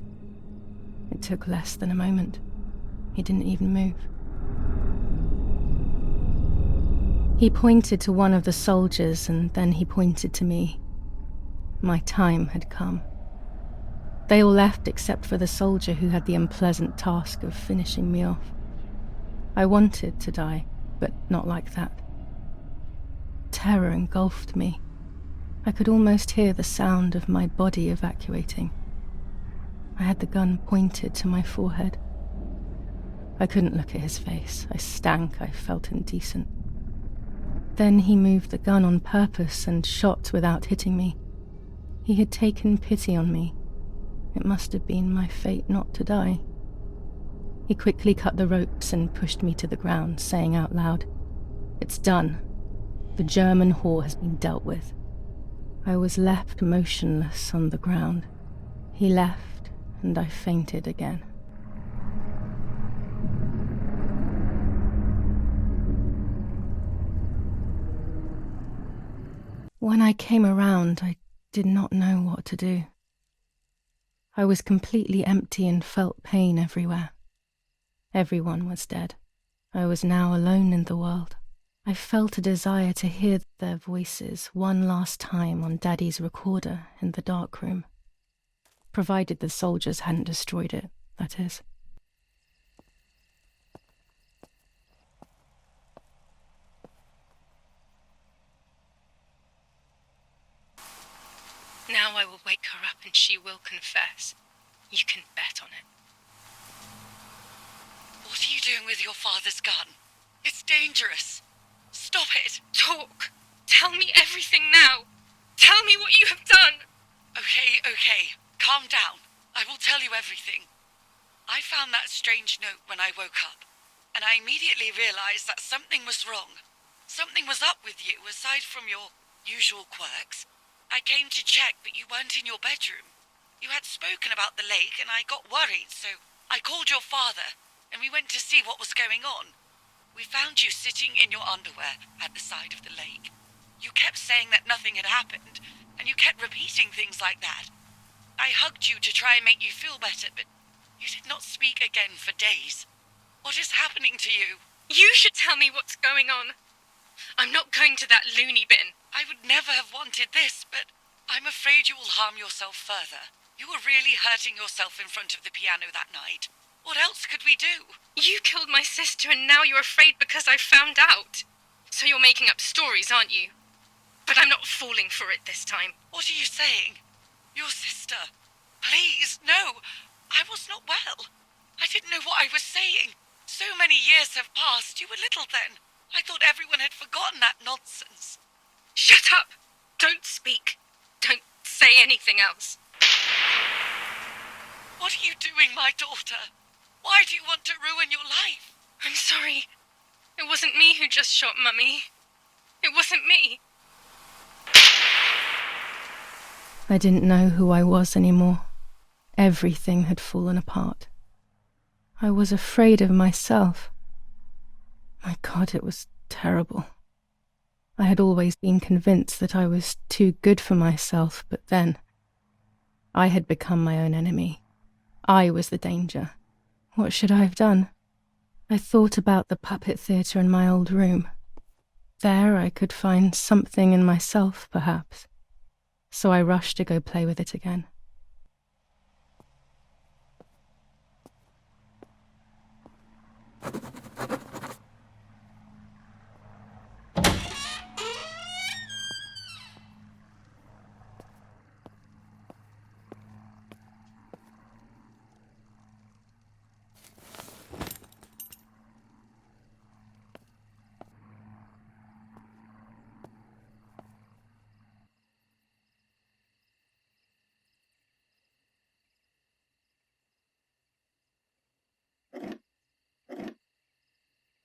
Speaker 17: It took less than a moment. He didn't even move. He pointed to one of the soldiers and then he pointed to me. My time had come. They all left except for the soldier who had the unpleasant task of finishing me off. I wanted to die, but not like that. Terror engulfed me. I could almost hear the sound of my body evacuating. I had the gun pointed to my forehead. I couldn't look at his face. I stank. I felt indecent. Then he moved the gun on purpose and shot without hitting me. He had taken pity on me. It must have been my fate not to die. He quickly cut the ropes and pushed me to the ground, saying out loud, "It's done. The German whore has been dealt with." I was left motionless on the ground. He left, and I fainted again. When I came around, I did not know what to do. I was completely empty and felt pain everywhere. Everyone was dead. I was now alone in the world. I felt a desire to hear their voices one last time on Daddy's recorder in the dark room. Provided the soldiers hadn't destroyed it, that is.
Speaker 15: Now I will wake her up and she will confess. You can bet on it.
Speaker 14: What are you doing with your father's gun? It's dangerous. Stop it.
Speaker 15: Talk. Tell me everything now. Tell me what you have done.
Speaker 14: Okay. Calm down. I will tell you everything. I found that strange note when I woke up, and I immediately realized that something was wrong. Something was up with you, aside from your usual quirks. I came to check, but you weren't in your bedroom. You had spoken about the lake, and I got worried, so I called your father, and we went to see what was going on. We found you sitting in your underwear at the side of the lake. You kept saying that nothing had happened, and you kept repeating things like that. I hugged you to try and make you feel better, but you did not speak again for days. What is happening to you?
Speaker 15: You should tell me what's going on. I'm not going to that loony bin.
Speaker 14: I would never have wanted this, but I'm afraid you will harm yourself further. You were really hurting yourself in front of the piano that night. What else could we do?
Speaker 15: You killed my sister and now you're afraid because I found out. So you're making up stories, aren't you? But I'm not falling for it this time.
Speaker 14: What are you saying? Your sister? Please, no. I was not well. I didn't know what I was saying. So many years have passed. You were little then. I thought everyone had forgotten that nonsense.
Speaker 15: Shut up! Don't speak. Don't say anything else.
Speaker 14: What are you doing, my daughter? Why do you want to ruin your life?
Speaker 15: I'm sorry. It wasn't me who just shot Mummy. It wasn't me.
Speaker 17: I didn't know who I was anymore. Everything had fallen apart. I was afraid of myself. My God, it was terrible. I had always been convinced that I was too good for myself, but then I had become my own enemy. I was the danger. What should I have done? I thought about the puppet theatre in my old room. There I could find something in myself, perhaps. So I rushed to go play with it again.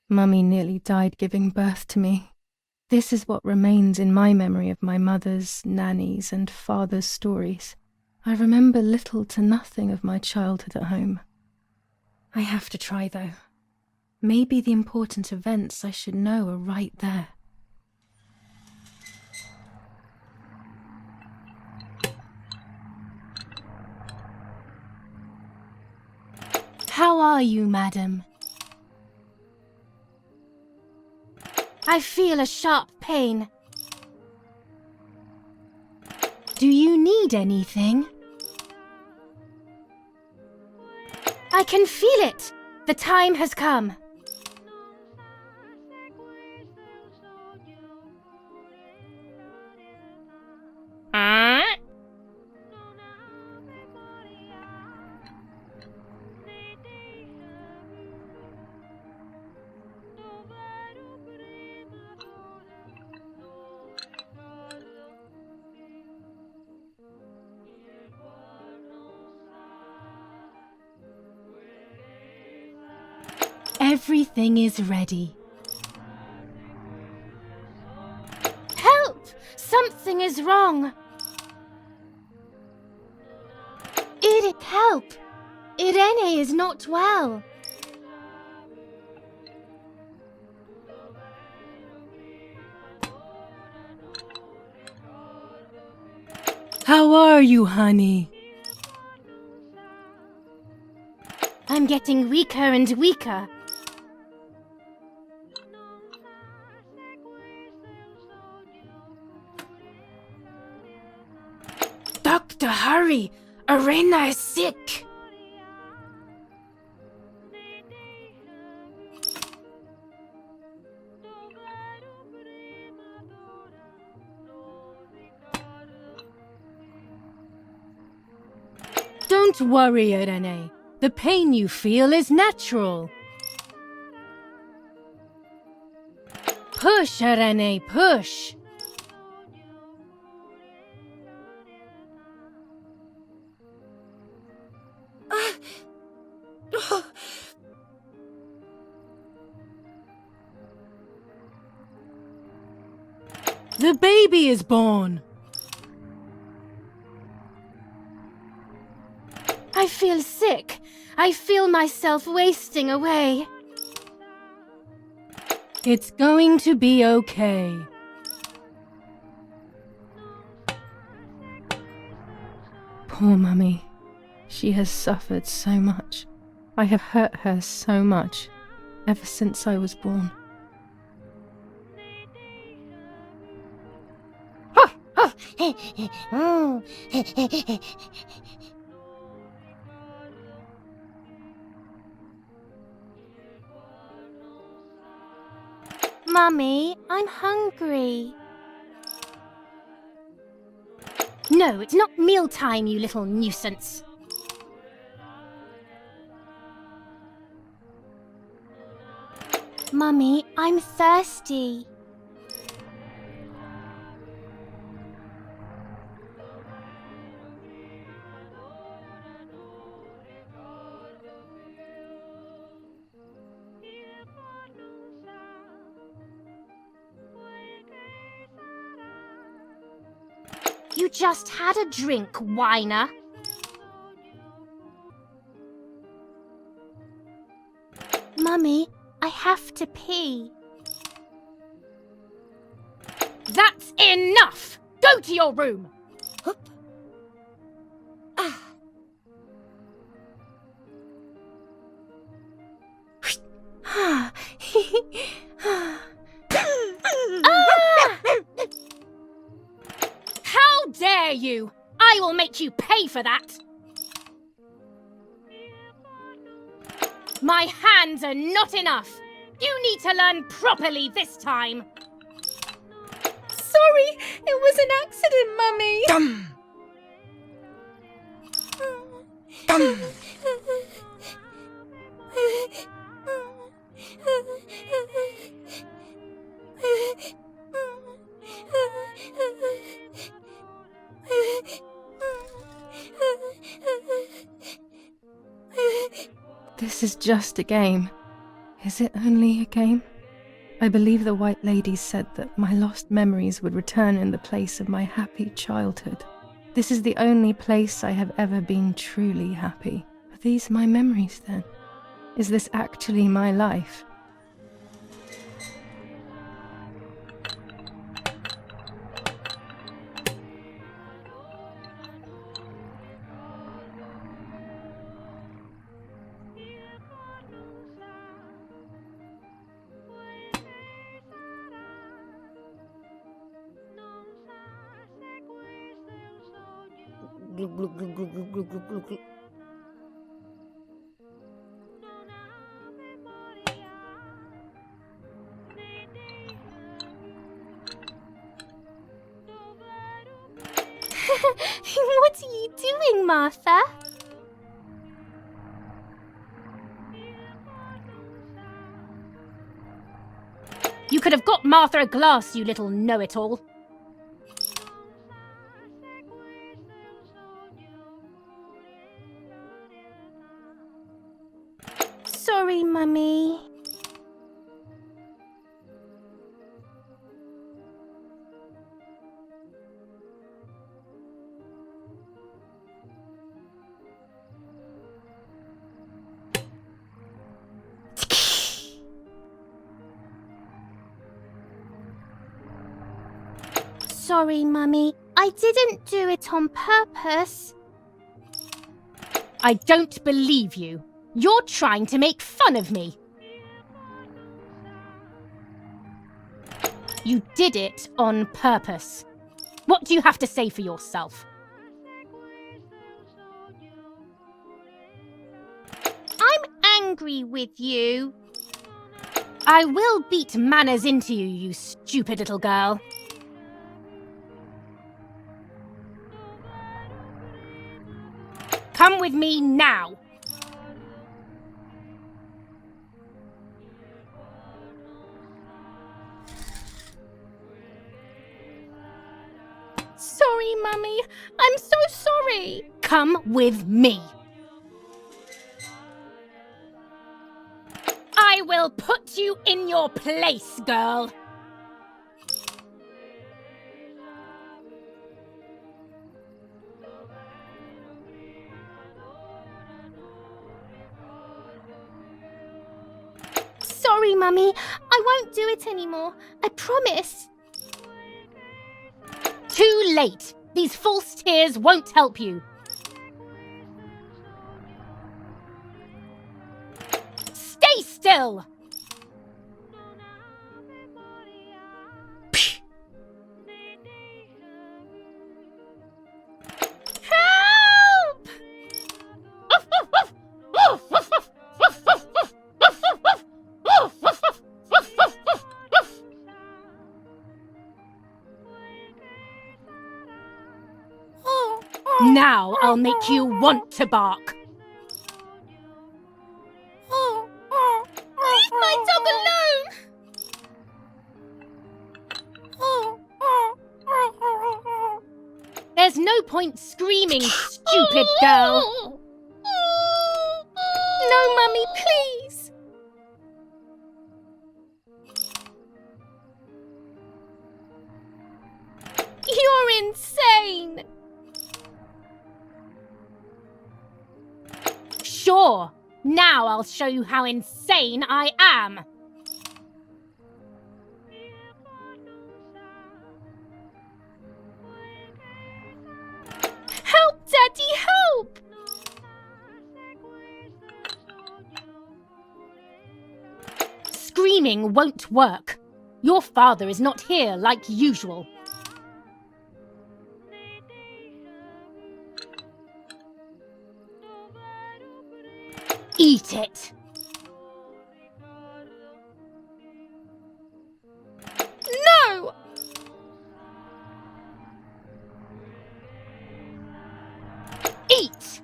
Speaker 17: Mummy nearly died giving birth to me. This is what remains in my memory of my mother's, nanny's, and father's stories. I remember little to nothing of my childhood at home. I have to try, though. Maybe the important events I should know are right there.
Speaker 19: How are you, madam? I feel a sharp pain. Do you need anything? I can feel it. The time has come. Everything is ready. Help! Something is wrong. Help! Irene is not well.
Speaker 18: How are you, honey?
Speaker 19: I'm getting weaker and weaker.
Speaker 18: Doctor, hurry! Irena is sick! Don't worry, Irene. The pain you feel is natural. Push, Irene, push! The baby is born.
Speaker 19: I feel sick. I feel myself wasting away.
Speaker 18: It's going to be okay.
Speaker 17: Poor Mummy. She has suffered so much. I have hurt her so much, ever since I was born.
Speaker 19: Mummy, I'm hungry. No, it's not mealtime, you little nuisance. Mummy, I'm thirsty. You just had a drink, whiner. Mummy, I have to pee.
Speaker 18: That's enough! Go to your room! How dare you! I will make you pay for that! My hands are not enough! You need to learn properly this time!
Speaker 1: Sorry, it was an accident, Mummy!
Speaker 17: This is just a game. Is it only a game? I believe the White Lady said that my lost memories would return in the place of my happy childhood. This is the only place I have ever been truly happy. Are these my memories then? Is this actually my life?
Speaker 19: What are you doing, Martha? You could have got Martha a glass, you little know-it-all.
Speaker 2: Sorry, Mummy. Sorry, Mummy. I didn't do it on purpose.
Speaker 19: I don't believe you. You're trying to make fun of me. You did it on purpose. What do you have to say for yourself?
Speaker 2: I'm angry with you.
Speaker 19: I will beat manners into you, you stupid little girl. Come with me now.
Speaker 2: Sorry, Mummy. I'm so sorry.
Speaker 19: Come with me. I will put you in your place, girl.
Speaker 2: Sorry, Mummy. I won't do it anymore. I promise.
Speaker 19: Too late. These false tears won't help you. Stay still.
Speaker 2: Help!
Speaker 19: Now I'll make you want to bark.
Speaker 2: Leave my dog alone!
Speaker 19: There's no point screaming, stupid girl.
Speaker 2: No, Mummy, please. You're insane.
Speaker 19: Sure. Now I'll show you how insane I am.
Speaker 2: Help, Daddy, help!
Speaker 19: Screaming won't work. Your father is not here like usual. Eat it.
Speaker 2: No!
Speaker 19: Eat!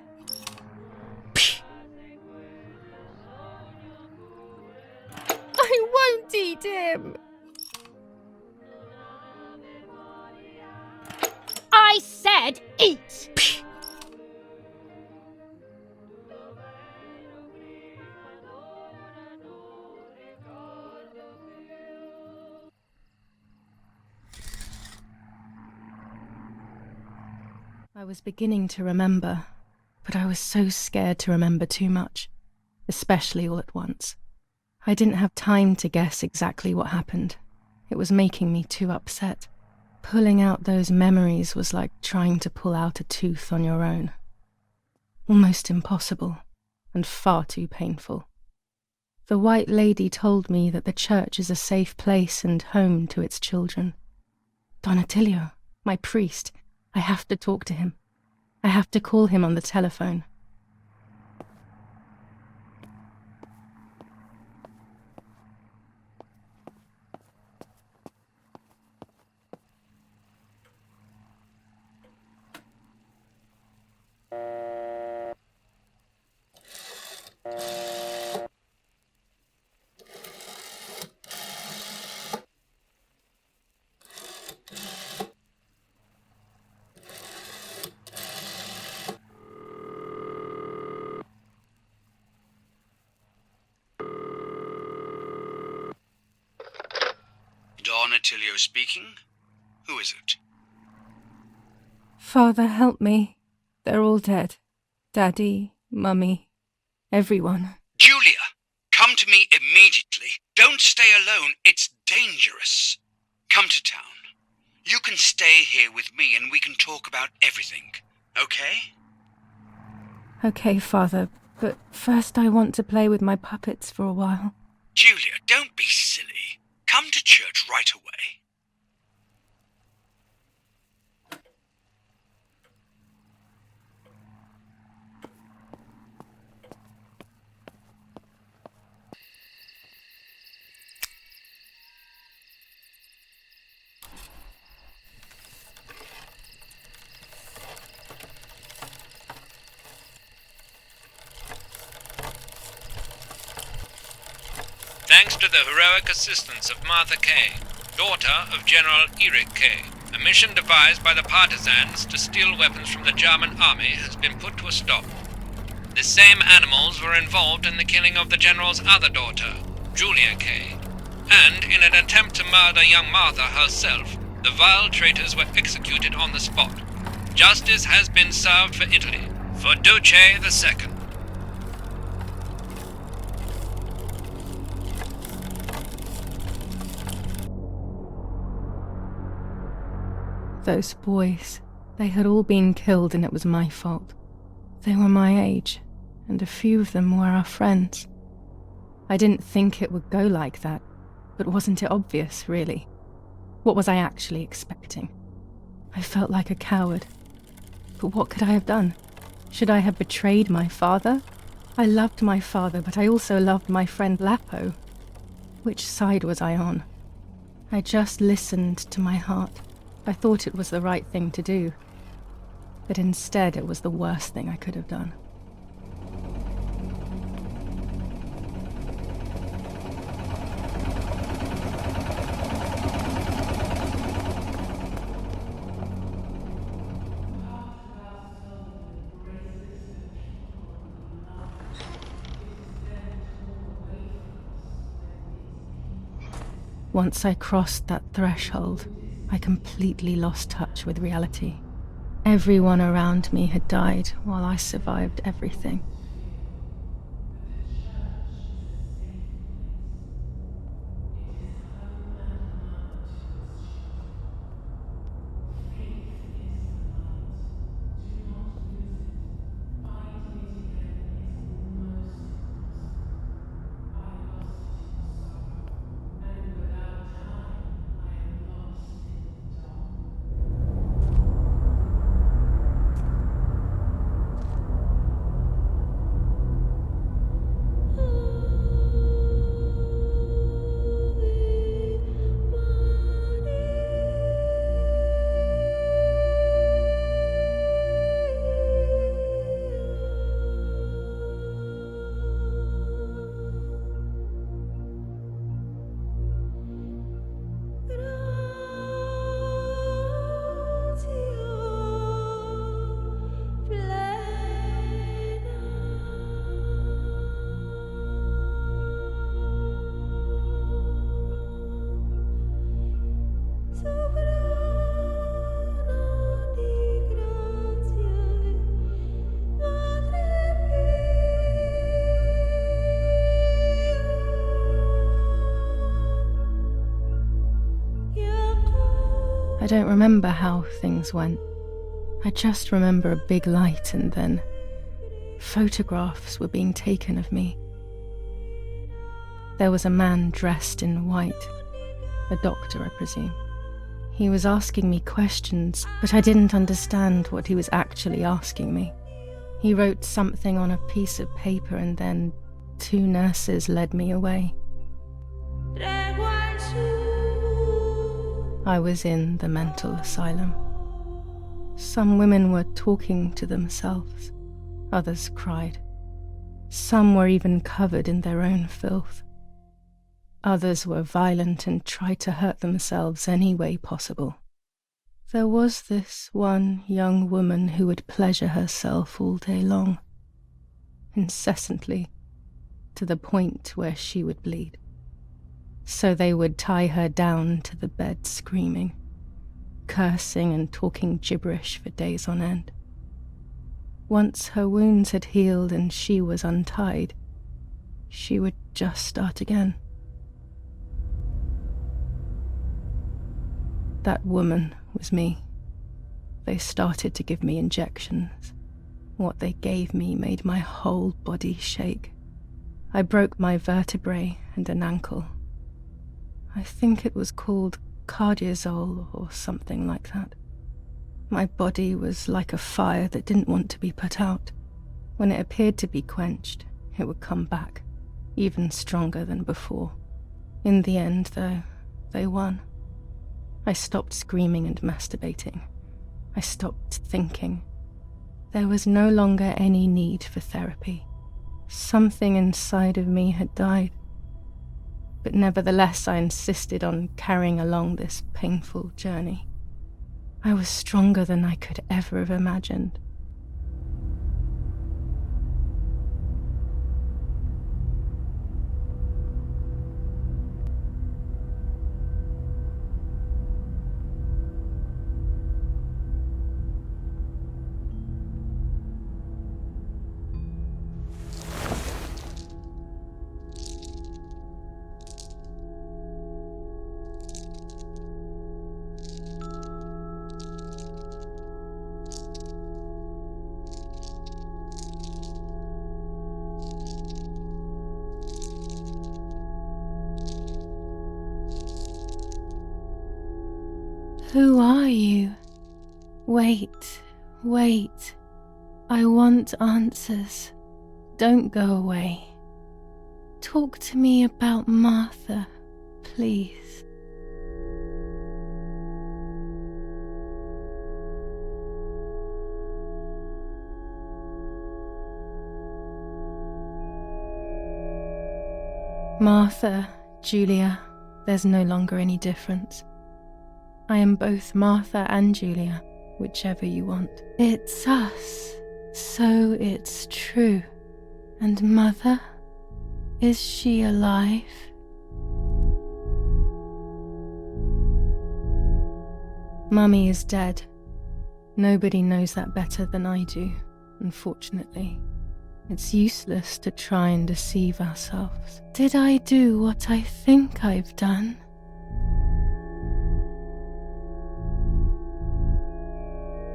Speaker 2: I won't eat him.
Speaker 19: I said eat!
Speaker 17: I was beginning to remember, but I was so scared to remember too much, especially all at once. I didn't have time to guess exactly what happened. It was making me too upset. Pulling out those memories was like trying to pull out a tooth on your own. Almost impossible, and far too painful. The White Lady told me that the church is a safe place and home to its children. Don Attilio, my priest, I have to talk to him. I have to call him on the telephone.
Speaker 9: Don Attilio speaking. Who is it?
Speaker 17: Father, help me. They're all dead. Daddy, Mummy, everyone.
Speaker 9: Julia, come to me immediately. Don't stay alone. It's dangerous. Come to town. You can stay here with me and we can talk about everything. Okay?
Speaker 17: Okay, Father, but first I want to play with my puppets for a while.
Speaker 9: Julia, don't be silly. Come to church right away.
Speaker 7: Thanks to the heroic assistance of Martha Kay, daughter of General Eric Kay, a mission devised by the partisans to steal weapons from the German army has been put to a stop. The same animals were involved in the killing of the general's other daughter, Julia Kay, and in an attempt to murder young Martha herself, the vile traitors were executed on the spot. Justice has been served for Italy, for Duce II.
Speaker 17: Those boys, they had all been killed and it was my fault. They were my age, and a few of them were our friends. I didn't think it would go like that, but wasn't it obvious, really? What was I actually expecting? I felt like a coward. But what could I have done? Should I have betrayed my father? I loved my father, but I also loved my friend Lapo. Which side was I on? I just listened to my heart. I thought it was the right thing to do, but instead it was the worst thing I could have done. Once I crossed that threshold, I completely lost touch with reality. Everyone around me had died while I survived everything. don't remember how things went. I just remember a big light and then photographs were being taken of me. There was a man dressed in white, a doctor, I presume. He was asking me questions, but I didn't understand what he was actually asking me. He wrote something on a piece of paper and then 2 nurses led me away. I was in the mental asylum. Some women were talking to themselves, others cried. Some were even covered in their own filth. Others were violent and tried to hurt themselves any way possible. There was this one young woman who would pleasure herself all day long, incessantly, to the point where she would bleed. So they would tie her down to the bed screaming, cursing and talking gibberish for days on end. Once her wounds had healed and she was untied, she would just start again. That woman was me. They started to give me injections. What they gave me made my whole body shake. I broke my vertebrae and an ankle. I think it was called cardiazole or something like that. My body was like a fire that didn't want to be put out. When it appeared to be quenched, it would come back, even stronger than before. In the end, though, they won. I stopped screaming and masturbating. I stopped thinking. There was no longer any need for therapy. Something inside of me had died. But nevertheless, I insisted on carrying along this painful journey. I was stronger than I could ever have imagined. Who are you? Wait, wait. I want answers. Don't go away. Talk to me about Martha, please. Martha, Julia, there's no longer any difference. I am both Martha and Julia, whichever you want. It's us, so it's true. And Mother? Is she alive? Mummy is dead. Nobody knows that better than I do, unfortunately. It's useless to try and deceive ourselves. Did I do what I think I've done?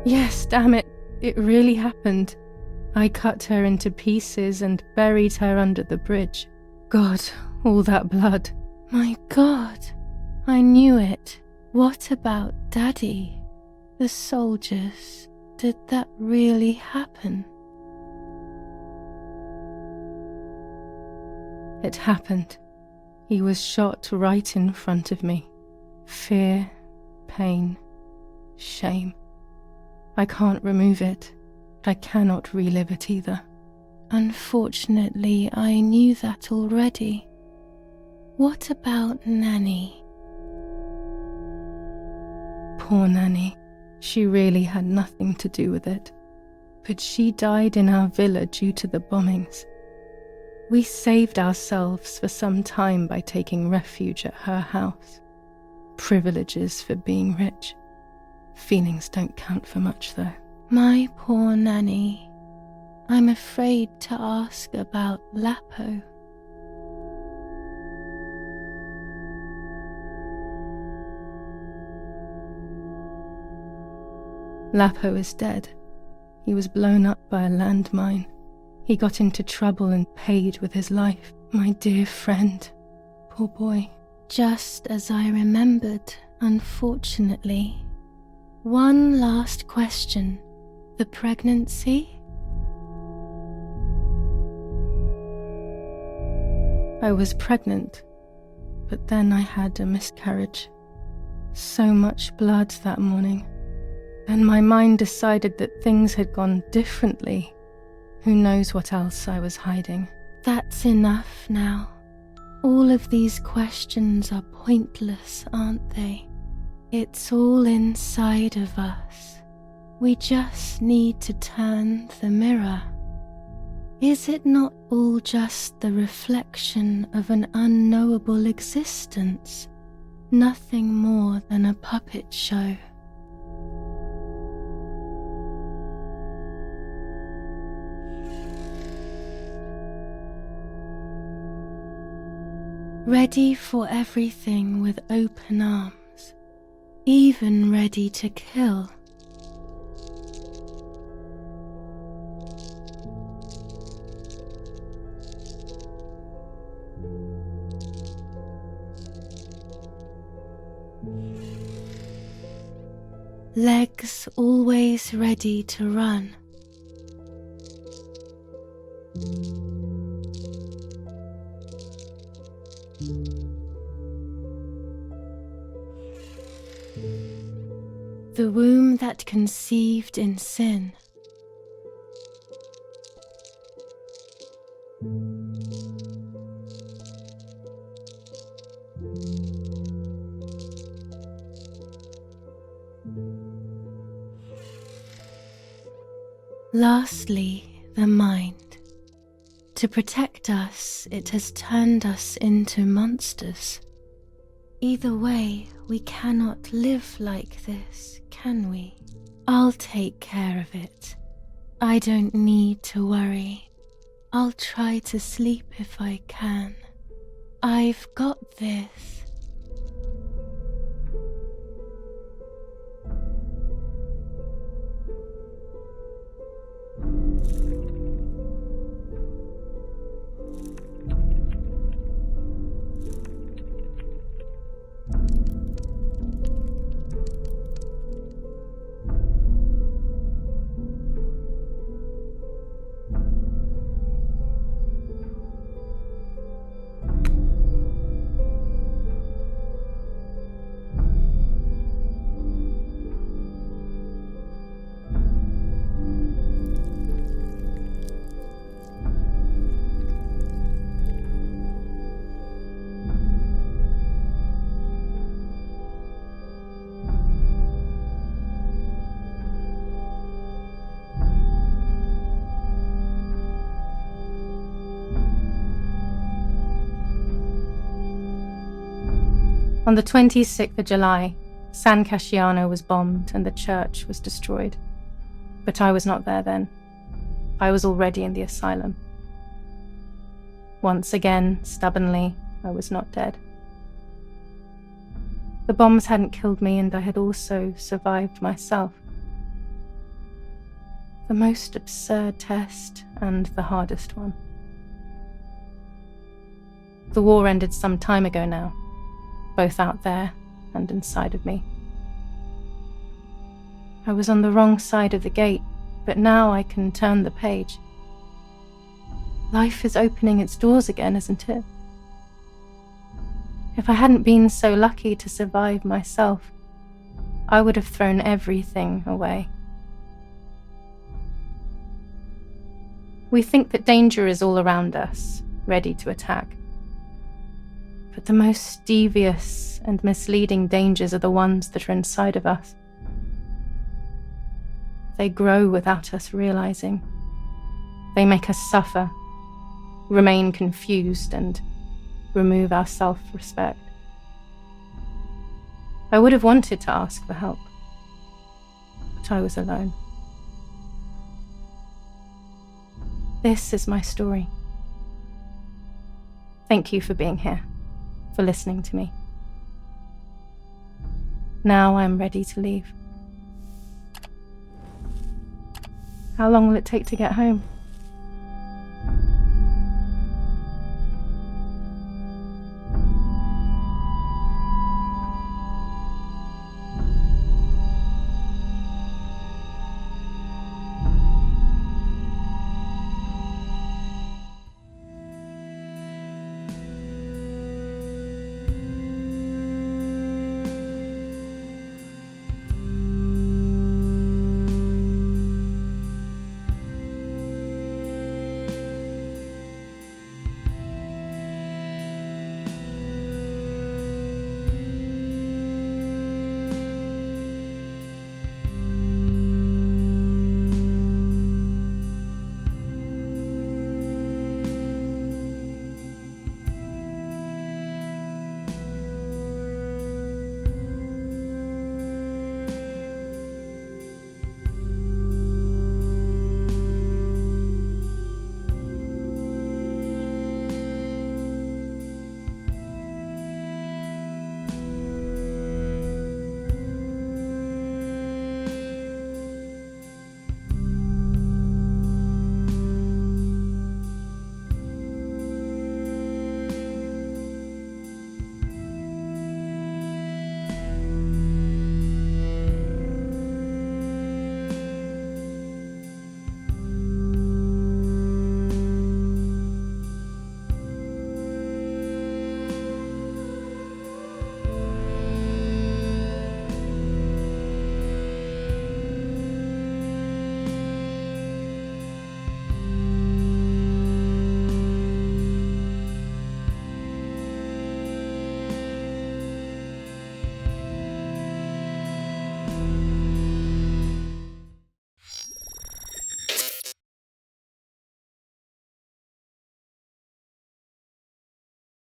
Speaker 17: Yes, damn it, it really happened. I cut her into pieces and buried her under the bridge. God, all that blood. My God, I knew it. What about Daddy? The soldiers? Did that really happen? It happened. He was shot right in front of me. Fear, pain, shame. I can't remove it, but I cannot relive it either. Unfortunately, I knew that already. What about Nanny? Poor Nanny. She really had nothing to do with it. But she died in our villa due to the bombings. We saved ourselves for some time by taking refuge at her house. Privileges for being rich. Feelings don't count for much, though. My poor Nanny. I'm afraid to ask about Lapo. Lapo is dead. He was blown up by a landmine. He got into trouble and paid with his life. My dear friend. Poor boy.
Speaker 19: Just as I remembered, unfortunately. One last question. The pregnancy?
Speaker 17: I was pregnant, but then I had a miscarriage. So much blood that morning. Then my mind decided that things had gone differently. Who knows what else I was hiding?
Speaker 19: That's enough now. All of these questions are pointless, aren't they? It's all inside of us. We just need to turn the mirror. Is it not all just the reflection of an unknowable existence? Nothing more than a puppet show. Ready for everything with open arms, even ready to kill. Legs always ready to run. The womb that conceived in sin. Lastly, the mind. To protect us, it has turned us into monsters. Either way, we cannot live like this, can we? I'll take care of it. I don't need to worry. I'll try to sleep if I can. I've got this.
Speaker 1: On the 26th of July, San Casciano was bombed and the church was destroyed. But I was not there then. I was already in the asylum. Once again, stubbornly, I was not dead. The bombs hadn't killed me, and I had also survived myself. The most absurd test and the hardest one. The war ended some time ago now, both out there and inside of me. I was on the wrong side of the gate, but now I can turn the page. Life is opening its doors again, isn't it? If I hadn't been so lucky to survive myself, I would have thrown everything away. We think that danger is all around us, ready to attack. But the most devious and misleading dangers are the ones that are inside of us. They grow without us realizing. They make us suffer, remain confused, and remove our self-respect. I would have wanted to ask for help, but I was alone. This is my story. Thank you for being here, for listening to me. Now I'm ready to leave. How long will it take to get home?